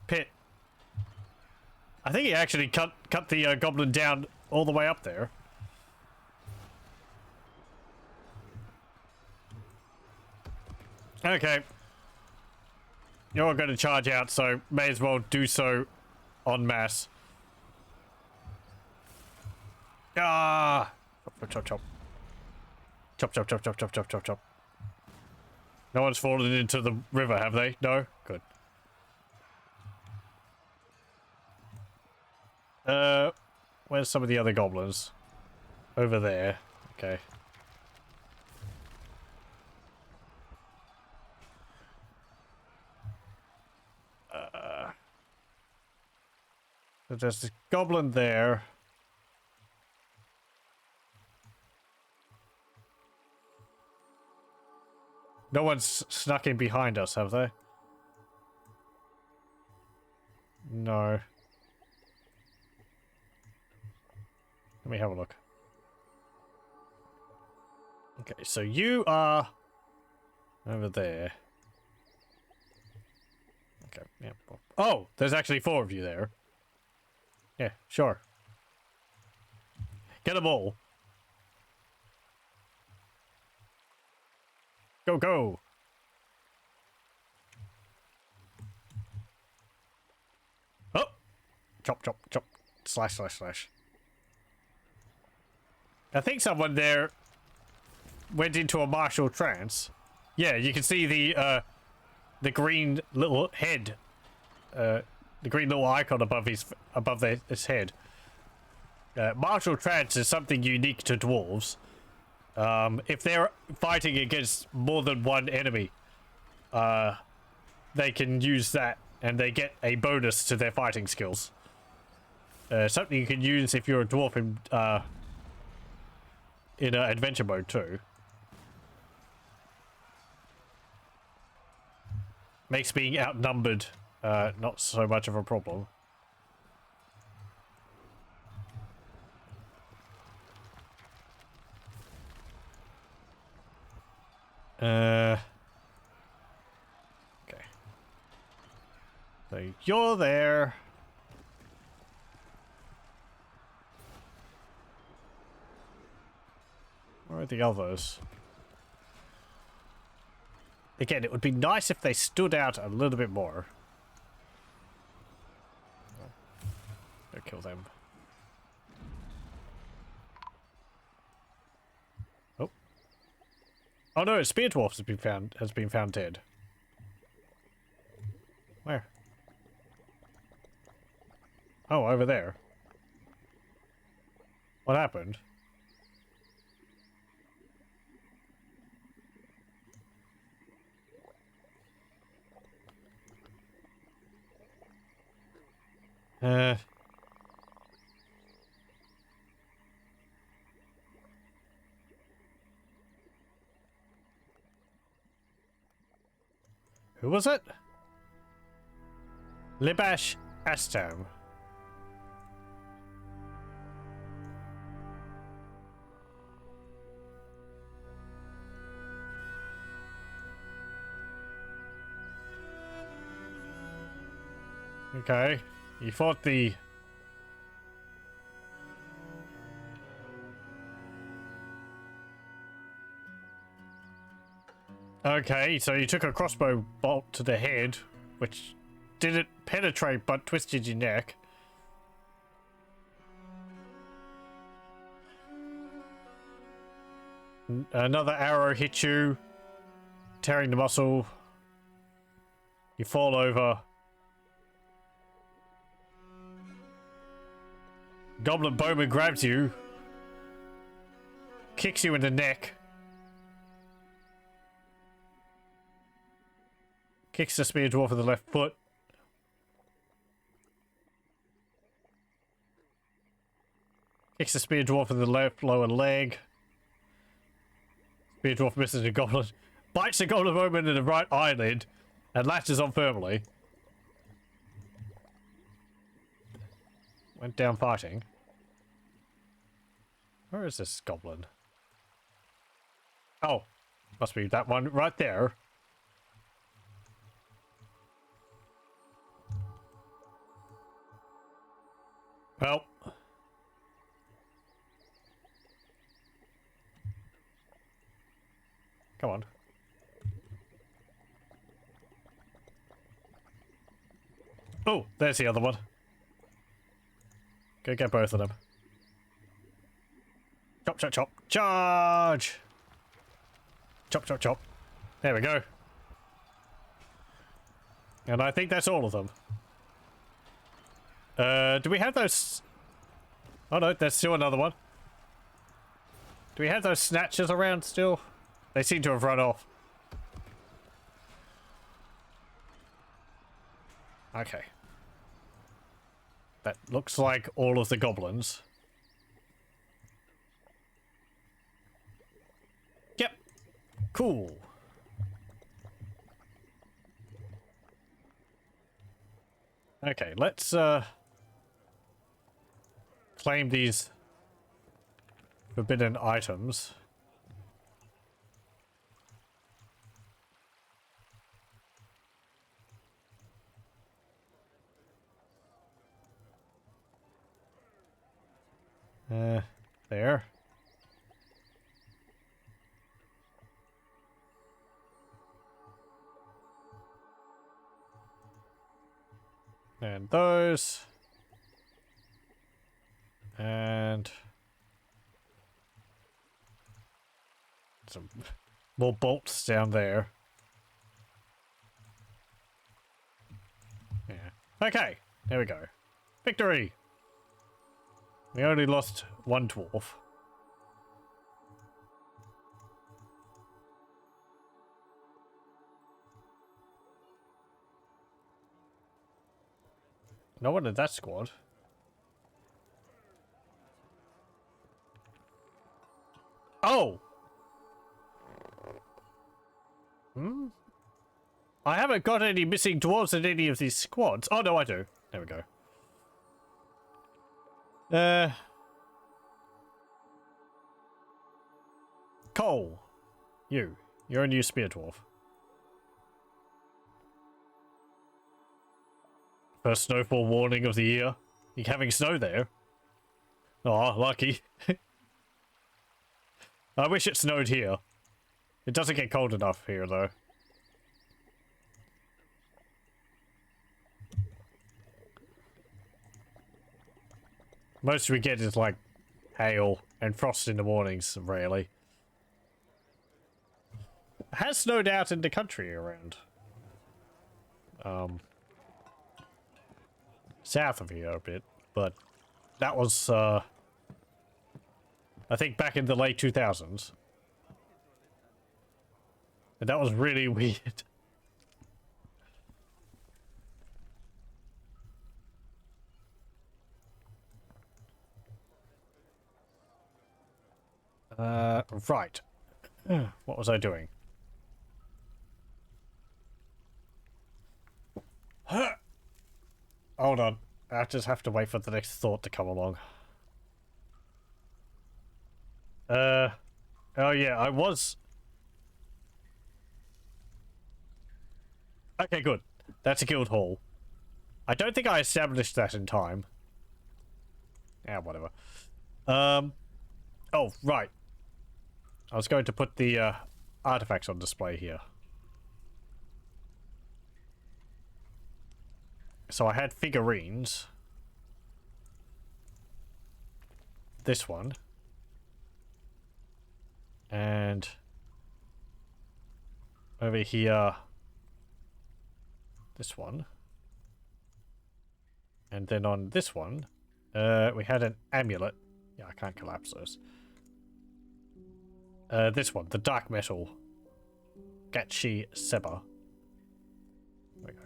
pit. I think he actually cut the goblin down all the way up there. Okay. You're going to charge out, so may as well do so en masse. Ah! Chop, chop, chop. Chop, chop, chop, chop, chop, chop, chop, chop. No one's fallen into the river, have they? No? Good. Where's some of the other goblins? Over there. Okay. So there's this goblin there. No one's snuck in behind us, have they? No. Let me have a look. Okay, so you are over there. Okay, yeah. Oh, there's actually 4 of you there. Yeah, sure. Get them all. Go, go. Oh! Chop, chop, chop. Slash, slash, slash. I think someone there went into a martial trance. Yeah, you can see the green little head. The green little icon above his head. Martial trance is something unique to dwarves. If they're fighting against more than one enemy, they can use that and they get a bonus to their fighting skills. Something you can use if you're a dwarf in adventure mode too. makes being outnumbered not so much of a problem. Okay. So you're there. Where are the others? Again, it would be nice if they stood out a little bit more. Go kill them. Oh. Oh no, a spear dwarf has been found dead. Where? Oh, over there. What happened? Who was it? Libash Astam. Okay, you fought the... Okay, so you took a crossbow bolt to the head, which didn't penetrate but twisted your neck. Another arrow hit you, tearing the muscle. You fall over. Goblin bowman grabs you, kicks you in the neck, kicks the spear dwarf with the left foot. Kicks the spear dwarf with the left lower leg. Spear dwarf misses the goblin, bites the goblin bowman in the right eyelid, and latches on firmly. Went down fighting. Where is this goblin? Oh, must be that one right there. Well. Come on. Oh, there's the other one. Go get both of them. Chop, chop, chop. Charge! Chop, chop, chop. There we go. And I think that's all of them. Do we have those... Oh no, there's still another one. Do we have those snatchers around still? They seem to have run off. Okay. That looks like all of the goblins. Yep. Cool. Okay, let's claim these forbidden items. There. And those. And some more bolts down there. Yeah. Okay, there we go. Victory! We only lost one dwarf. No one in that squad. Oh! Hmm? I haven't got any missing dwarves in any of these squads. Oh, no, I do. There we go. Cole. You're a new spear dwarf. First snowfall warning of the year. You're having snow there. Oh, lucky. I wish it snowed here. It doesn't get cold enough here, though. Most we get is like hail and frost in the mornings, rarely. It has snowed out in the country around. South of here a bit, but that was, I think back in the late 2000s. And that was really weird. Right. What was I doing? Hold on. I just have to wait for the next thought to come along. Oh yeah, I was... Okay, good. That's a guild hall. I don't think I established that in time. Yeah, whatever. Oh, right. I was going to put the artifacts on display here. So I had figurines. This one. And over here, this one. And then on this one, we had an amulet. Yeah, I can't collapse those. This one, the dark metal. Gachi Seba. There we go.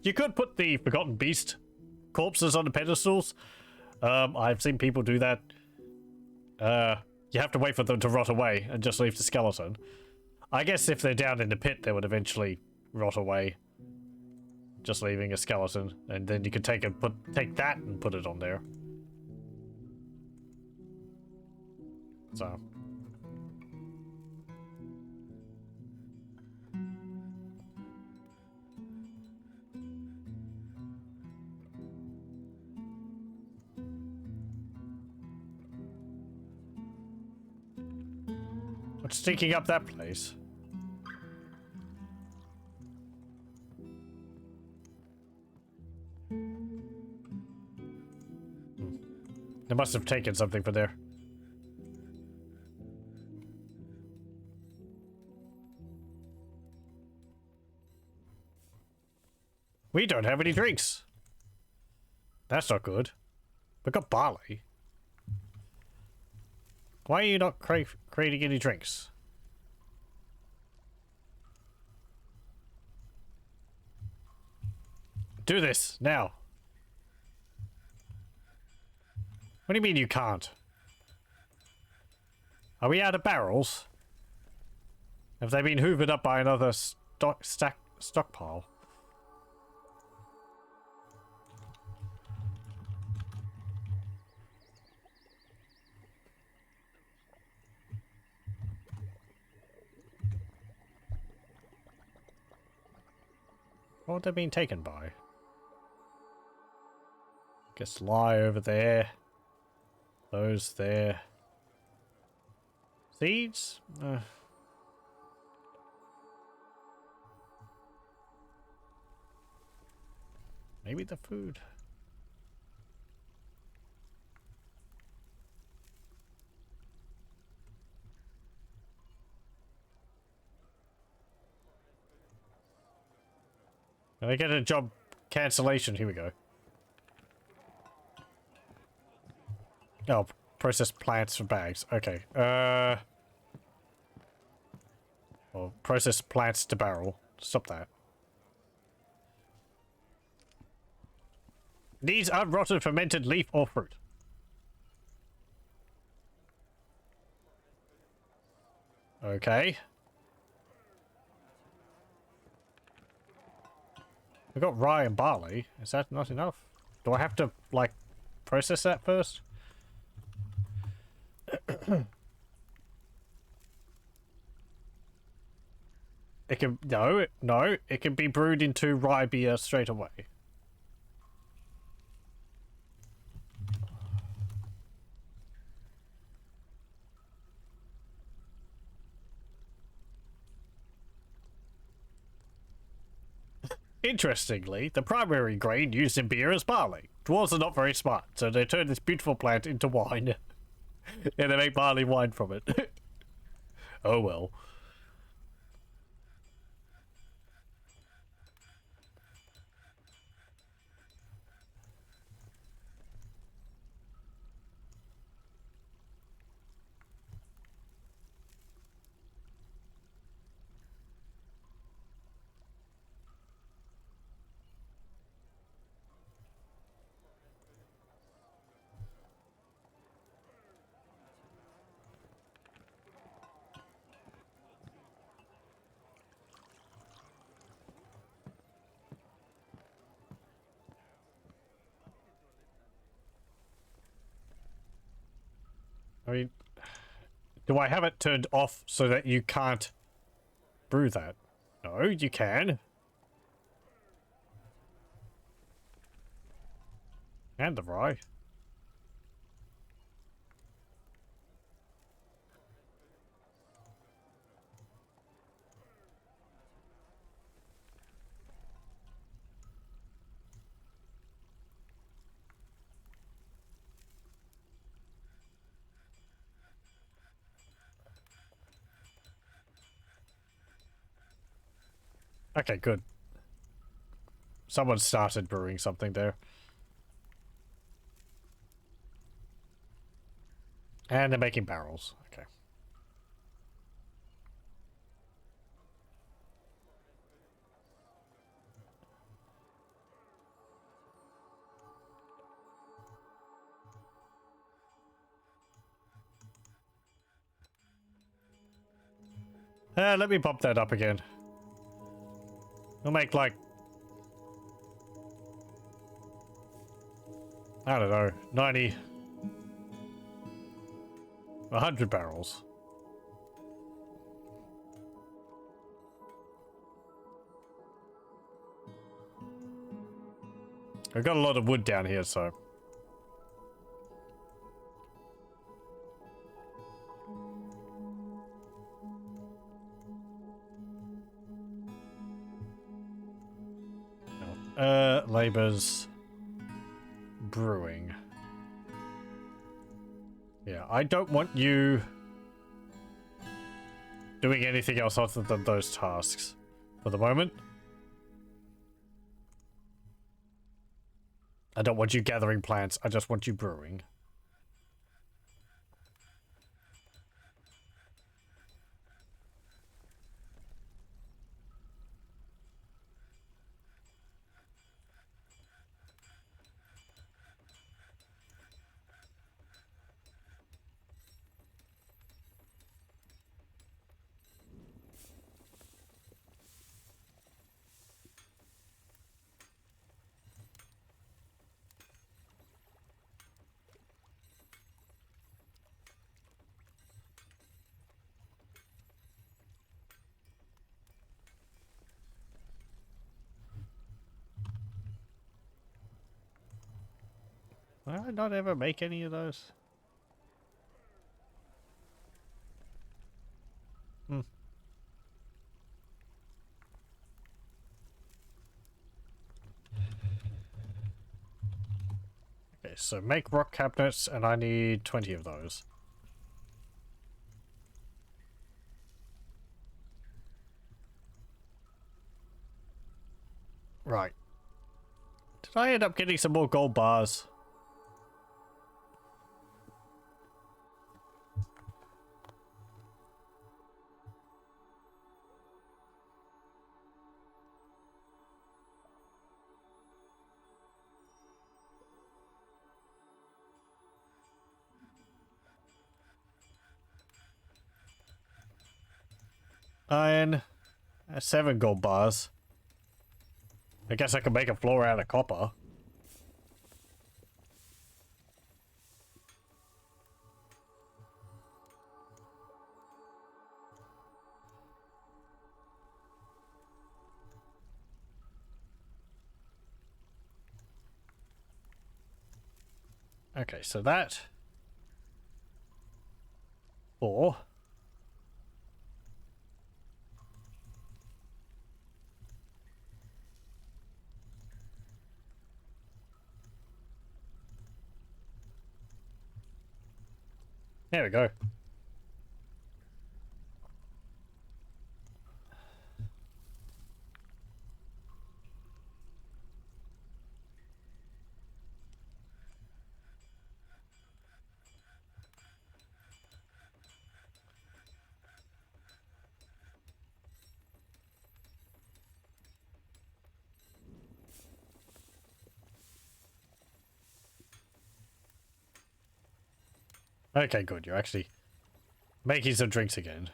You could put the Forgotten Beast corpses on the pedestals. I've seen people do that. You have to wait for them to rot away and just leave the skeleton. I guess if they're down in the pit, they would eventually rot away. Just leaving a skeleton, and then you could take that and put it on there. So. What's stinking up that place? They must have taken something from there. We don't have any drinks. That's not good. We got barley. Why are you not creating any drinks? Do this, now. What do you mean you can't? Are we out of barrels? Have they been hoovered up by another stockpile? What would they been taken by? Guess lie over there. Those there. Seeds? Maybe the food. Can I get a job cancellation? Here we go. Oh, process plants for bags. Okay. Well, process plants to barrel. Stop that. Needs unrotted fermented leaf or fruit. Okay. We got rye and barley. Is that not enough? Do I have to, like, process that first? It can... No, no. It can be brewed into rye beer straight away. Interestingly, the primary grain used in beer is barley. Dwarves are not very smart, so they turn this beautiful plant into wine. And they make barley wine from it. Oh well. I mean, do I have it turned off so that you can't brew that? No, you can. And the rye. Okay, good. Someone started brewing something there. And they're making barrels. Okay. Let me pop that up again. We'll make like... I don't know, 90... 100 barrels. I've got a lot of wood down here, so... Labor's brewing. Yeah, I don't want you doing anything else other than those tasks for the moment. I don't want you gathering plants, I just want you brewing. Did I not ever make any of those? Hmm. Okay, so make rock cabinets, and I need 20 of those. Right. Did I end up getting some more gold bars? Iron. 7 gold bars. I guess I can make a floor out of copper. Okay, so that... 4. There we go. Okay, good. You're actually making some drinks again.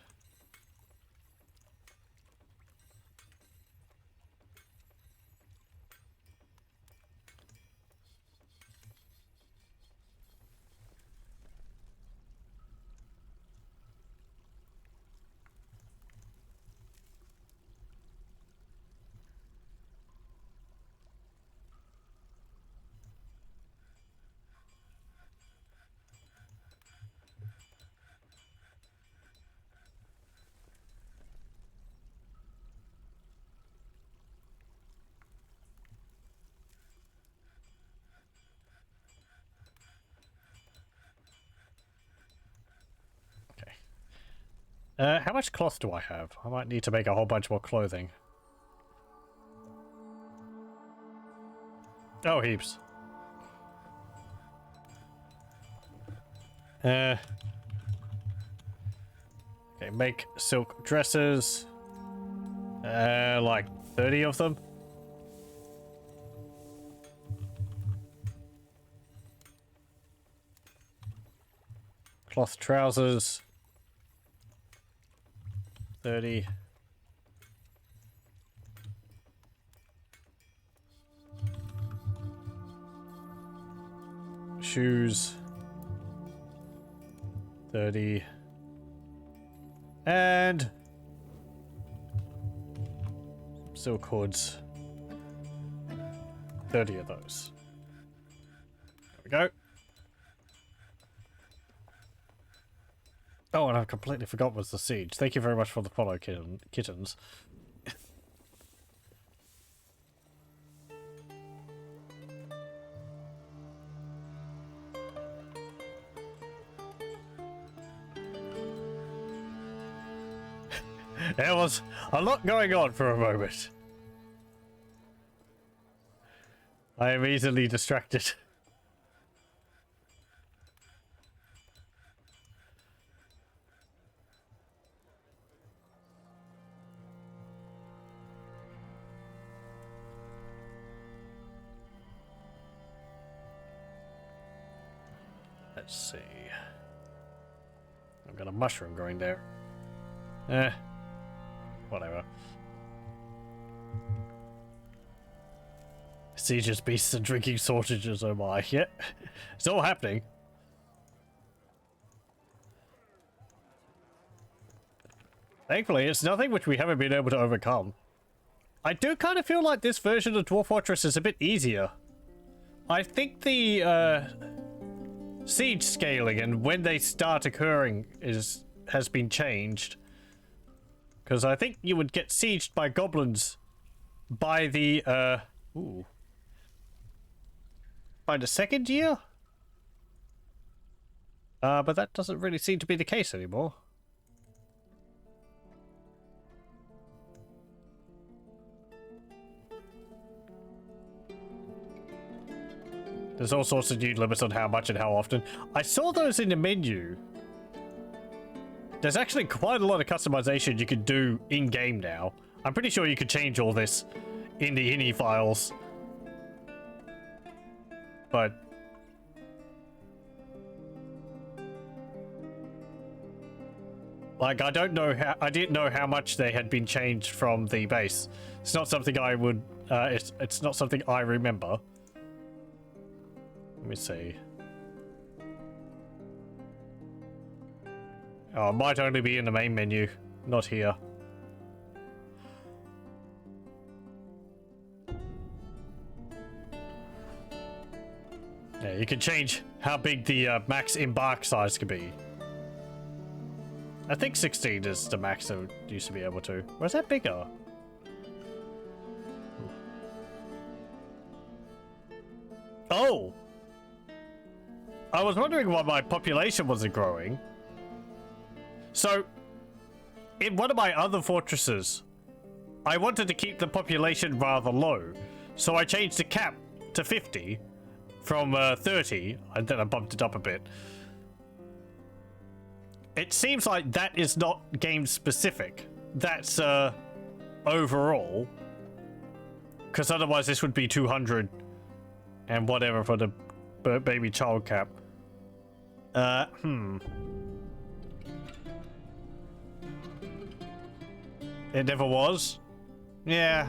How much cloth do I have? I might need to make a whole bunch more clothing. Oh, heaps. Okay, make silk dresses. Like 30 of them. Cloth trousers. 30. Shoes. 30. And silk hoods. 30 of those. There we go. Oh, and I completely forgot was the siege. Thank you very much for the follow, kittens. There was a lot going on for a moment. I am easily distracted. Let's see. I've got a mushroom growing there. Whatever. Sieges, beasts, and drinking shortages, oh my. Yeah, it's all happening. Thankfully, it's nothing which we haven't been able to overcome. I do kind of feel like this version of Dwarf Fortress is a bit easier. I think the, siege scaling and when they start occurring has been changed. Because I think you would get sieged by goblins by the, by the second year? But that doesn't really seem to be the case anymore. There's all sorts of new limits on how much and how often. I saw those in the menu. There's actually quite a lot of customization you can do in-game now. I'm pretty sure you could change all this in the ini files. But... like, I didn't know how much they had been changed from the base. It's not something I would, it's not something I remember. Let me see. Oh, it might only be in the main menu, not here. Yeah, you can change how big the max embark size can be. I think 16 is the max that used to be able to. Or is that bigger? Oh! I was wondering why my population wasn't growing. So, in one of my other fortresses, I wanted to keep the population rather low. So I changed the cap to 50 from 30, and then I bumped it up a bit. It seems like that is not game specific. That's overall. Because otherwise this would be 200 and whatever for the baby child cap. It never was? Yeah.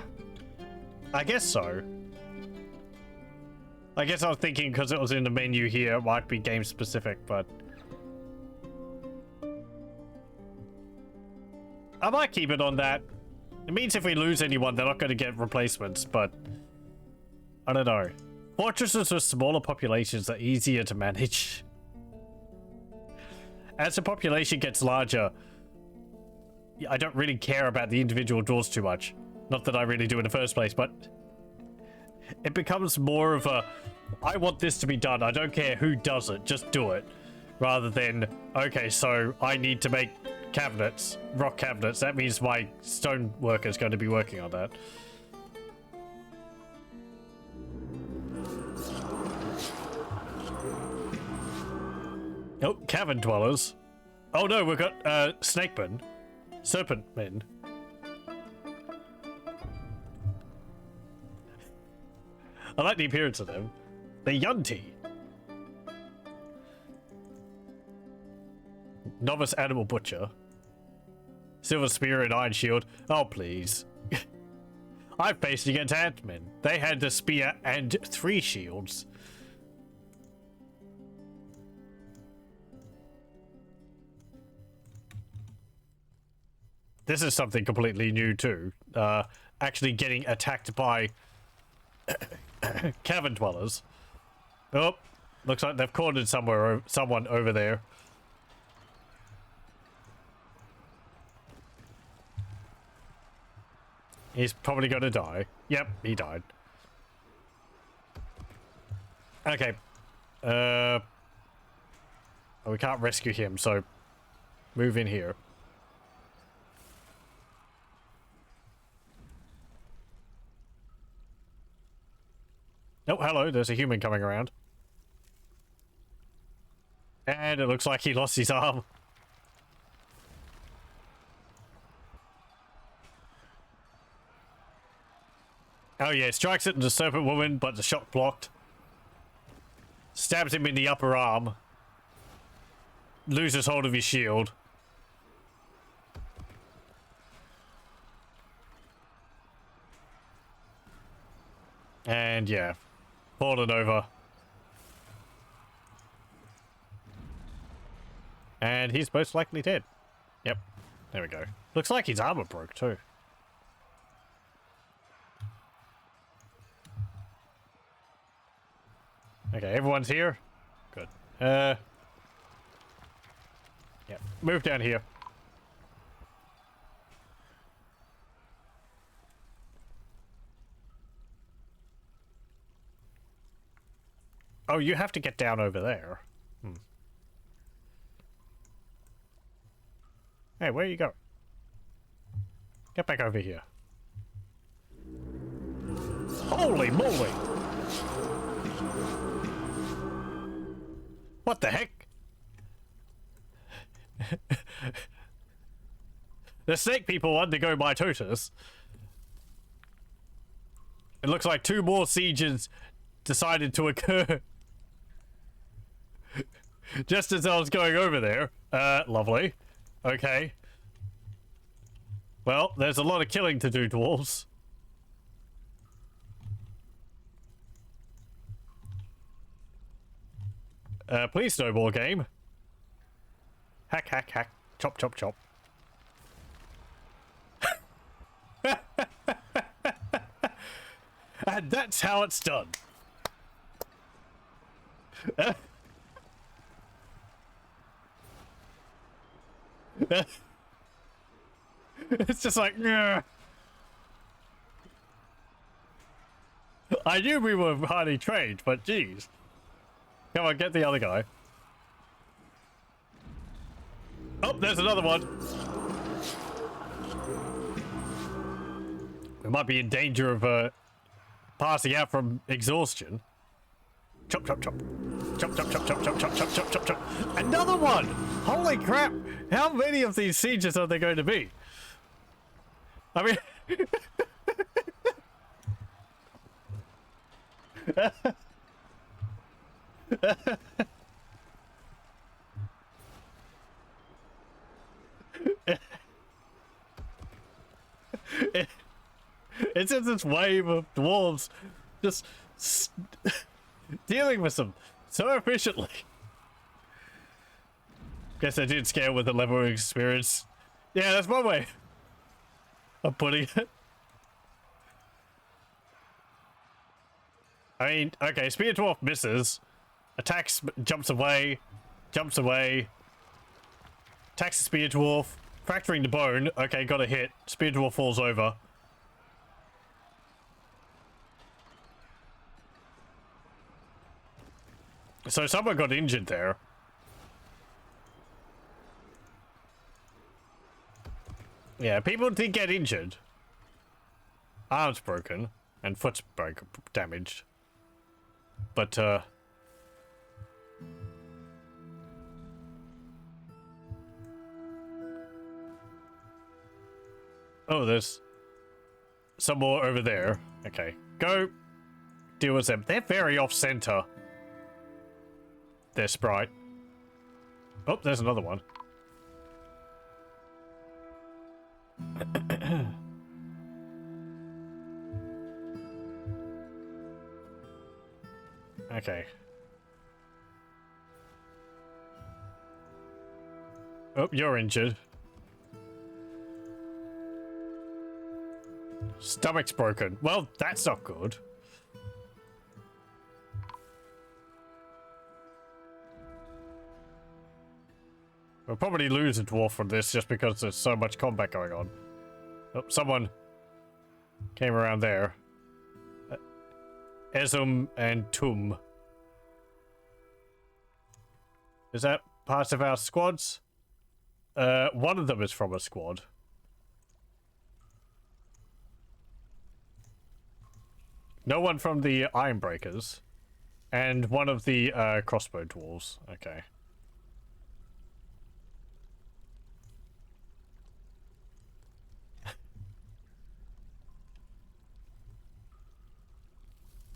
I guess so. I guess I was thinking because it was in the menu here, it might be game specific, but... I might keep it on that. It means if we lose anyone, they're not going to get replacements, but... I don't know. Fortresses with smaller populations are easier to manage. As the population gets larger, I don't really care about the individual dwarves too much. Not that I really do in the first place, but... It becomes more of a... I want this to be done, I don't care who does it, just do it. Rather than, okay, so I need to make cabinets, rock cabinets. That means my stone worker is going to be working on that. Oh, cavern dwellers. Oh no, we've got snakemen. Serpent men. I like the appearance of them. They're Yunti. Novice animal butcher. Silver spear and iron shield. Oh, please. I've faced against ant-men. They had the spear and 3 shields. This is something completely new too. Actually getting attacked by cavern dwellers. Oh, looks like they've cornered someone over there. He's probably gonna die. Yep, he died. Okay. Oh, we can't rescue him, so move in here. Oh, hello, there's a human coming around. And it looks like he lost his arm. Oh yeah, strikes it into the serpent woman, but the shot blocked. Stabs him in the upper arm. Loses hold of his shield. And yeah, fallen over. And he's most likely dead. Yep, there we go. Looks like his armor broke too. Okay, everyone's here? Good. Yeah, move down here. Oh, you have to get down over there. Hey, where you go? Get back over here. Holy moly! What the heck? The snake people want to go by Totus. It looks like 2 more sieges decided to occur. Just as I was going over there. Lovely. Okay. Well, there's a lot of killing to do, dwarves. Please no more game. Hack, hack, hack. Chop, chop, chop. And that's how it's done. It's just like, "Nyeh." I knew we were highly trained, but geez. Come on, get the other guy. Oh, there's another one. We might be in danger of passing out from exhaustion. Chop, chop, chop. Chop, chop, chop, chop, chop, chop, chop, chop, chop, chop. Another one! Holy crap! How many of these sieges are there going to be? I mean... It's just this wave of dwarves just dealing with them so efficiently. Guess I did scale with the level of experience. Yeah, that's one way of putting it. I mean, okay, Spear Dwarf misses. Attacks, jumps away, attacks the Spear Dwarf, fracturing the bone. Okay, got a hit. Spear Dwarf falls over. So someone got injured there. Yeah, people did get injured. Arms broken and foot's damaged. But oh, there's some more over there. Okay, go deal with them. They're very off-center. Their sprite. Oh, there's another one. Okay. Oh, you're injured. Stomach's broken. Well, that's not good. We'll probably lose a dwarf from this just because there's so much combat going on. Oh, someone came around there. Esum and Tum. Is that part of our squads? One of them is from a squad. No one from the Ironbreakers. And one of the crossbow dwarves. Okay.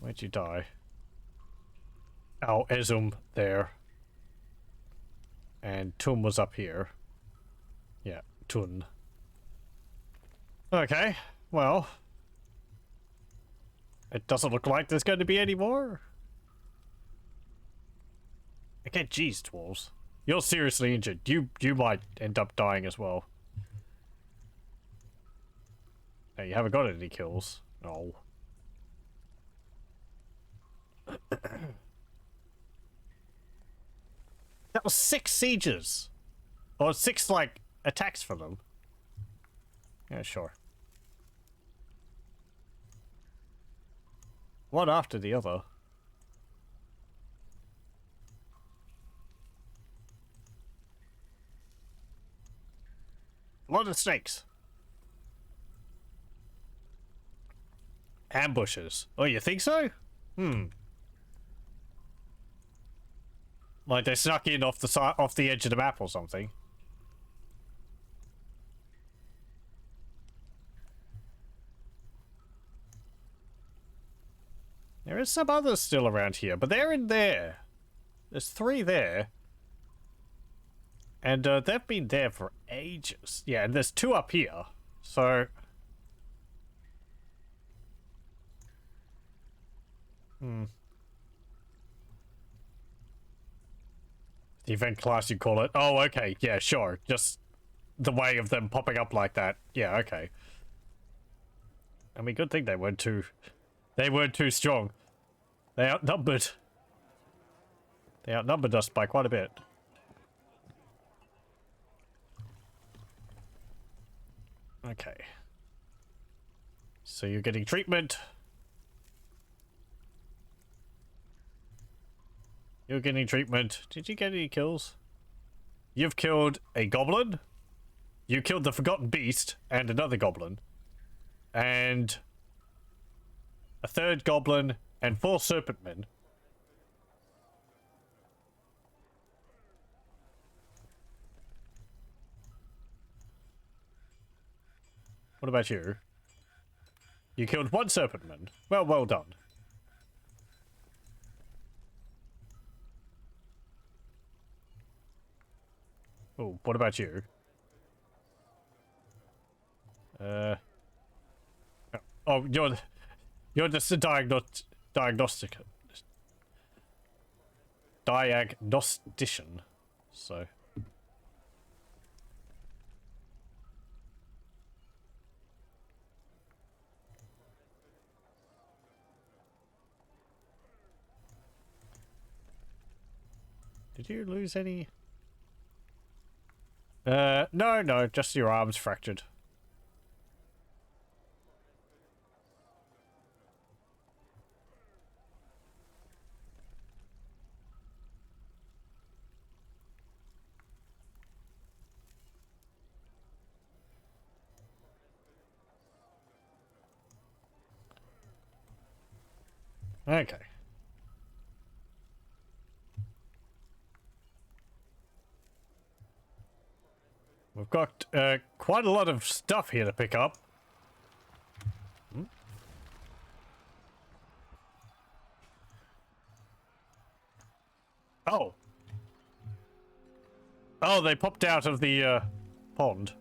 Where'd you die? Oh, Esum there. And Tum was up here. Yeah, Tun. Okay, well. It doesn't look like there's going to be any more. Okay, geez, dwarves. You're seriously injured. You might end up dying as well. Hey, you haven't got any kills. No. That was 6 sieges. Or 6, like, attacks for them. Yeah, sure. One after the other. A lot of snakes. Ambushes. Oh, you think so? Hmm. Like they snuck in off the side, off the edge of the map or something. There is some others still around here, but they're in there. There's 3 there. And they've been there for ages. Yeah, and there's 2 up here. So... Hmm. The event class, you call it. Oh, okay. Yeah, sure. Just the way of them popping up like that. Yeah, okay. I mean, good thing they weren't too... They weren't too strong. They outnumbered... They outnumbered us by quite a bit. Okay. So you're getting treatment. You're getting treatment. Did you get any kills? You've killed a goblin. You killed the Forgotten Beast and another goblin. And a third goblin and 4 serpentmen. What about you? You killed 1 serpentman. Well done. Oh, what about you? Oh, you're just a diagnostician. So. Did you lose any? No, just your arms fractured. Okay. We've got quite a lot of stuff here to pick up. Hmm? Oh. Oh, they popped out of the pond.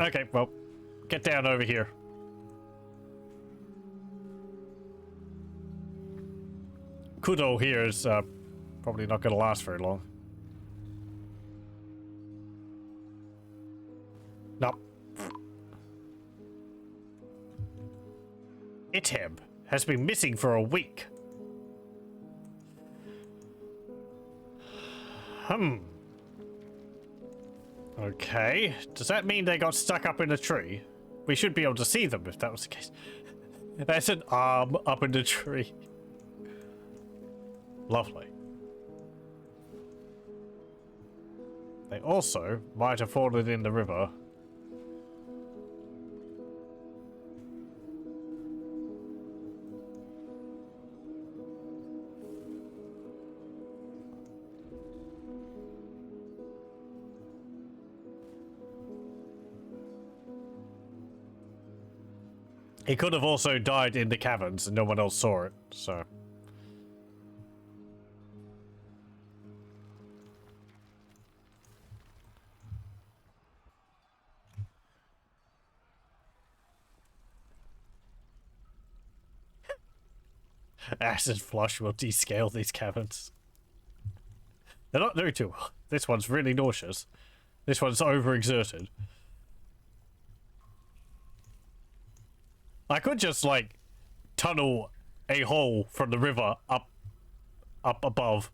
Okay, well, get down over here. Kudo here is probably not going to last very long. No. Iteb has been missing for a week. Okay. Does that mean they got stuck up in a tree? We should be able to see them if that was the case. There's an arm up in the tree. Lovely. They also might have fallen in the river. He could have also died in the caverns and no one else saw it, so... Acid flush will descale these caverns. They're not doing too well. This one's really nauseous. This one's overexerted. I could just, like, tunnel a hole from the river up above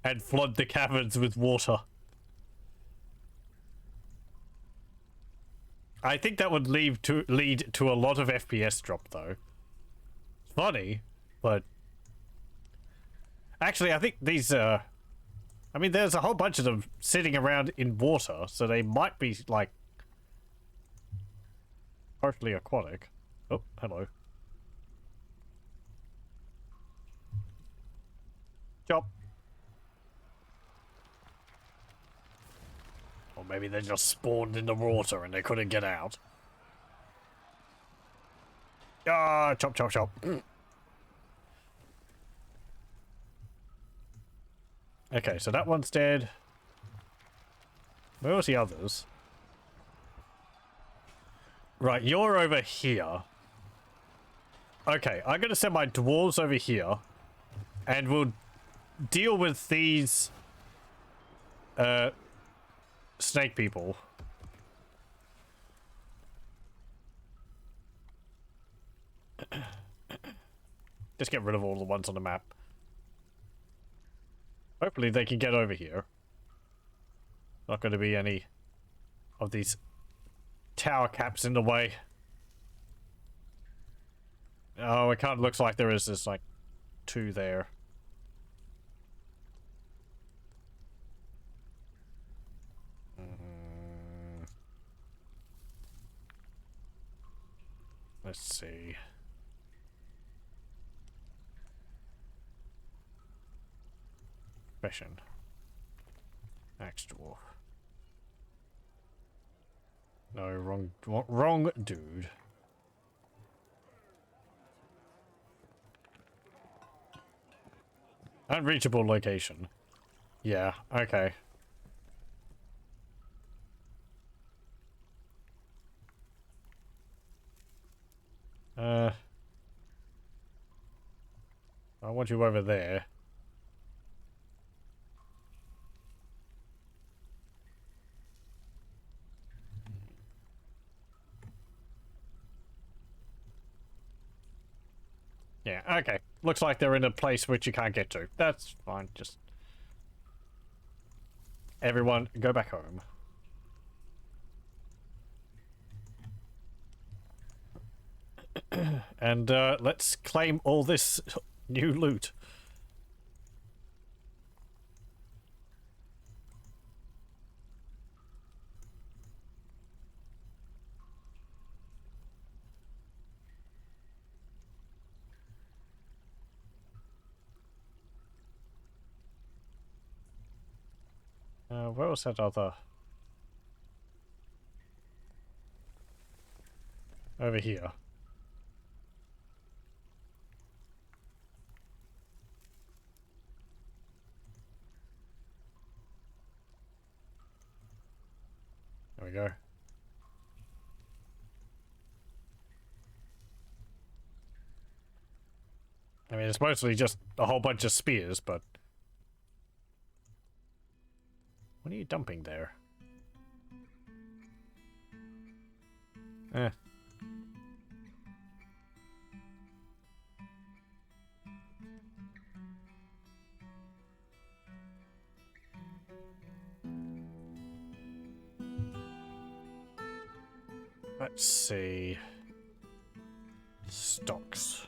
and flood the caverns with water. I think that would lead to a lot of FPS drop, though. It's funny, but... Actually, I think these, I mean, there's a whole bunch of them sitting around in water, so they might be, like... partially aquatic. Oh, hello. Chop. Or maybe they just spawned in the water and they couldn't get out. Ah, chop, chop, chop. Okay, so that one's dead. Where was the others? Right, you're over here. Okay, I'm gonna send my dwarves over here, and we'll deal with these snake people. Just get rid of all the ones on the map. Hopefully they can get over here. Not going to be any of these tower caps in the way. Oh, it kind of looks like there is this, like, 2 there. Let's see. Mission. Axe dwarf. No, wrong dude. Unreachable location. Yeah, okay. I want you over there. Yeah, okay. Looks like they're in a place which you can't get to. That's fine, just... Everyone, go back home. And, let's claim all this new loot. Where was that other... Over here. There we go. I mean, it's mostly just a whole bunch of spears, but... What are you dumping there? Eh. Let's see. Stocks.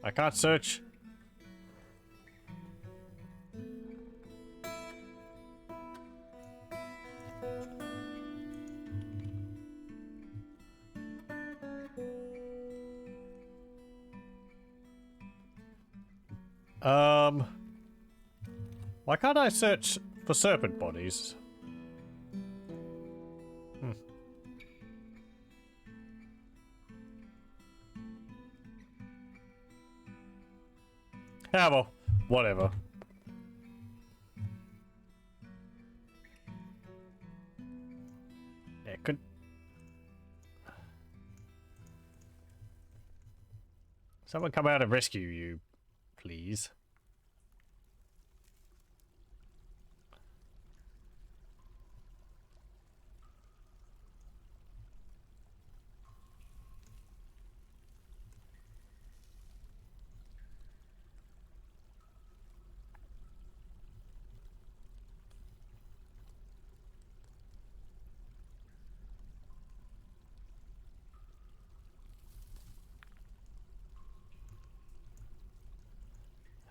I can't search. Why can't I search for serpent bodies? Yeah, well, whatever. Yeah, could... Someone come out and rescue you, please.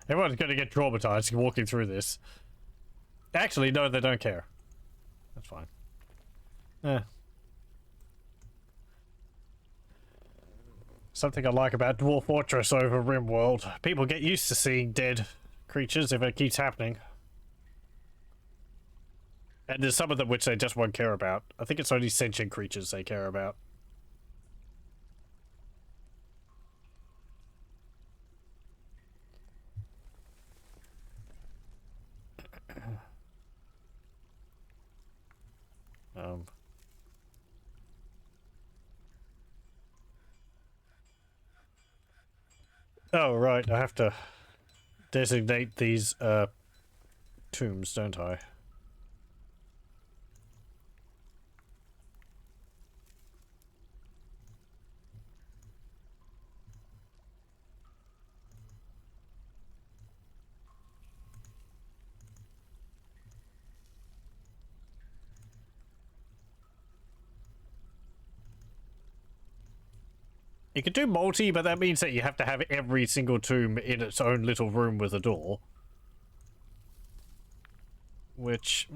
Everyone's gonna get traumatized walking through this. Actually, no, they don't care. That's fine. Something I like about Dwarf Fortress over RimWorld. People get used to seeing dead creatures if it keeps happening. And there's some of them which they just won't care about. I think it's only sentient creatures they care about. Oh, right, I have to designate these, tombs, don't I? You can do multi, but that means that you have to have every single tomb in its own little room with a door. Which...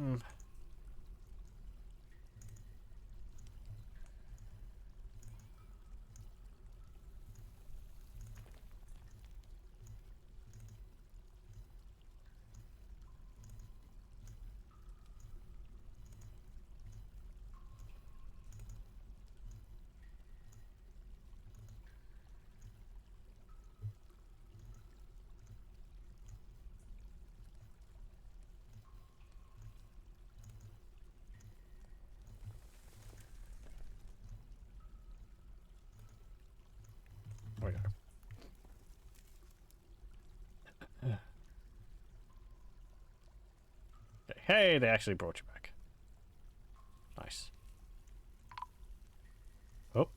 There we go. Hey, they actually brought you back. Nice. Oh.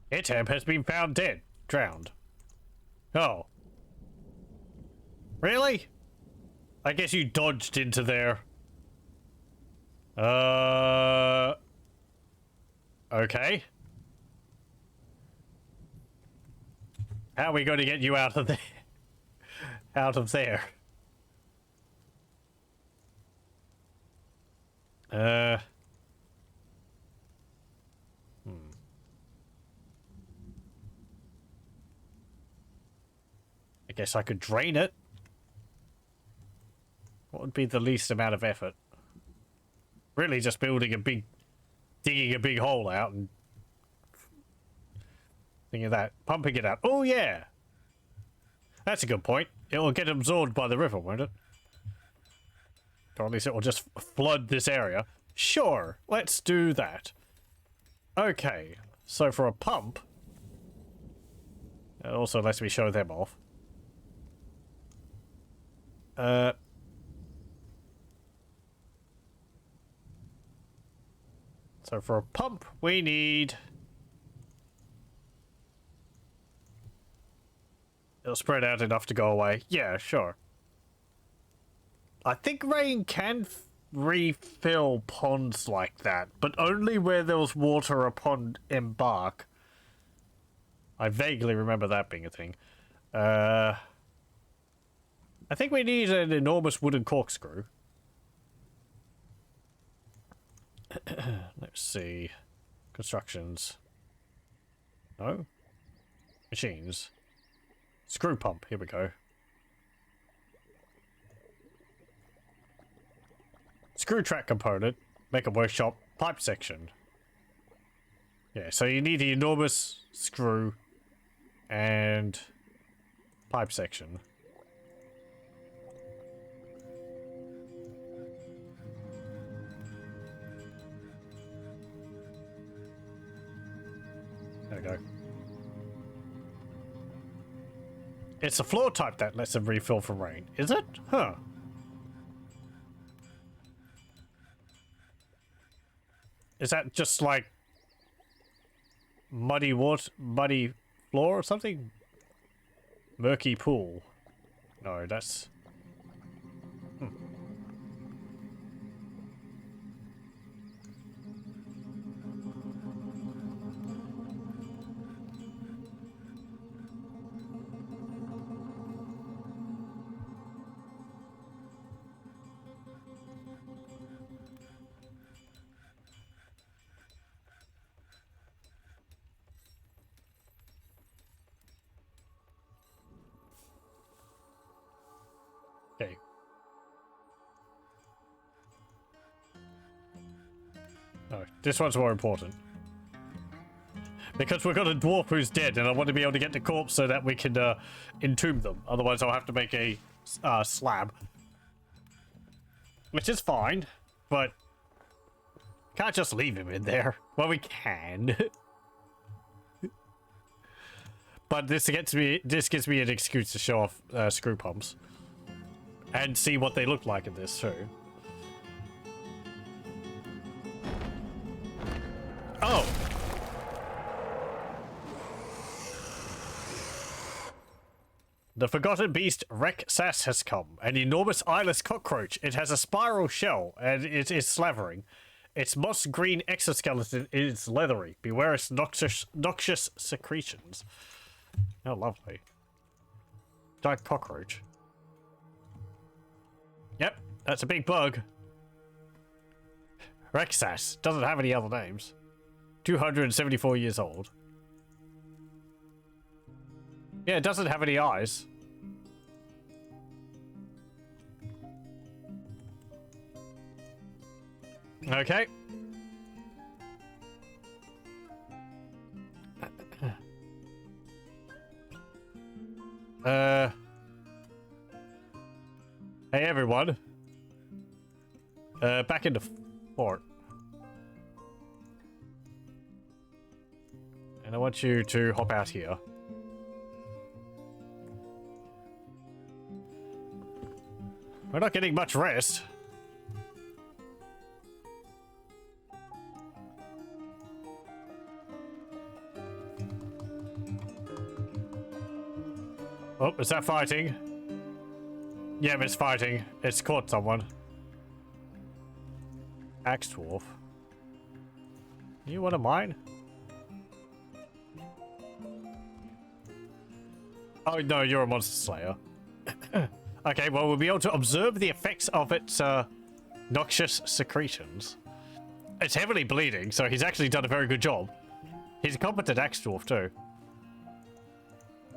Item has been found dead. Drowned. Oh. Really? I guess you dodged into there. Okay. How are we going to get you out of there? Out of there. I guess I could drain it. What would be the least amount of effort? Really just digging a big hole out and thinking of that. Pumping it out. Oh yeah! That's a good point. It will get absorbed by the river, won't it? Or at least it will just flood this area. Sure, let's do that. Okay, so for a pump... It also lets me show them off. So for a pump, we need... It'll spread out enough to go away. Yeah, sure. I think rain can refill ponds like that, but only where there was water upon embark. I vaguely remember that being a thing. I think we need an enormous wooden corkscrew. Let's see. Constructions. No? Machines. Screw pump. Here we go. Screw track component. Make a workshop. Pipe section. Yeah, so you need the enormous screw and pipe section. There we go. It's a floor type that lets them refill from rain. Is it? Huh. Is that just like muddy water, muddy floor or something? Murky pool. No, that's... This one's more important. Because we've got a dwarf who's dead, and I want to be able to get the corpse so that we can entomb them. Otherwise, I'll have to make a slab. Which is fine, but can't just leave him in there. Well, we can. But this gives me an excuse to show off screw pumps. And see what they look like in this, too. Oh! The forgotten beast Reksas has come. An enormous eyeless cockroach. It has a spiral shell, and it is slavering. Its moss green exoskeleton is leathery. Beware its noxious secretions. Oh, lovely. Giant cockroach. Yep, that's a big bug. Reksas doesn't have any other names. 274 years old. Yeah, it doesn't have any eyes. Okay. Hey everyone. Back into fort. And I want you to hop out here. We're not getting much rest. Oh, is that fighting? Yeah, it's fighting. It's caught someone. Axe dwarf. You one of mine? Oh no, you're a monster slayer. Okay, well we'll be able to observe the effects of its noxious secretions. It's heavily bleeding, so he's actually done a very good job. He's a competent axe dwarf too.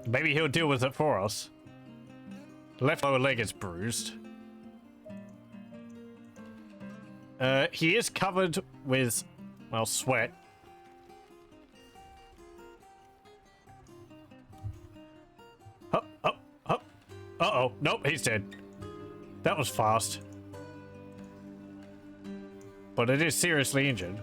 Maybe he'll deal with it for us. Left lower leg is bruised. He is covered with, well, sweat. Up, up, up. Uh-oh. Nope, he's dead. That was fast. But it is seriously injured.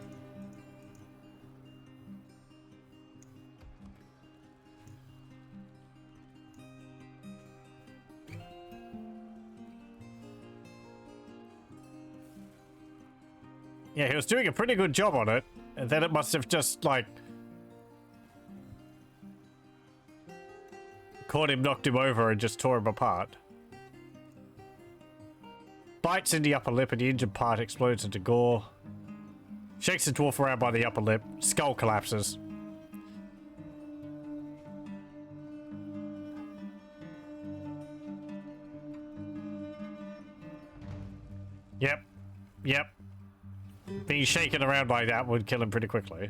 Yeah, he was doing a pretty good job on it, and then it must have just, like, caught him, knocked him over, and just tore him apart. Bites in the upper lip, and the injured part explodes into gore. Shakes the dwarf around by the upper lip. Skull collapses. Yep. Yep. Being shaken around like that would kill him pretty quickly.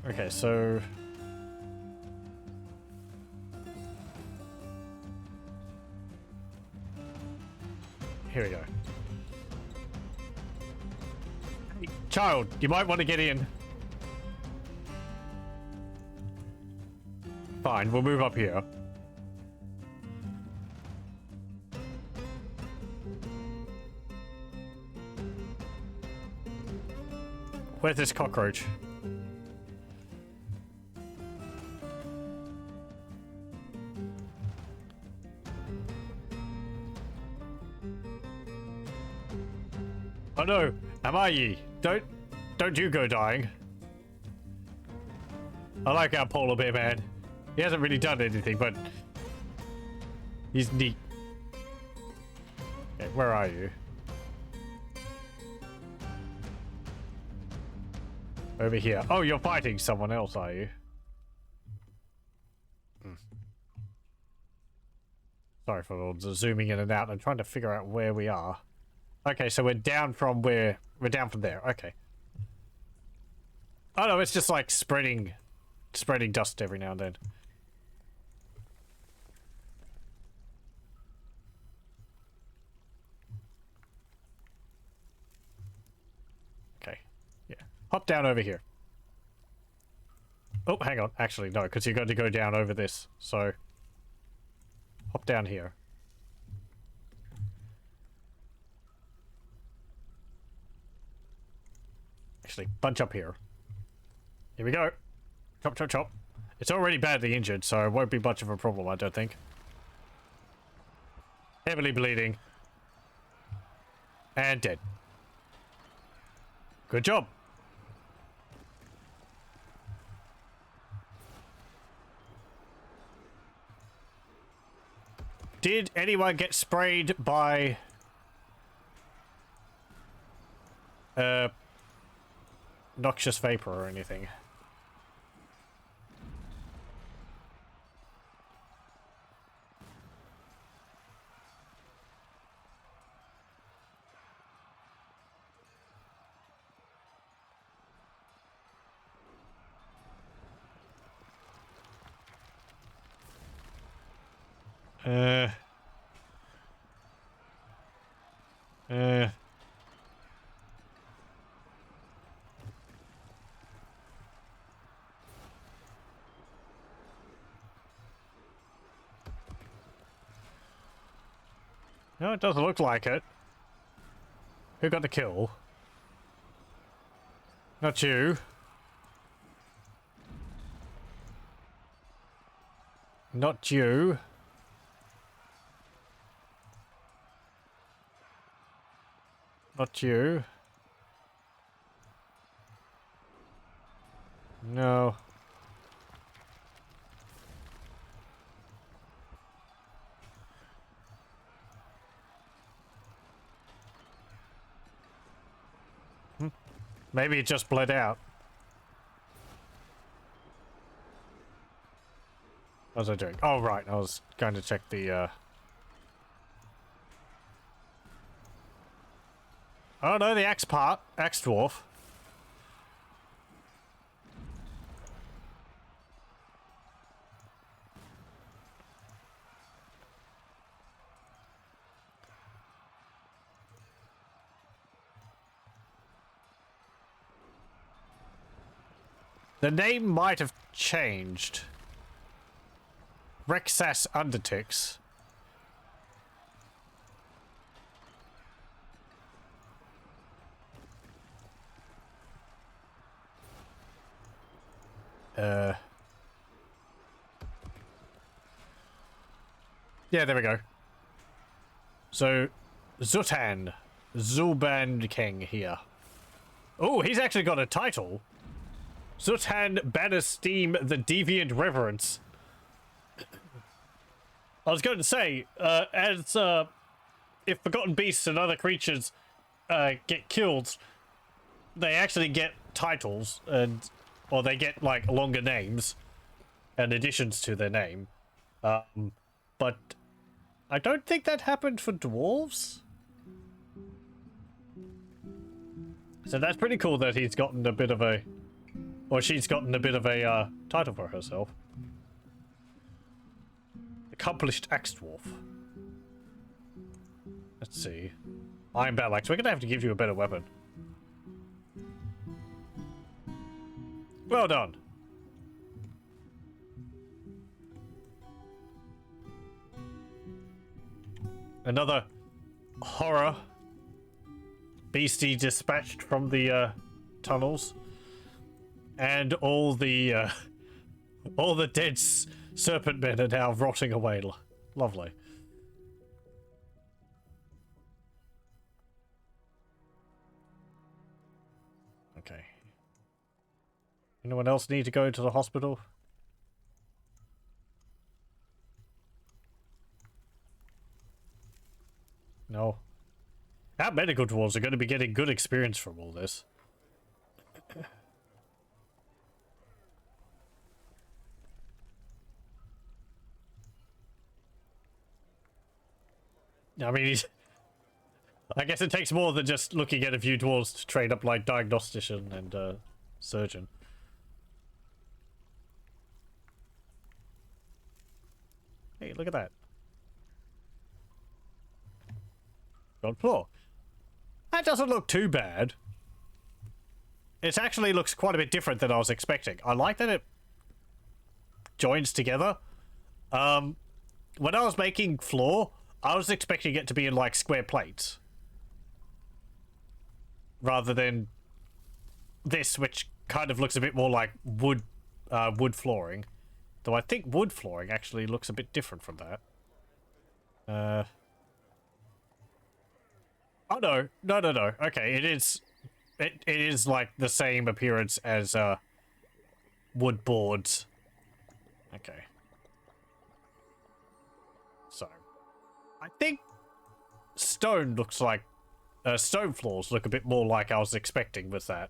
Okay, so... here we go. Hey, child, you might want to get in. Fine, we'll move up here. Where's this cockroach? Oh no, am I ye? Don't you go dying. I like our polar bear man. He hasn't really done anything, but he's neat. Okay, where are you? Over here. Oh, you're fighting someone else, are you? Sorry for all the zooming in and out. I'm trying to figure out where we are. Okay, so we're down from where... we're down from there. Okay. Oh no, it's just like spreading dust every now and then. Hop down over here. Oh, hang on. Actually, no, because you're going to go down over this. So, hop down here. Actually, bunch up here. Here we go. Chop, chop, chop. It's already badly injured, so it won't be much of a problem, I don't think. Heavily bleeding. And dead. Good job. Did anyone get sprayed by noxious vapor or anything? No, it doesn't look like it. Who got the kill? Not you. Not you. Not you. No. Maybe it just bled out. What was I doing? Oh, right. I was going to check the, Oh, no, the axe part. Axe dwarf. The name might have changed. Rexas Undertix. Yeah, there we go. So, Zutan. Zulban King here. Oh, he's actually got a title. Zutan Bannersteam the Deviant Reverence. I was going to say, if Forgotten Beasts and other creatures get killed, they actually get titles, or they get, like, longer names and additions to their name. But I don't think that happened for dwarves. So that's pretty cool that he's gotten a bit of a... Or she's gotten a bit of a title for herself. Accomplished Axe Dwarf. Let's see. Iron Battle Axe. We're gonna have to give you a better weapon. Well done. Another horror beastie dispatched from the tunnels. And all the dead serpent men are now rotting away. Lovely. Okay. Anyone else need to go to the hospital? No. Our medical dwarves are going to be getting good experience from all this. I mean, I guess it takes more than just looking at a few dwarves to train up like diagnostician and surgeon. Hey, look at that. God floor. That doesn't look too bad. it actually looks quite a bit different than I was expecting. I like that it joins together. When I was making floor, I was expecting it to be in like square plates. Rather than this, which kind of looks a bit more like wood flooring. Though I think wood flooring actually looks a bit different from that. Oh no. No. Okay, it is like the same appearance as wood boards. Okay. So I think stone looks like stone floors look a bit more like I was expecting with that.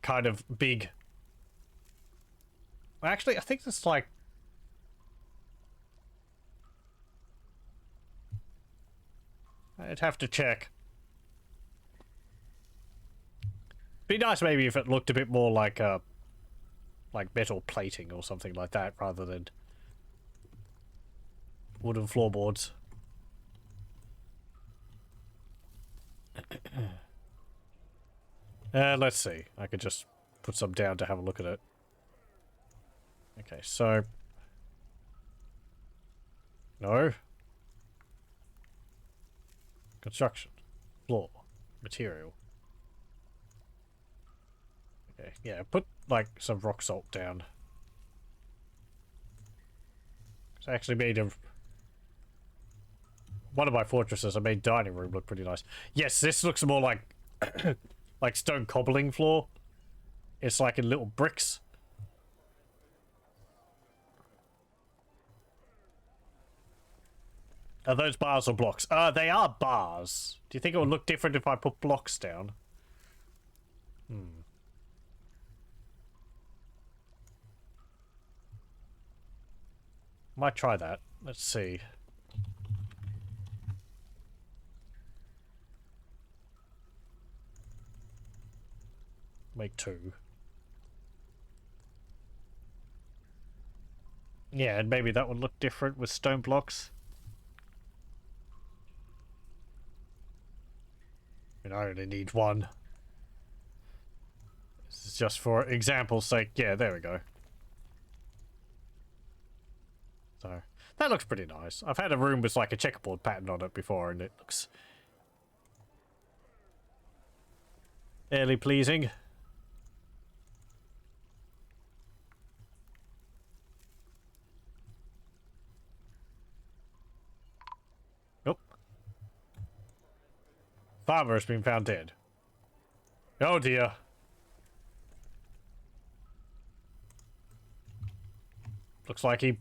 Kind of big. Actually, I think it's like I'd have to check. Be nice maybe if it looked a bit more like metal plating or something like that rather than wooden floorboards. Let's see. I could just put some down to have a look at it. Okay, so no. Construction. Floor. Material. Okay, yeah, put like some rock salt down. It's actually made of one of my fortresses. I made dining room look pretty nice. Yes, this looks more like like stone cobbling floor. It's like in little bricks. Are those bars or blocks? They are bars. Do you think it would look different if I put blocks down? Might try that. Let's see. Make 2. Yeah, and maybe that would look different with stone blocks. I only need 1. This is just for example's sake. Yeah, there we go. So, that looks pretty nice. I've had a room with like a checkerboard pattern on it before and it looks fairly pleasing. Farmer has been found dead. Oh dear. Looks like he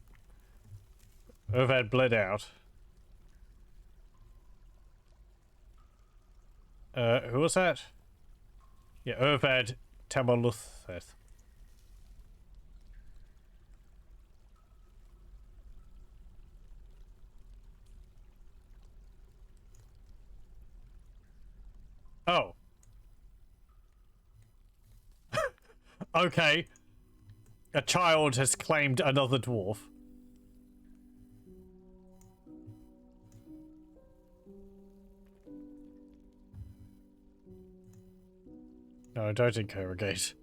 had bled out. Who was that? Yeah, Irvad Tamalutheth. Oh. Okay. A child has claimed another dwarf. No, don't interrogate.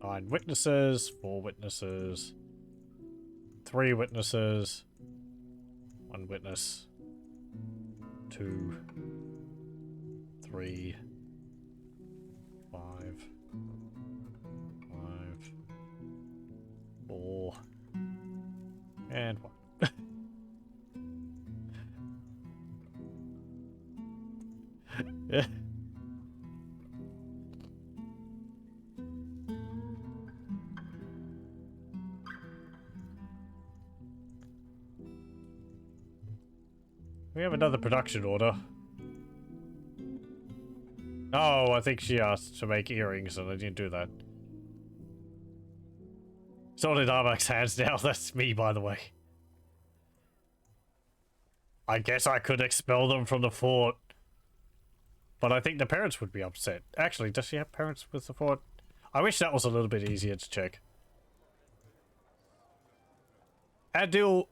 Nine witnesses, 4 witnesses, 3 witnesses, 1 witness, 2, 3, 5, 5, 4, and 1. Yeah. We have another production order. Oh, I think she asked to make earrings and I didn't do that. It's all in Armok's hands now. That's me, by the way. I guess I could expel them from the fort. But I think the parents would be upset. Actually, does she have parents with the fort? I wish that was a little bit easier to check. Adil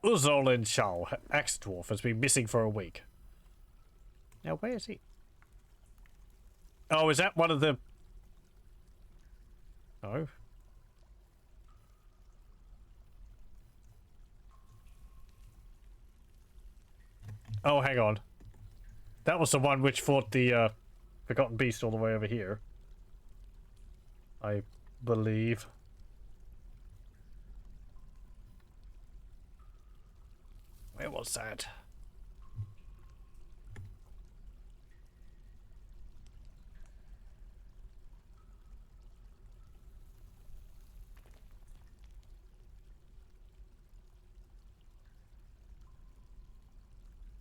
Uzolin Shao, Axe Dwarf, has been missing for a week. Now, where is he? Oh, is that one of the... No. Oh, hang on. That was the one which fought the Forgotten Beast all the way over here. I believe. Where was that?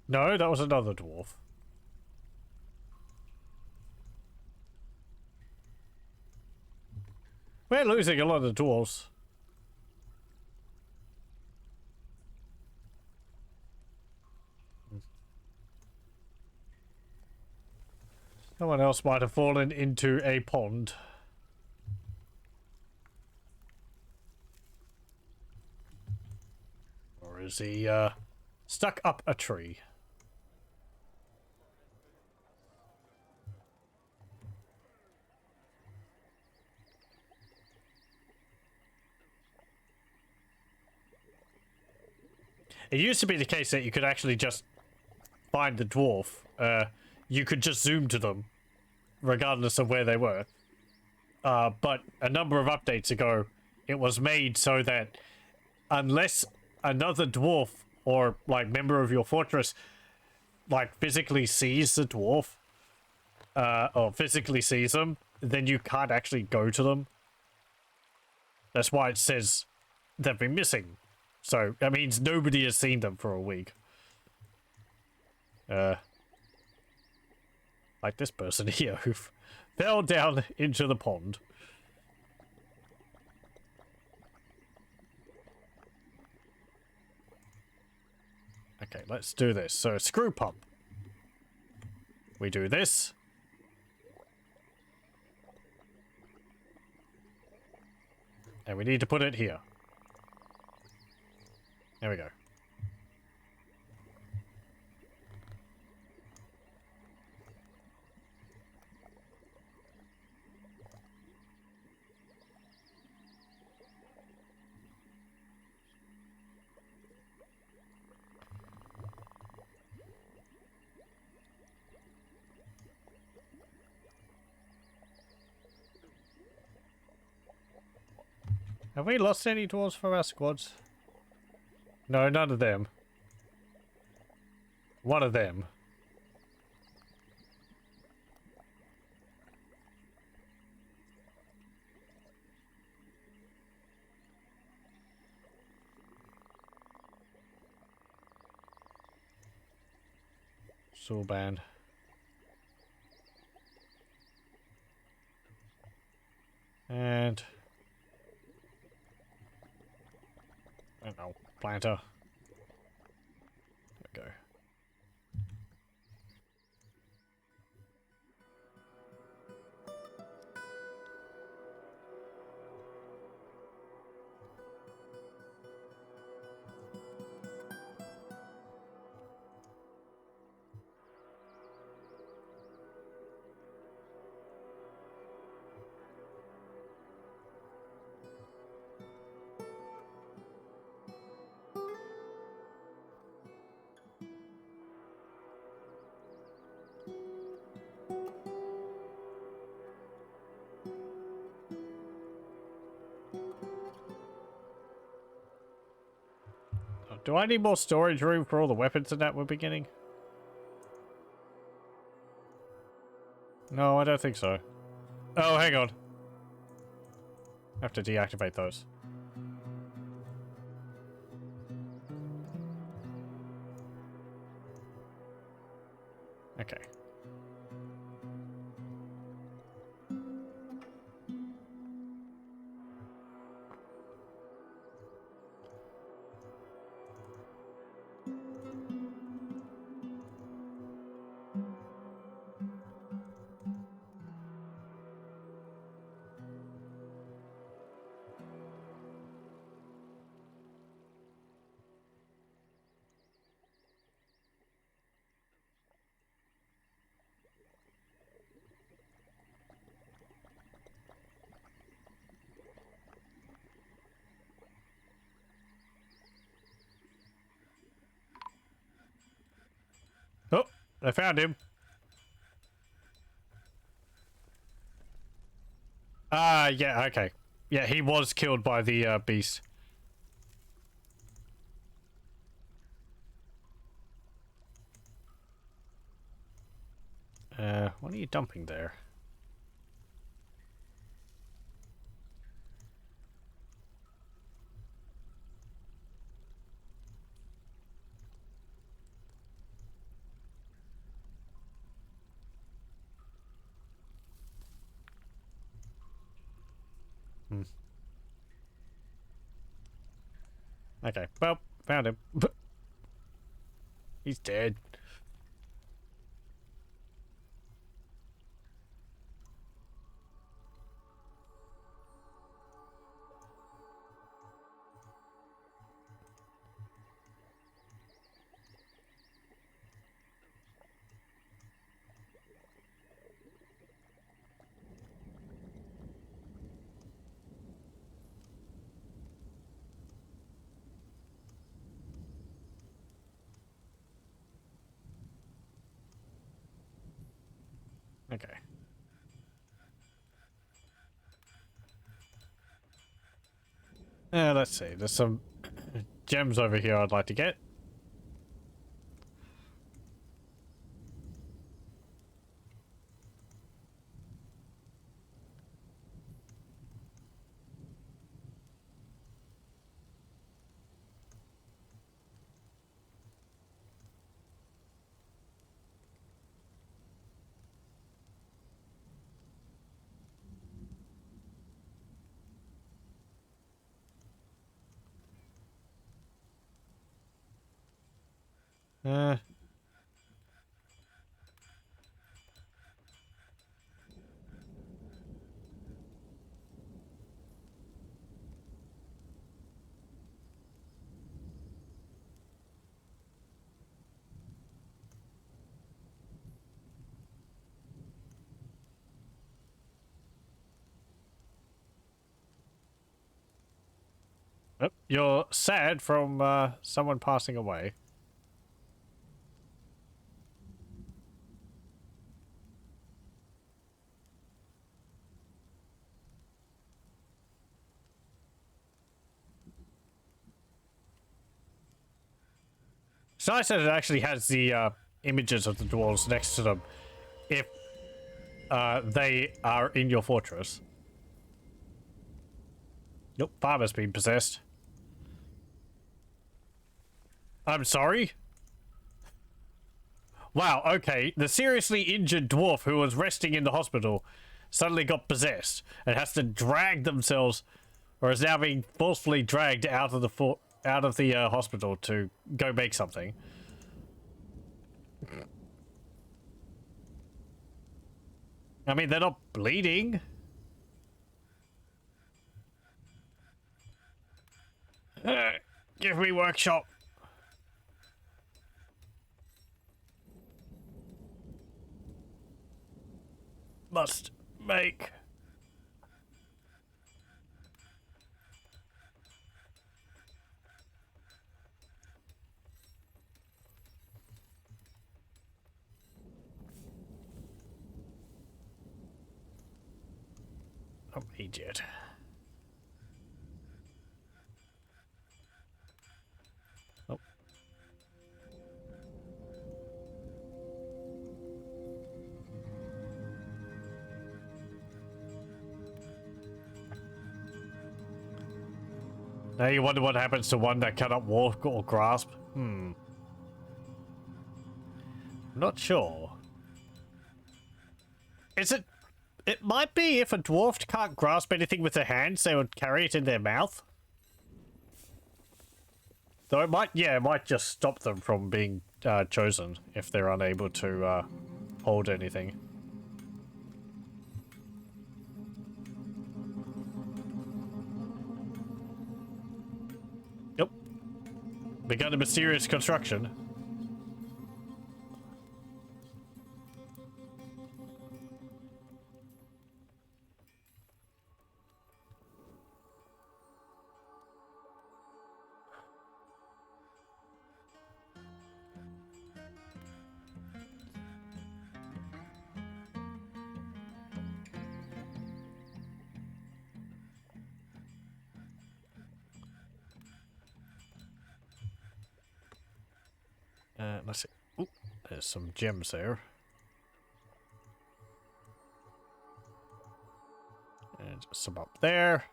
No, that was another dwarf. We're losing a lot of dwarves. Someone else might have fallen into a pond. Or is he, stuck up a tree? It used to be the case that you could actually just find the dwarf. You could just zoom to them, regardless of where they were. But a number of updates ago, it was made so that unless another dwarf or, like, member of your fortress, like, physically sees the dwarf, or physically sees them, then you can't actually go to them. That's why it says they've been missing. So, that means nobody has seen them for a week. Like this person here who fell down into the pond. Okay, let's do this. So, screw pump. We do this. And we need to put it here. There we go. Have we lost any dwarves from our squads? No, none of them. One of them. Soul band. And... I don't know, planter. There we go. Do I need more storage room for all the weapons and that we're beginning? No, I don't think so. Oh, hang on. I have to deactivate those. Okay. I found him. Yeah, okay. Yeah, he was killed by the beast. What are you dumping there? Hmm. Okay, well, found him. He's dead. Okay. Let's see. There's some gems over here I'd like to get. Uh, oh, you're sad from someone passing away. It's nice that it actually has the images of the dwarves next to them if they are in your fortress. Nope, farmer's been possessed. I'm sorry? Wow, okay. The seriously injured dwarf who was resting in the hospital suddenly got possessed and has to drag themselves, or is now being forcefully dragged out of the hospital to go make something. I mean, they're not bleeding. Give me workshop. Must make. Oh, he did. Oh. Now you wonder what happens to one that cannot walk or grasp? I'm not sure. Is it... It might be if a dwarf can't grasp anything with their hands, they would carry it in their mouth. Though it might, yeah, it might just stop them from being chosen if they're unable to hold anything. Yep. Begun a mysterious construction. Let's see. Ooh, there's some gems there. And some up there.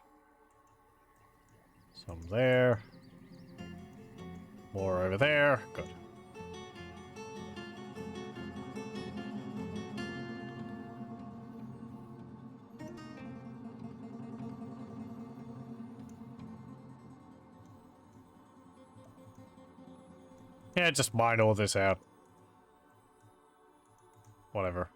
Some there. More over there. Good. Yeah, just mine all this out. Whatever.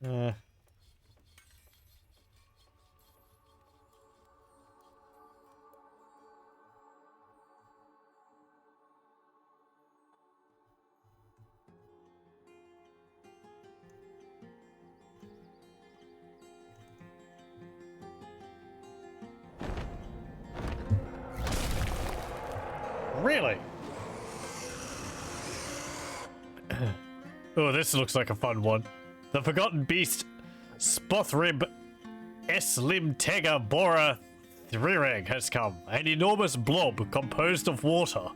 Uh. Really? Oh, this looks like a fun one. The Forgotten Beast Spothrib Eslimtega Bora Thrireg has come. An enormous blob composed of water.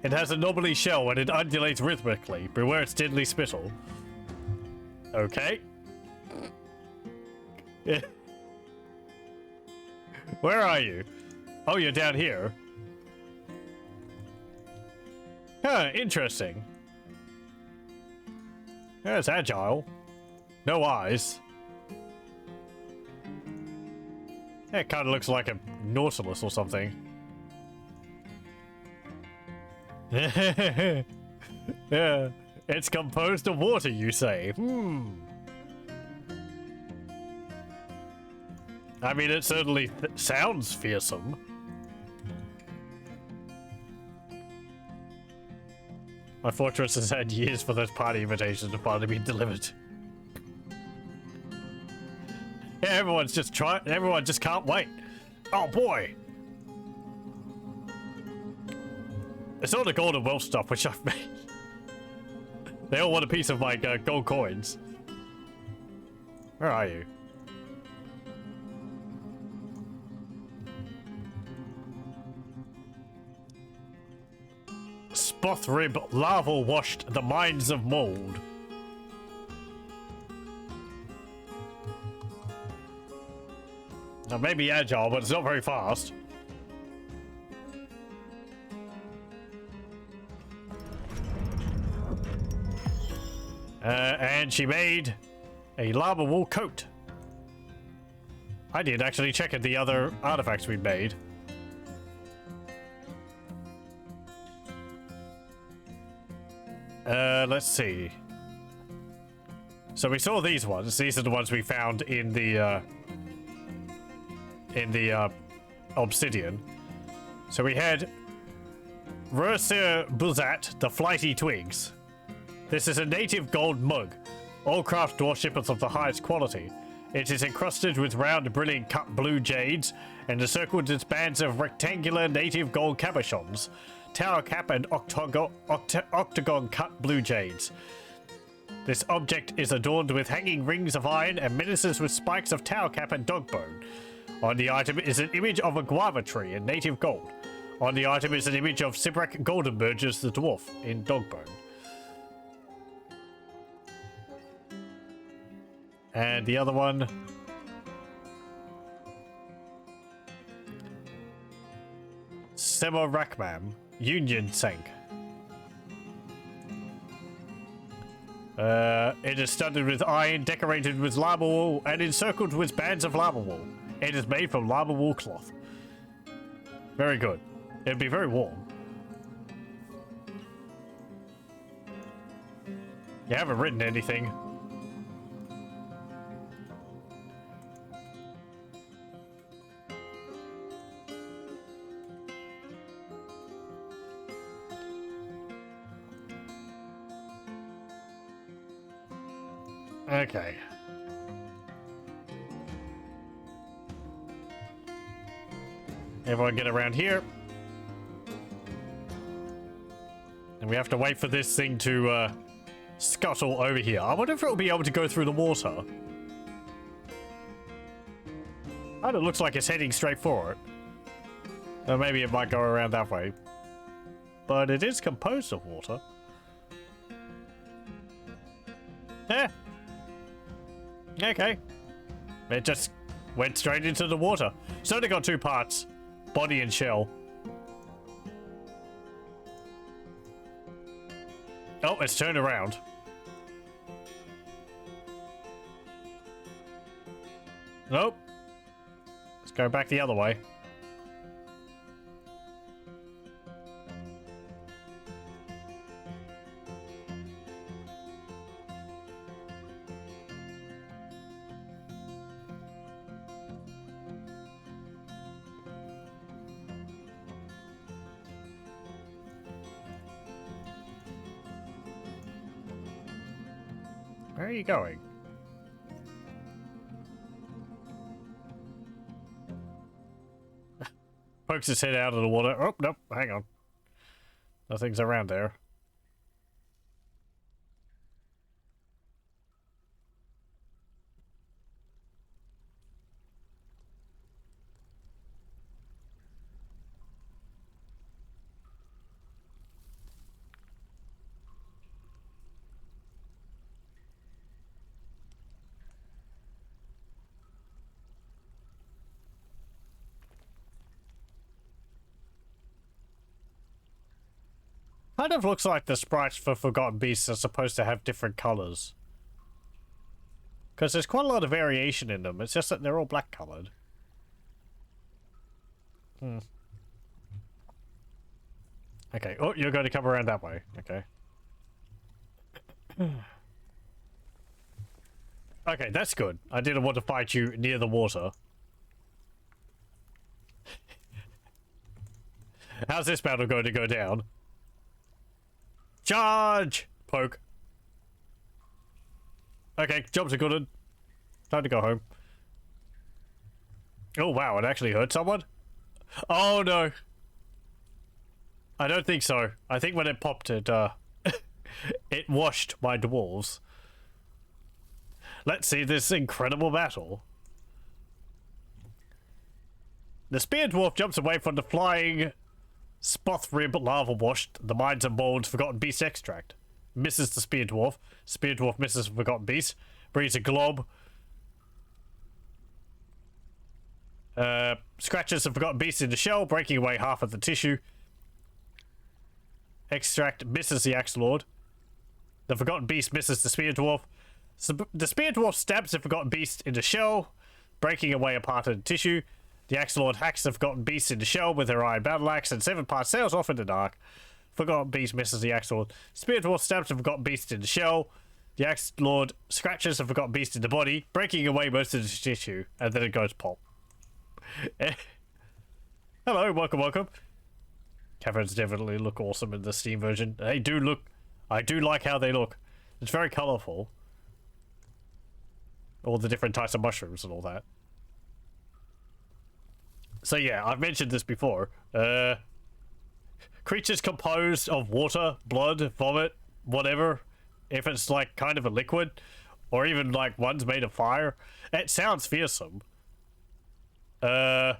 It has a knobbly shell and it undulates rhythmically. Beware its deadly spittle. Okay. Where are you? Oh, you're down here. Huh, interesting. Yeah, it's agile. No eyes. Yeah, it kind of looks like a nautilus or something. Yeah, it's composed of water, you say? I mean, it certainly sounds fearsome. My fortress has had years for those party invitations to finally be delivered. Yeah, everyone's just trying. Everyone just can't wait. Oh boy! It's all the gold and wealth stuff which I've made. They all want a piece of my gold coins. Where are you? Spothrib lava washed the mines of mold. Now, maybe agile, but it's not very fast. And she made a lava wool coat. I did actually check at the other artifacts we made. Let's see. So we saw these ones. These are the ones we found in the obsidian. So we had Rosir Buzat, the Flighty Twigs. This is a native gold mug. All craft dwarfships of the highest quality. It is encrusted with round, brilliant cut blue jades and encircled with bands of rectangular native gold cabochons, tower cap and octagon cut blue jades. This object is adorned with hanging rings of iron and menaces with spikes of tower cap and dog bone. On the item is an image of a guava tree in native gold. On the item is an image of Sibrak Goldenburgers the dwarf in dog bone. And the other one, Semorakmam, Union Sank. It is studded with iron, decorated with lava wool, and encircled with bands of lava wool. It is made from lava wool cloth. Very good. It'd be very warm. You haven't written anything. Okay. Everyone get around here. And we have to wait for this thing to scuttle over here. I wonder if it'll be able to go through the water. Kind of looks like it's heading straight for it. Or maybe it might go around that way. But it is composed of water. Eh. Okay. It just went straight into the water. So they got two parts. Body and shell. Oh, it's turned around. Nope. Let's go back the other way. Where are you going? Pokes his head out of the water. Oh, nope, hang on. Nothing's around there. Kind of looks like the sprites for Forgotten Beasts are supposed to have different colors. Because there's quite a lot of variation in them. It's just that they're all black colored. Okay. Oh, you're going to come around that way. Okay. Okay, that's good. I didn't want to fight you near the water. How's this battle going to go down? Charge! Poke. Okay, jobs are good. Time to go home. Oh wow, it actually hurt someone? Oh no. I don't think so. I think when it popped it, it washed my dwarves. Let's see this incredible battle. The spear dwarf jumps away from the flying Spothrib lava washed the minds and bones Forgotten Beast extract. Misses the spear dwarf. Spear dwarf misses Forgotten Beast. Breathes a glob. Scratches the Forgotten Beast in the shell, breaking away half of the tissue. Extract misses the Axe Lord. The Forgotten Beast misses the spear dwarf. The spear dwarf stabs the Forgotten Beast in the shell, breaking away a part of the tissue. The Axe Lord hacks the Forgotten Beast in the shell with her iron battle axe, and 7 parts sails off in the dark. Forgotten Beast misses the Axe Lord. Spear Dwarf stabs the Forgotten Beast in the shell. The Axe Lord scratches the Forgotten Beast in the body, breaking away most of the tissue, and then it goes pop. Hello, welcome, welcome. Caverns definitely look awesome in the Steam version. They do look... I do like how they look. It's very colourful. All the different types of mushrooms and all that. So yeah, I've mentioned this before. Creatures composed of water, blood, vomit, whatever. If it's like kind of a liquid, or even like ones made of fire, it sounds fearsome. But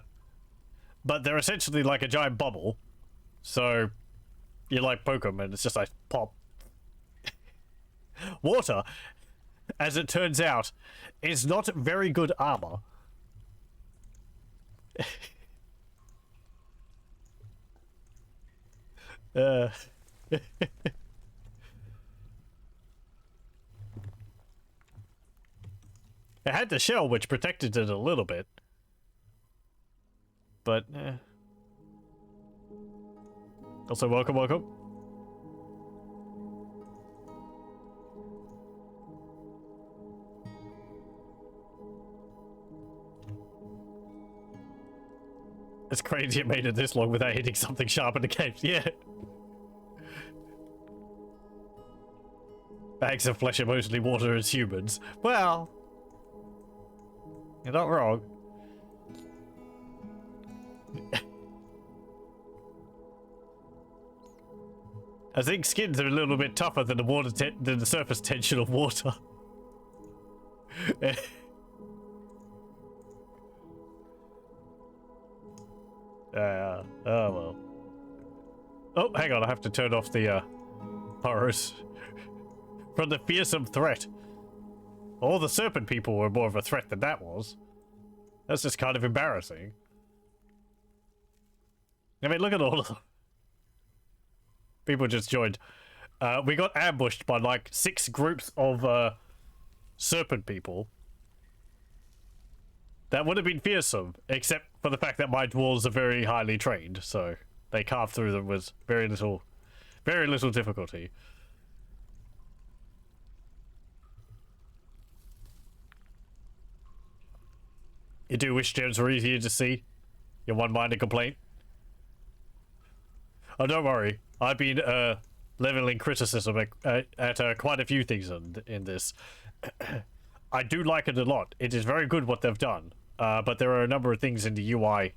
they're essentially like a giant bubble. So you like poke them and it's just like pop. Water, as it turns out, is not very good armor. It had the shell which protected it a little bit, but also welcome, welcome. It's crazy it made it this long without hitting something sharp in the cave. Yeah. Bags of flesh are mostly water as humans. Well, you're not wrong. I think skins are a little bit tougher than the surface tension of water. Oh well. Oh, hang on, I have to turn off the horrors. From the fearsome threat. All the serpent people were more of a threat than that was. That's just kind of embarrassing. I mean, look at all of them. People just joined. We got ambushed by like 6 groups of serpent people. That would have been fearsome, except for the fact that my dwarves are very highly trained, so they carved through them with very little difficulty. You do wish gems were easier to see? Your one-minded complaint? Oh, don't worry. I've been leveling criticism at quite a few things in this. I do like it a lot. It is very good what they've done. But there are a number of things in the UI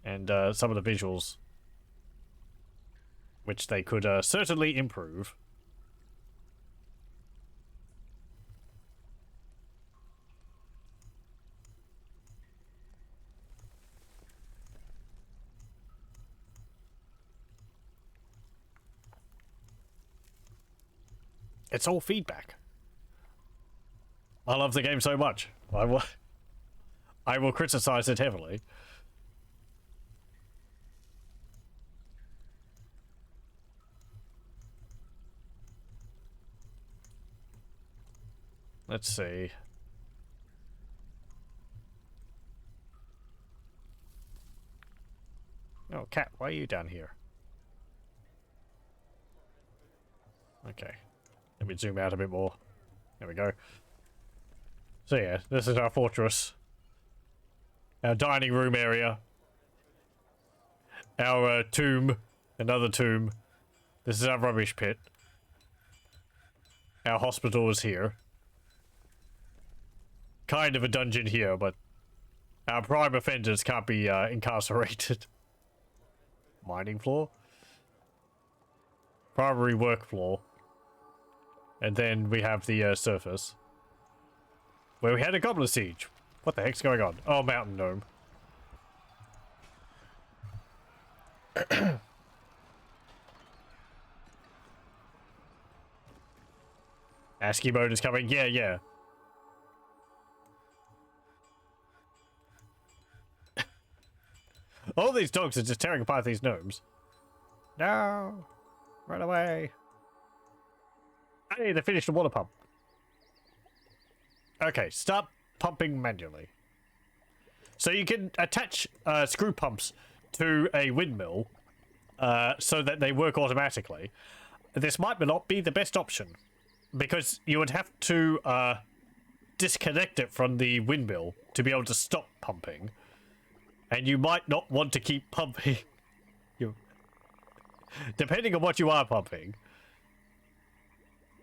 and some of the visuals which they could certainly improve. It's all feedback. I love the game so much. I will criticize it heavily. Let's see. Oh, cat, why are you down here? Okay. Let me zoom out a bit more. There we go. So yeah, this is our fortress. Our dining room area. Our tomb. Another tomb. This is our rubbish pit. Our hospital is here. Kind of a dungeon here, but our prime offenders can't be incarcerated. Mining floor. Primary work floor. And then we have the surface. Where we had a goblin siege. What the heck's going on? Oh, mountain gnome. ASCII mode is coming. Yeah, yeah. All these dogs are just tearing apart these gnomes. No! Run away. Hey, they finished the water pump. Okay, start pumping manually. So you can attach screw pumps to a windmill so that they work automatically. This might not be the best option because you would have to disconnect it from the windmill to be able to stop pumping. And you might not want to keep pumping. Depending on what you are pumping.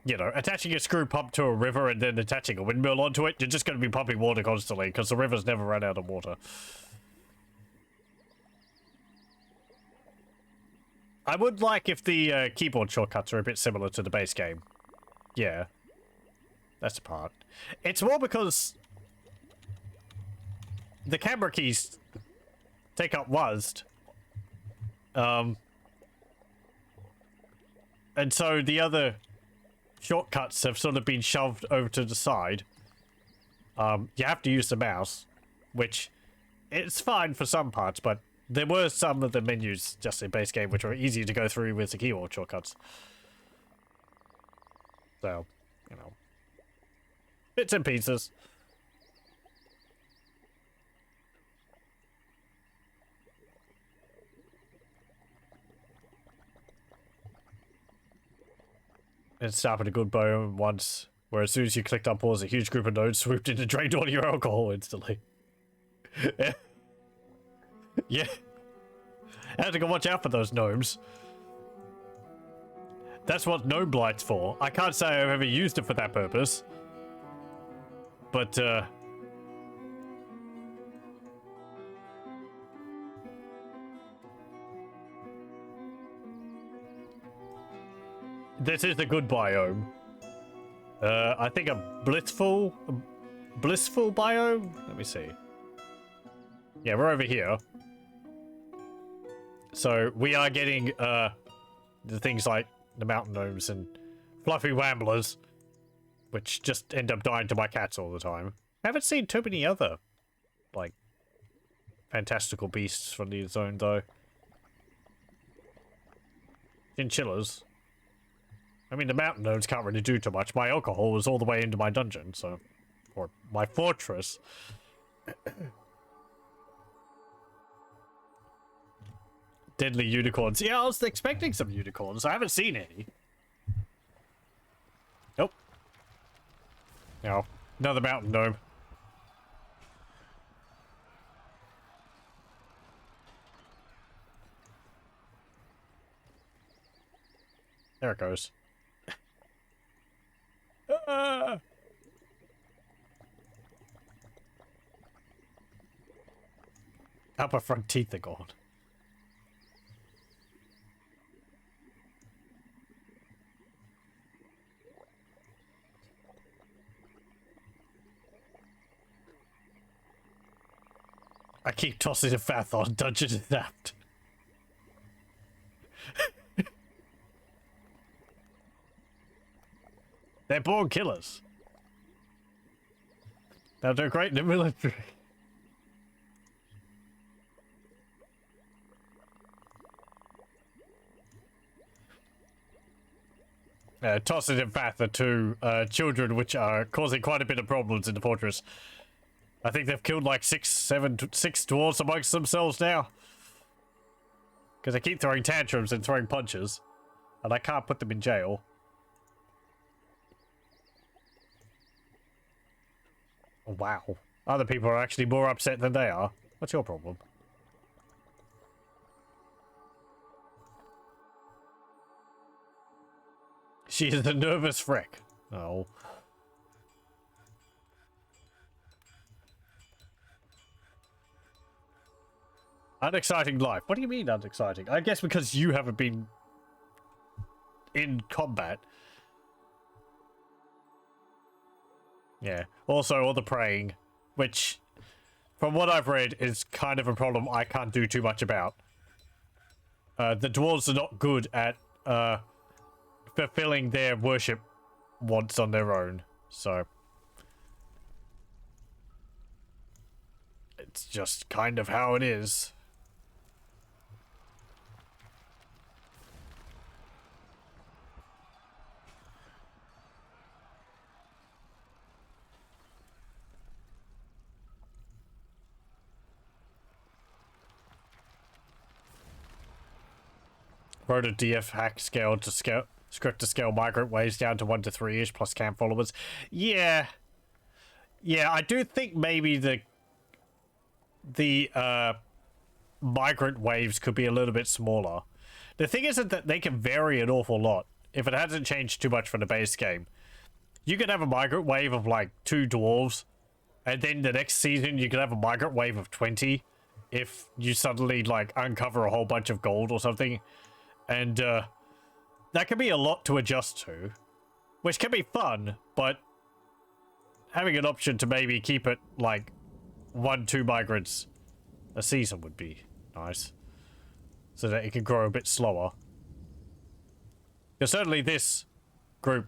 You know, attaching a screw pump to a river and then attaching a windmill onto it, you're just going to be pumping water constantly because the rivers never run out of water. I would like if the keyboard shortcuts are a bit similar to the base game. Yeah. That's the part. It's more because the camera keys take up WASD. And so the other shortcuts have sort of been shoved over to the side. You have to use the mouse, which it's fine for some parts, but there were some of the menus just in base game which were easy to go through with the keyboard shortcuts. So, you know, bits and pieces. And stop at a good biome once, where as soon as you clicked on pause, a huge group of nodes swooped in and drained all your alcohol instantly. Yeah. I had to go watch out for those gnomes. That's what Gnome Blight's for. I can't say I've ever used it for that purpose. But, this is a good biome. I think a blissful biome? Let me see. Yeah, we're over here. So, we are getting, the things like the mountain gnomes and fluffy wamblers, which just end up dying to my cats all the time. I haven't seen too many other, like, fantastical beasts from the zone, though. Chinchillas. I mean, the mountain gnomes can't really do too much. My alcohol was all the way into my dungeon, so... Or my fortress. Deadly unicorns. Yeah, I was expecting some unicorns. I haven't seen any. Nope. No. Another mountain gnome. There it goes. Upper front teeth are gone. I keep tossing a fath on Dungeon Adapt. They're born killers. They'll do great in the military. Tossid and Fath are two children which are causing quite a bit of problems in the fortress. I think they've killed like six dwarves amongst themselves now. Because they keep throwing tantrums and throwing punches. And I can't put them in jail. Oh, wow. Other people are actually more upset than they are. What's your problem? She is a nervous wreck. Oh. Unexciting life. What do you mean unexciting? I guess because you haven't been in combat. Yeah. Also, all the praying, which, from what I've read, is kind of a problem I can't do too much about. The dwarves are not good at fulfilling their worship wants on their own, so it's just kind of how it is. Wrote a DF hack scale to scale script to scale migrant waves down to 1 to 3-ish plus camp followers. Yeah, I do think maybe the migrant waves could be a little bit smaller. The thing is that they can vary an awful lot if it hasn't changed too much from the base game. You could have a migrant wave of like 2 dwarves, and then the next season you could have a migrant wave of 20 if you suddenly like uncover a whole bunch of gold or something. And that can be a lot to adjust to, which can be fun, but having an option to maybe keep it like 1-2 migrants a season would be nice, so that it can grow a bit slower. Because certainly this group,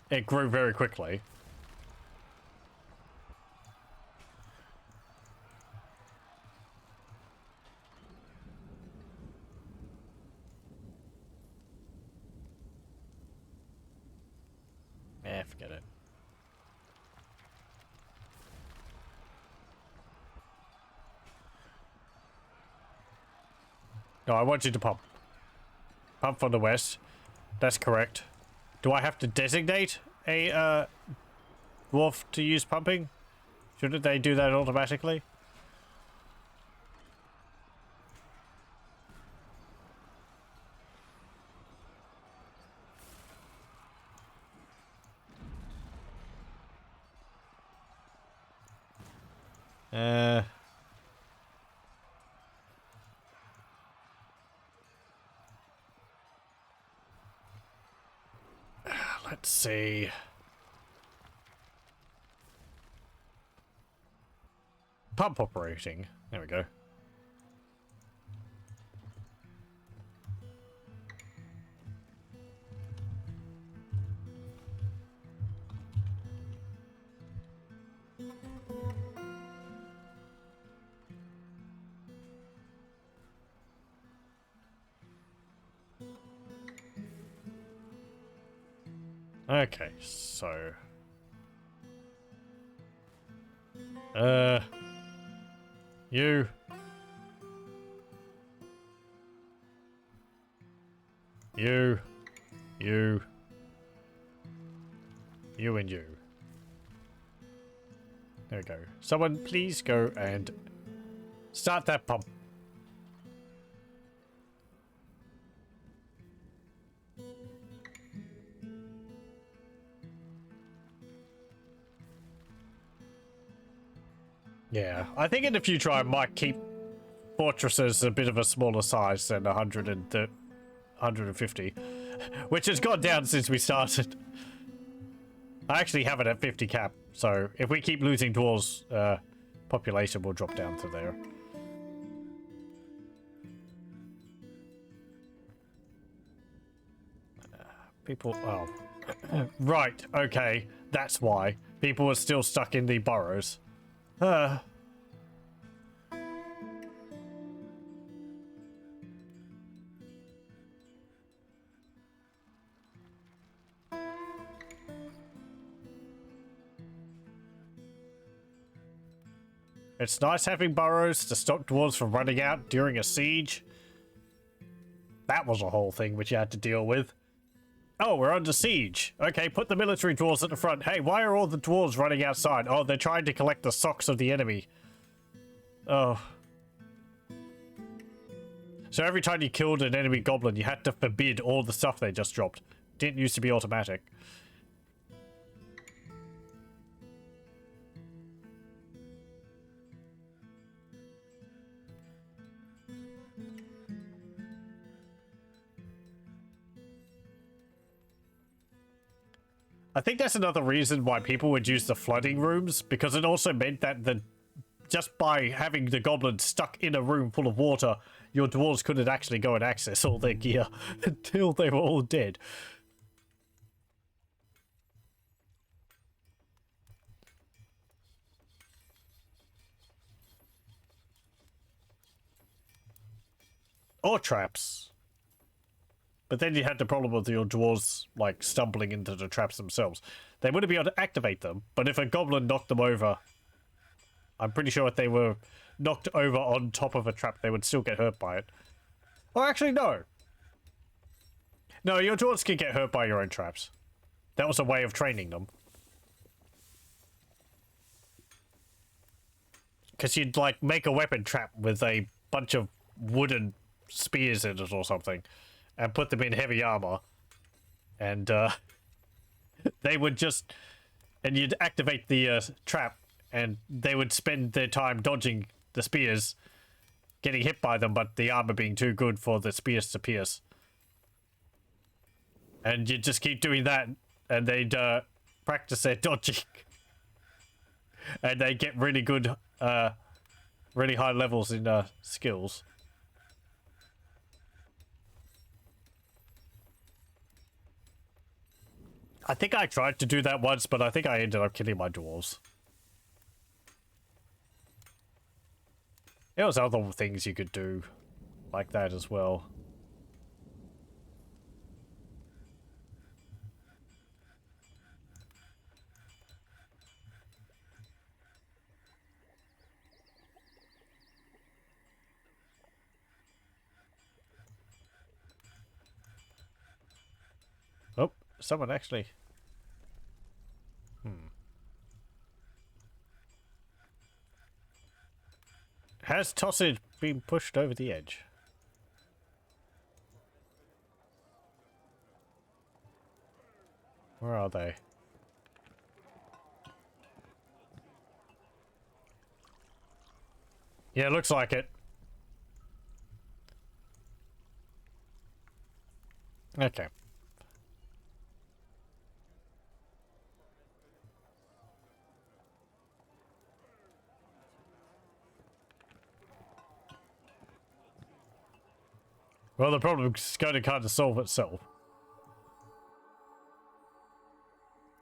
it grew very quickly. Forget it. No, I want you to pump. Pump from the west. That's correct. Do I have to designate a dwarf to use pumping? Shouldn't they do that automatically? Uh... Let's see. Pump operating. There we go. Okay, so... You... You... You... You and you. There we go. Someone please go and start that pump. Yeah, I think in the future I might keep fortresses a bit of a smaller size than 150, which has gone down since we started. I actually have it at 50 cap, so if we keep losing dwarves, population will drop down to there. People, oh. Right, okay, that's why. People are still stuck in the burrows. It's nice having burrows to stop dwarves from running out during a siege. That was a whole thing which you had to deal with. Oh, we're under siege. Okay, put the military dwarves at the front. Hey, why are all the dwarves running outside? Oh, they're trying to collect the socks of the enemy. Oh. So every time you killed an enemy goblin, you had to forbid all the stuff they just dropped. Didn't used to be automatic. I think that's another reason why people would use the flooding rooms, because it also meant that just by having the goblins stuck in a room full of water, your dwarves couldn't actually go and access all their gear until they were all dead. Or traps. But then you had the problem with your dwarves, like, stumbling into the traps themselves. They wouldn't be able to activate them, but if a goblin knocked them over, I'm pretty sure if they were knocked over on top of a trap, they would still get hurt by it. Or actually, no. No, your dwarves can get hurt by your own traps. That was a way of training them. Because you'd, like, make a weapon trap with a bunch of wooden spears in it or something. And put them in heavy armor. And, they would just... And you'd activate the, trap. And they would spend their time dodging the spears. Getting hit by them, but the armor being too good for the spears to pierce. And you'd just keep doing that. And they'd, practice their dodging. And they get really good, really high levels in, skills. I think I tried to do that once, but I think I ended up killing my dwarves. There was other things you could do like that as well. Oh, someone actually... Has Tossage been pushed over the edge? Where are they? Yeah, looks like it. Okay. Well, the problem's going to kind of solve itself.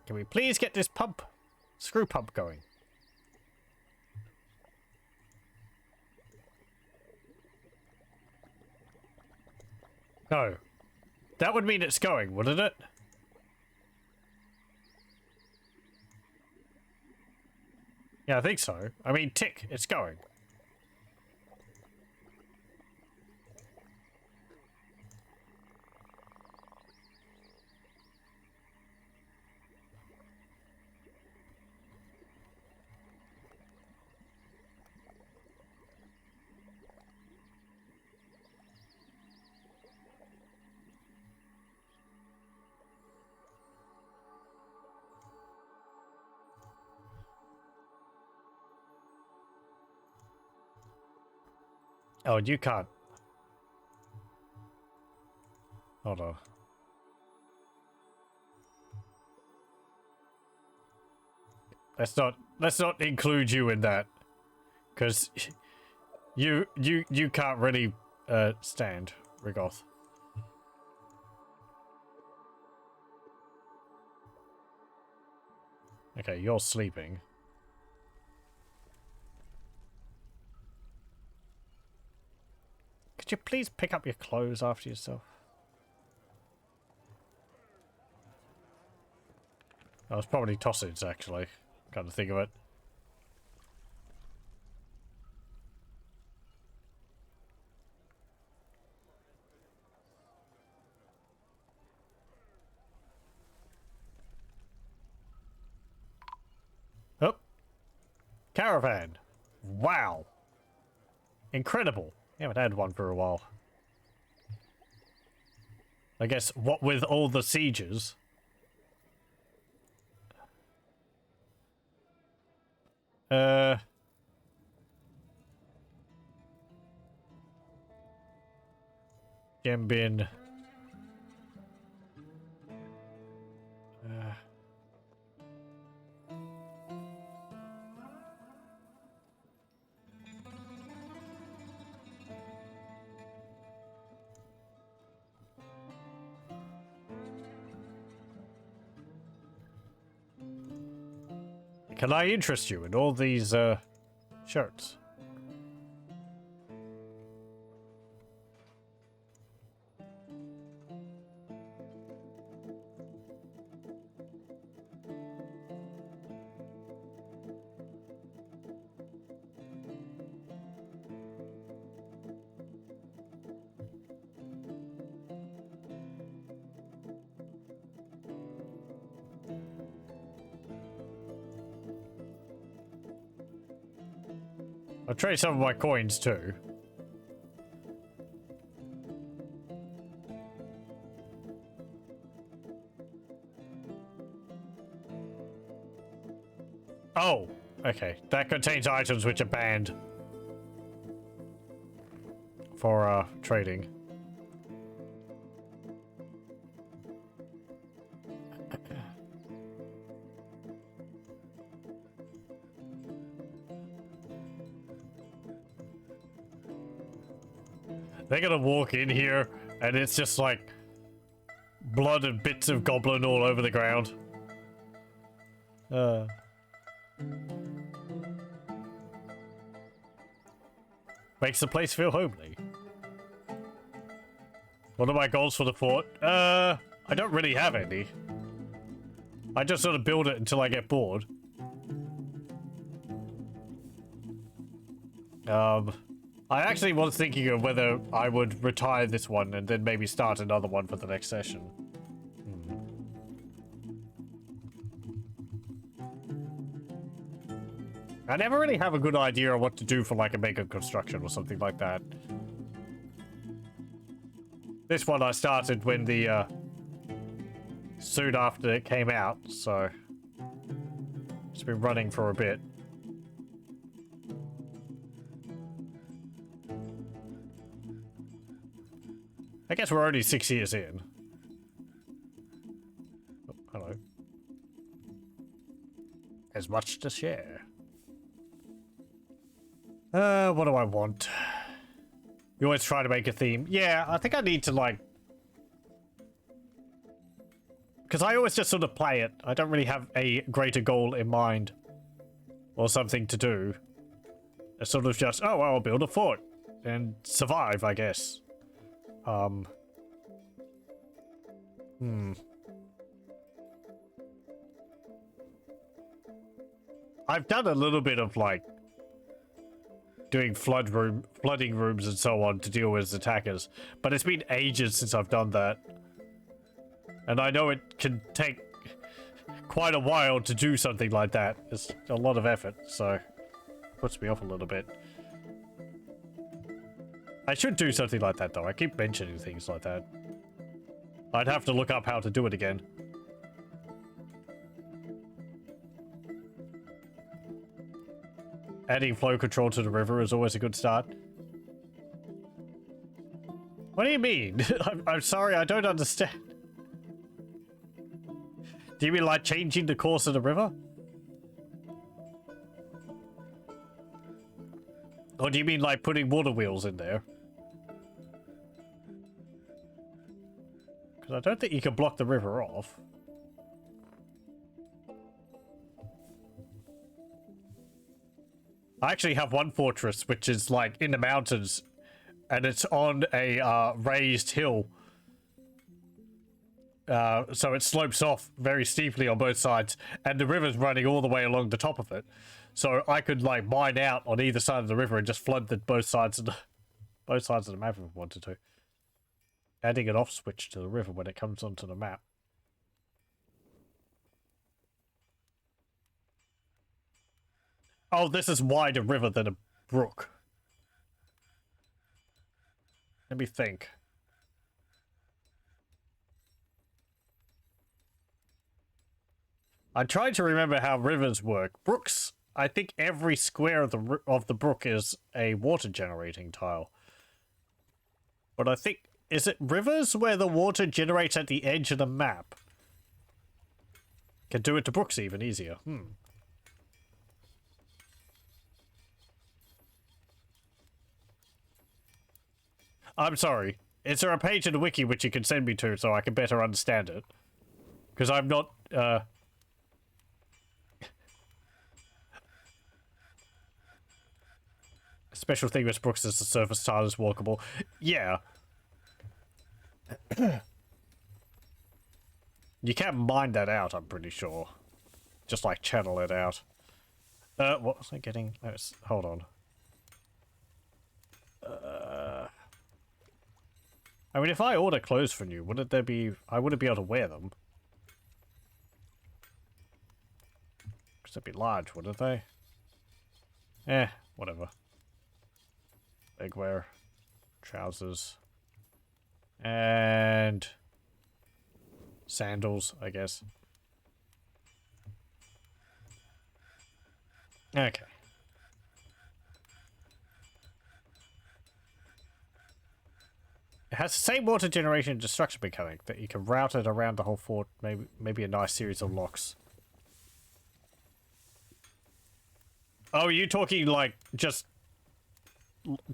Can we please get this pump, screw pump going? No. That would mean it's going, wouldn't it? Yeah, I think so. I mean, tick, it's going. Oh, you can't. Hold on. Let's not include you in that. Cause you can't really stand, Rigoth. Okay, you're sleeping. Could you please pick up your clothes after yourself? I was probably Tossids, actually. Come to think of it. Oh. Caravan. Wow. Incredible. Haven't had one for a while. I guess what with all the sieges. Gembin. Can I interest you in all these shirts? I'll trade some of my coins too. Oh, okay. That contains items which are banned for trading. They're gonna walk in here and it's just like blood and bits of goblin all over the ground. Makes the place feel homely. What are my goals for the fort? I don't really have any. I just sort of build it until I get bored. I actually was thinking of whether I would retire this one and then maybe start another one for the next session. I never really have a good idea of what to do for like a mega construction or something like that. This one I started when the soon after it came out, so it's been running for a bit. I guess we're only 6 years in. Oh, hello. There's much to share. What do I want? You always try to make a theme. Yeah, I think I need to, like... Because I always just sort of play it. I don't really have a greater goal in mind. Or something to do. It's sort of just, oh, I'll build a fort. And survive, I guess. I've done a little bit of, like... doing flooding rooms and so on to deal with attackers. But it's been ages since I've done that. And I know it can take quite a while to do something like that. It's a lot of effort, so it puts me off a little bit. I should do something like that, though. I keep mentioning things like that. I'd have to look up how to do it again. Adding flow control to the river is always a good start. What do you mean? I'm sorry, I don't understand. Do you mean like changing the course of the river? Or do you mean like putting water wheels in there? Because I don't think you can block the river off. I actually have one fortress which is like in the mountains and it's on a raised hill. So it slopes off very steeply on both sides, and the river's running all the way along the top of it. So I could like mine out on either side of the river and just flood both sides of the map if I wanted to. Adding an off switch to the river when it comes onto the map. Oh, this is wider river than a brook. Let me think. I'm trying to remember how rivers work. Brooks, I think every square of the brook is a water generating tile. But I think, is it rivers where the water generates at the edge of the map? Can do it to brooks even easier. I'm sorry. Is there a page in the wiki which you can send me to so I can better understand it? Because I'm not, Special thing with brooks is the surface tile is walkable. Yeah. You can't mine that out, I'm pretty sure. Just like channel it out. What was I getting? Hold on. I mean, if I order clothes from you, wouldn't there be... I wouldn't be able to wear them. Because they'd be large, wouldn't they? Whatever. Legwear. Trousers. And... sandals, I guess. Okay. It has the same water generation and destruction mechanic that you can route it around the whole fort. Maybe a nice series of locks. Oh, are you talking like just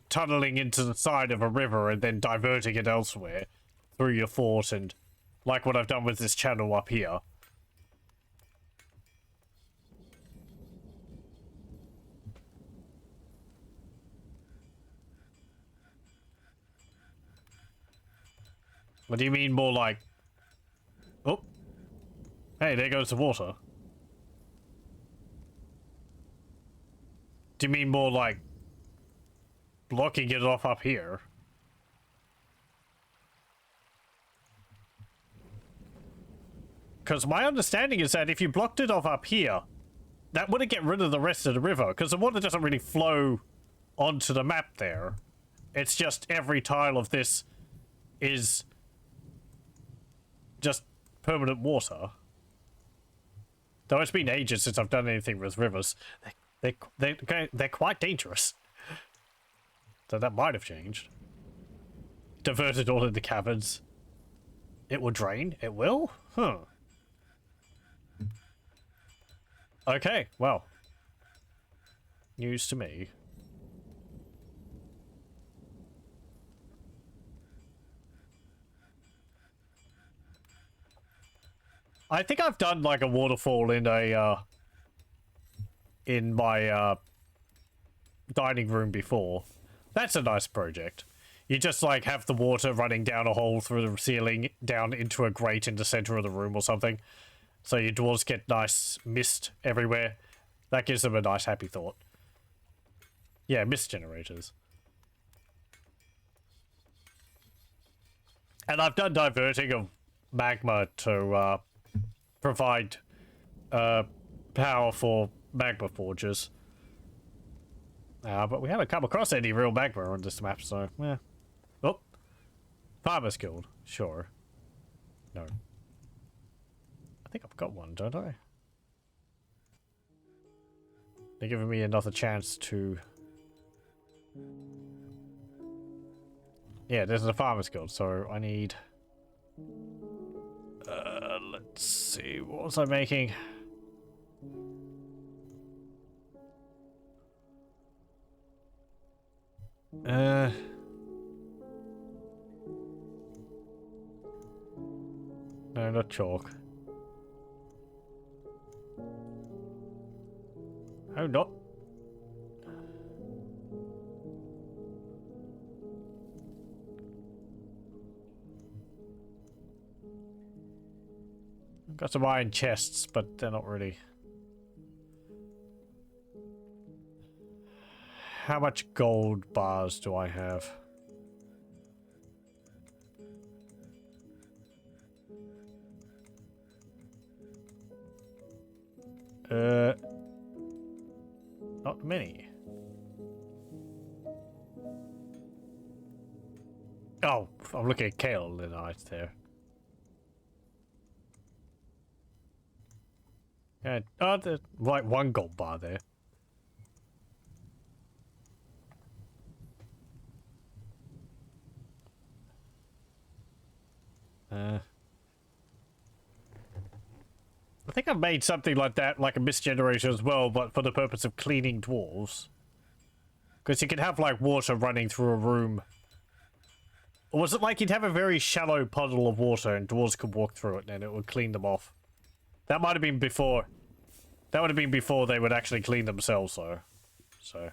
tunneling into the side of a river and then diverting it elsewhere through your fort, and like what I've done with this channel up here? What do you mean more like... Oh. Hey, there goes the water. Do you mean more like blocking it off up here? Because my understanding is that if you blocked it off up here, that wouldn't get rid of the rest of the river, because the water doesn't really flow onto the map there. It's just every tile of this is just permanent water. Though it's been ages since I've done anything with rivers. They're quite dangerous. So that might have changed. divert it all into caverns. It will drain? It will? Huh. Okay, well. News to me. I think I've done like a waterfall in a in my dining room before. That's a nice project. You just like have the water running down a hole through the ceiling down into a grate in the center of the room or something. So your dwarves get nice mist everywhere. That gives them a nice happy thought. Yeah, mist generators. And I've done diverting of magma to provide power for magma forges. But we haven't come across any real magma on this map, so yeah. Oh, Farmer's Guild, sure. No, I think I've got one, don't I? They're giving me another chance to. Yeah, this is a Farmer's Guild, so I need. Let's see, what was I making? No, not chalk. Oh, not. I've got some iron chests, but they're not really. How much gold bars do I have? Not many. Oh, I'm looking at kale in eyes there. Yeah, oh, there's like one gold bar there. I think I've made something like that, like a mist generator as well, but for the purpose of cleaning dwarves. Because you can have, like, water running through a room. Or was it like you'd have a very shallow puddle of water and dwarves could walk through it and it would clean them off? That might have been before. That would have been before they would actually clean themselves, though. So.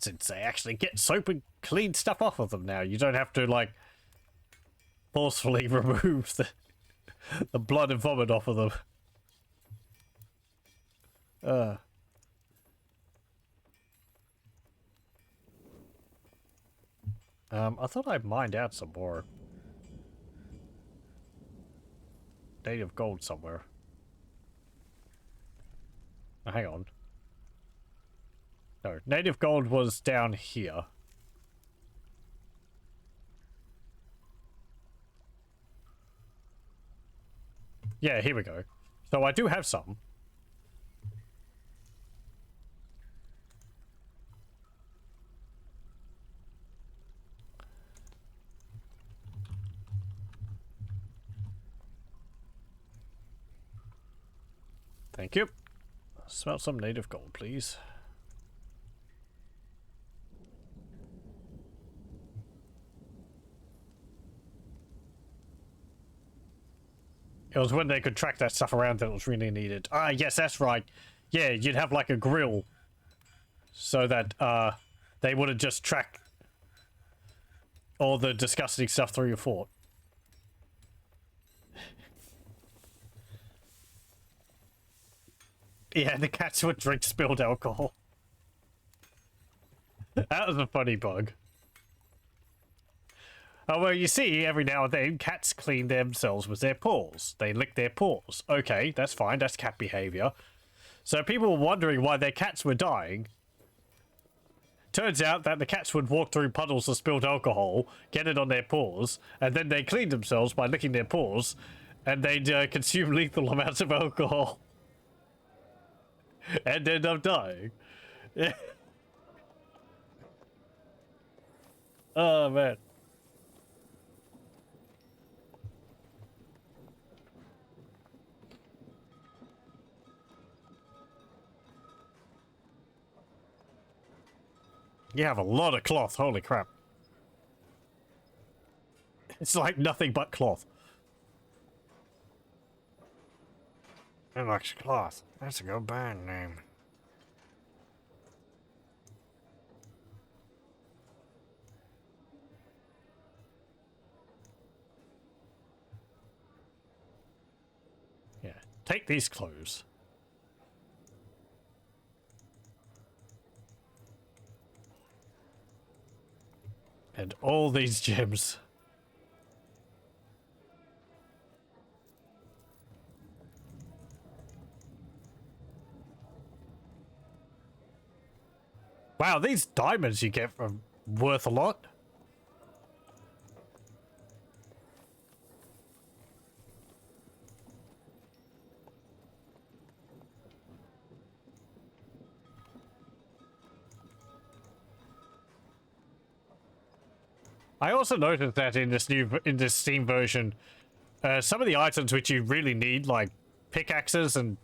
Since they actually get soap and clean stuff off of them now, you don't have to, like, forcefully remove the blood and vomit off of them. I thought I'd mined out some more native gold somewhere. Oh, hang on. No, native gold was down here. Yeah, here we go. So I do have some. Thank you. Smell some native gold, please. It was when they could track that stuff around that was really needed. Ah, yes, that's right. Yeah, you'd have like a grill so that they wouldn't just track all the disgusting stuff through your fort. Yeah, the cats would drink spilled alcohol. That was a funny bug. Oh, well, you see, every now and then, cats clean themselves with their paws. They lick their paws. Okay, that's fine. That's cat behavior. So people were wondering why their cats were dying. Turns out that the cats would walk through puddles of spilled alcohol, get it on their paws, and then they clean themselves by licking their paws, and they'd consume lethal amounts of alcohol. and end up dying. Yeah. Oh man. You have a lot of cloth, holy crap. It's like nothing but cloth. It likes cloth. That's a good band name. Yeah, take these clothes. And all these gems. Wow, these diamonds you get are worth a lot. I also noticed that in this Steam version, some of the items which you really need, like pickaxes and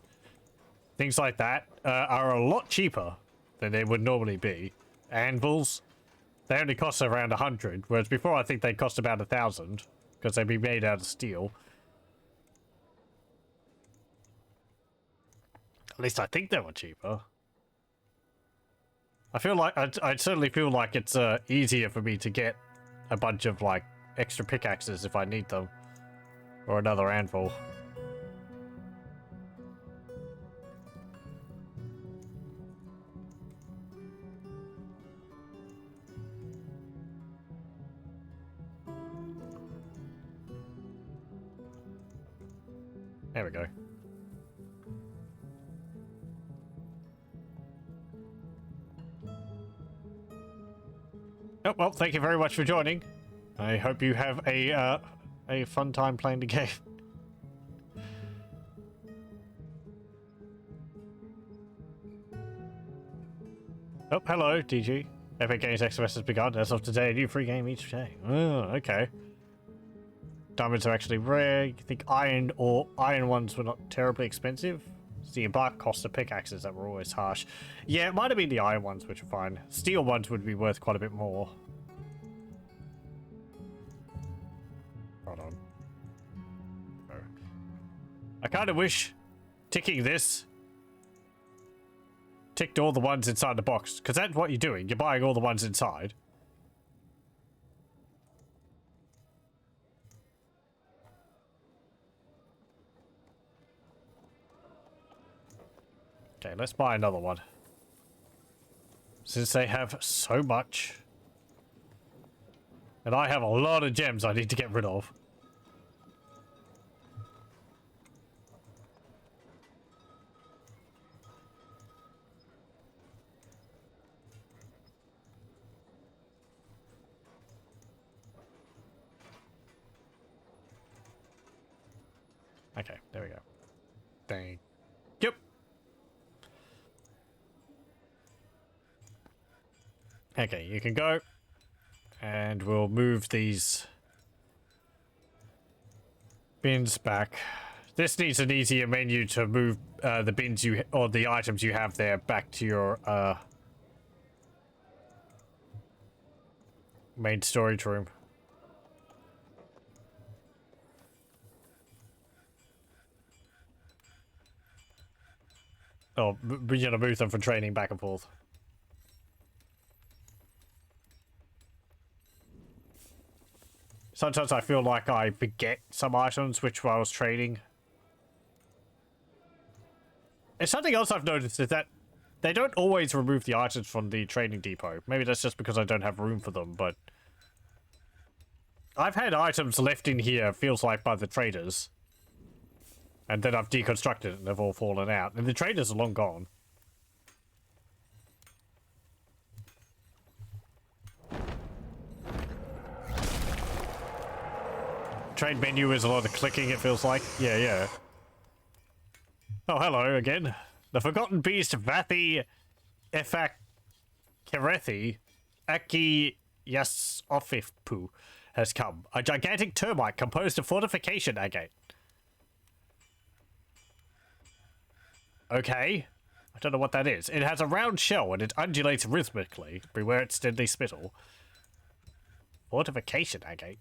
things like that, are a lot cheaper than they would normally be. Anvils, they only cost around 100, whereas before I think they cost about 1,000 because they'd be made out of steel. At least I think they were cheaper. I feel like I certainly feel like it's easier for me to get a bunch of like extra pickaxes if I need them, or another anvil. There we go. Oh, well, thank you very much for joining. I hope you have a fun time playing the game. Oh, hello, DG. Epic Games Express has begun. As of today, a new free game each day. Oh, okay. Diamonds are actually rare. You think iron ones were not terribly expensive? It's the embark cost of pickaxes that were always harsh. Yeah, it might have been the iron ones, which are fine. Steel ones would be worth quite a bit more. Hold on. Oh. I kind of wish ticking this ticked all the ones inside the box, because that's what you're doing. You're buying all the ones inside. Okay, let's buy another one. Since they have so much. And I have a lot of gems I need to get rid of. Okay, there we go. Thank you. Okay, you can go. And we'll move these bins back. This needs an easier menu to move the bins or the items you have there back to your main storage room. Oh, we're gonna move them for training back and forth. Sometimes I feel like I forget some items which I was trading. And something else I've noticed is that they don't always remove the items from the trading depot. Maybe that's just because I don't have room for them, but I've had items left in here, feels like, by the traders. And then I've deconstructed it and they've all fallen out. And the traders are long gone. Trade menu is a lot of clicking, it feels like. Yeah, yeah. Oh, hello again. The forgotten beast Vathi Efak Kerethi Aki Yasofifu has come. A gigantic termite composed of fortification agate. Okay. I don't know what that is. It has a round shell and it undulates rhythmically. Beware its deadly spittle. Fortification agate.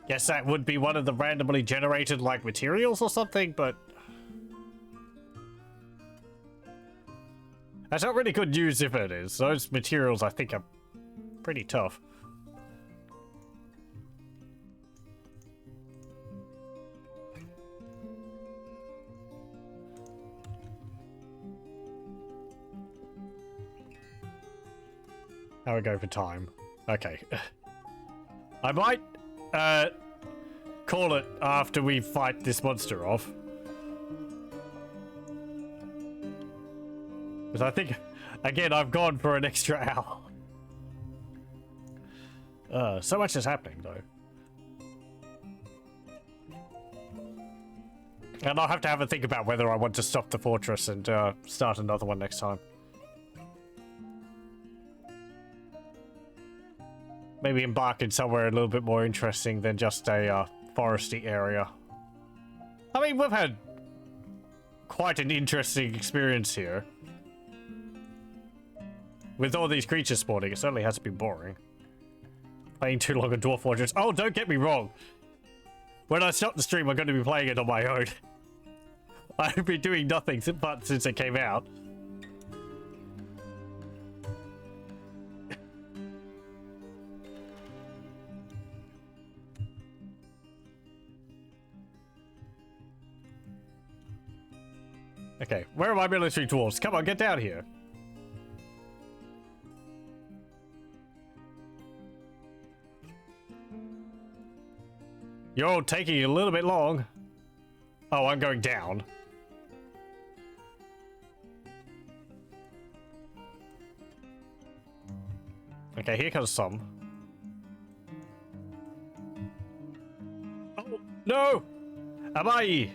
Guess that would be one of the randomly generated, like, materials or something, but... That's not really good news if it is. Those materials, I think, are pretty tough. How we go for time? Okay. I might... call it after we fight this monster off. Because I think, again, I've gone for an extra hour. So much is happening, though. And I'll have to have a think about whether I want to stop the fortress and start another one next time. Maybe embark in somewhere a little bit more interesting than just a foresty area. I mean, we've had quite an interesting experience here. With all these creatures spawning, it certainly has been boring. Playing too long on Dwarf Fortress. Oh, don't get me wrong. When I stop the stream, I'm going to be playing it on my own. I've been doing nothing since it came out. Okay, where are my military dwarves? Come on, get down here. You're taking a little bit long. Oh, I'm going down. Okay, here comes some. Oh, no! Amai!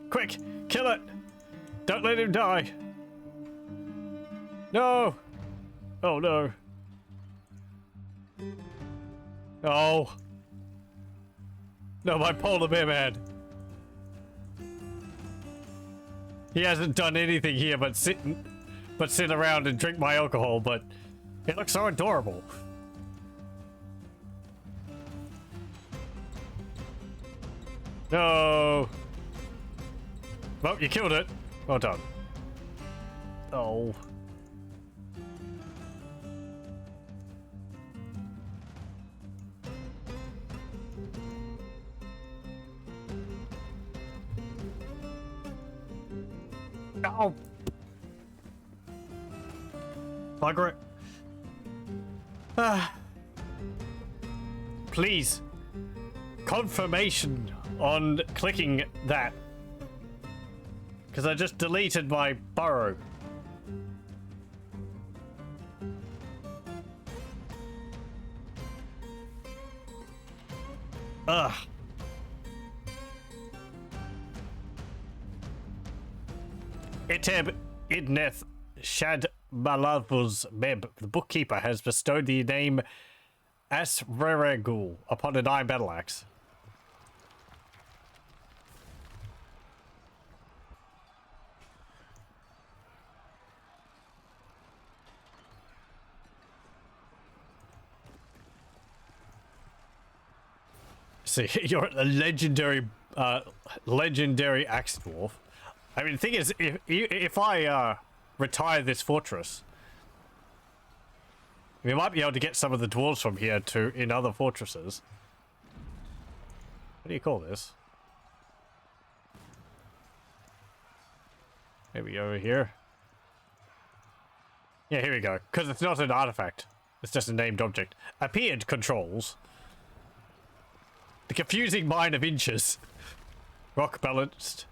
Quick, kill it! Don't let him die! No! Oh no. Oh. No, my polar bear man. He hasn't done anything here but sit around and drink my alcohol, but it looks so adorable. No. Well, you killed it. Well done. Oh. Oh. Bugger it. Please. Confirmation on clicking that. Because I just deleted my burrow. Ugh. Iteb Idneth Shad Malavuz Meb, the bookkeeper, has bestowed the name Asreregul upon an iron battle axe. See, you're a legendary axe dwarf. I mean, the thing is, if I retire this fortress, we might be able to get some of the dwarves from here to in other fortresses. What do you call this? Maybe over here. Yeah, here we go. Because it's not an artifact. It's just a named object. Appeared controls. The confusing mine of inches. Rock balanced.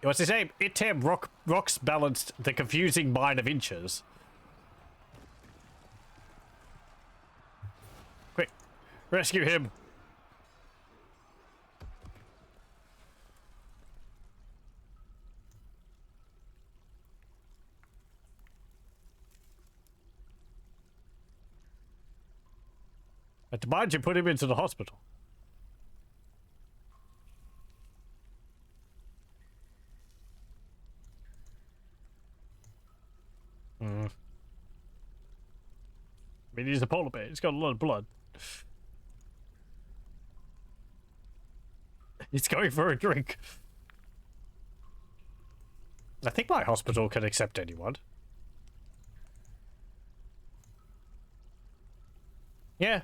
What's his name? Item rocks balanced the confusing mine of inches. Quick, rescue him. I demand you put him into the hospital. I mean, he's a polar bear. He's got a lot of blood. He's going for a drink. I think my hospital can accept anyone. Yeah.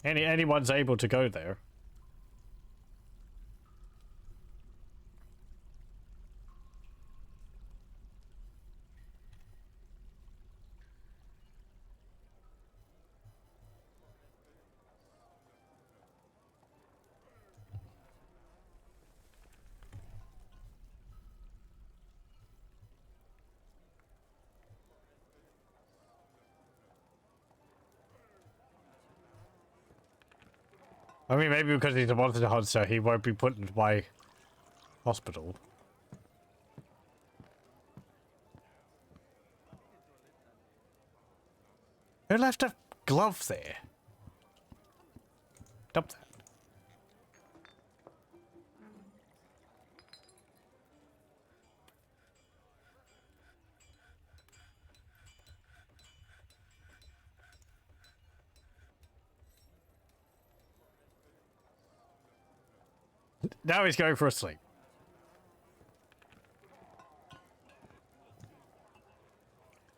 Anyone's able to go there. I mean, maybe because he's a monster hunter, he won't be put into my hospital. Who left a glove there? Dump that. Now he's going for a sleep.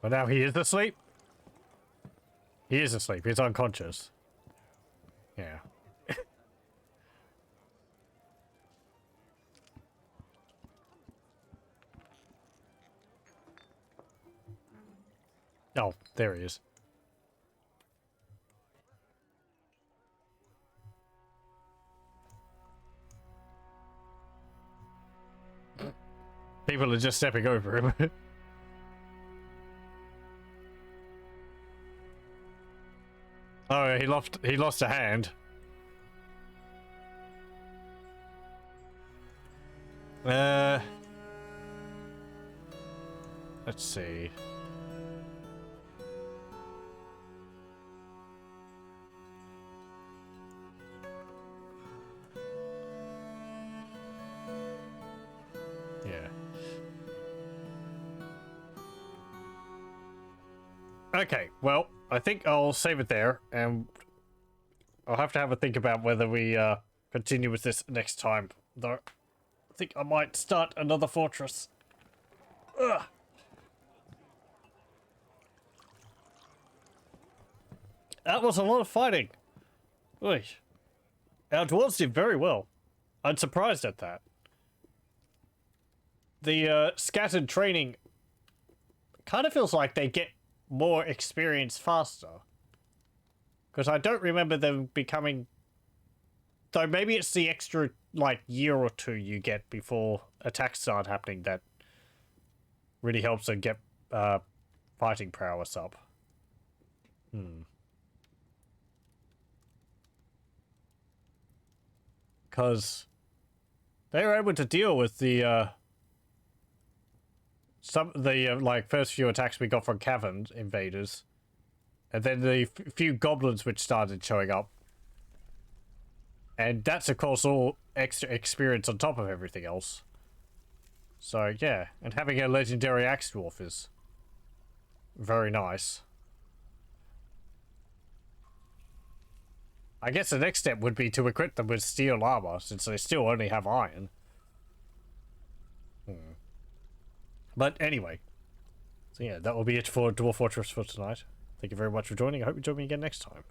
But now he is asleep. He is asleep. He's unconscious. Yeah. Oh, there he is. People are just stepping over him. Oh, he lost a hand. Let's see. Yeah. Okay, well, I think I'll save it there, and I'll have a think about whether we continue with this next time. Though, I think I might start another fortress. Ugh. That was a lot of fighting. Oy. Our dwarves did very well. I'm surprised at that. The scattered training kind of feels like they get more experience faster. Because I don't remember them becoming... Though maybe it's the extra, like, year or two you get before attacks start happening that really helps them get fighting prowess up. Because they were able to deal with the like first few attacks we got from cavern invaders, and then the few goblins which started showing up, and that's of course all extra experience on top of everything else. So yeah, and having a legendary axe dwarf is very nice. I guess the next step would be to equip them with steel armor, since they still only have iron. But anyway. So yeah, that will be it for Dwarf Fortress for tonight. Thank you very much for joining. I hope you join me again next time.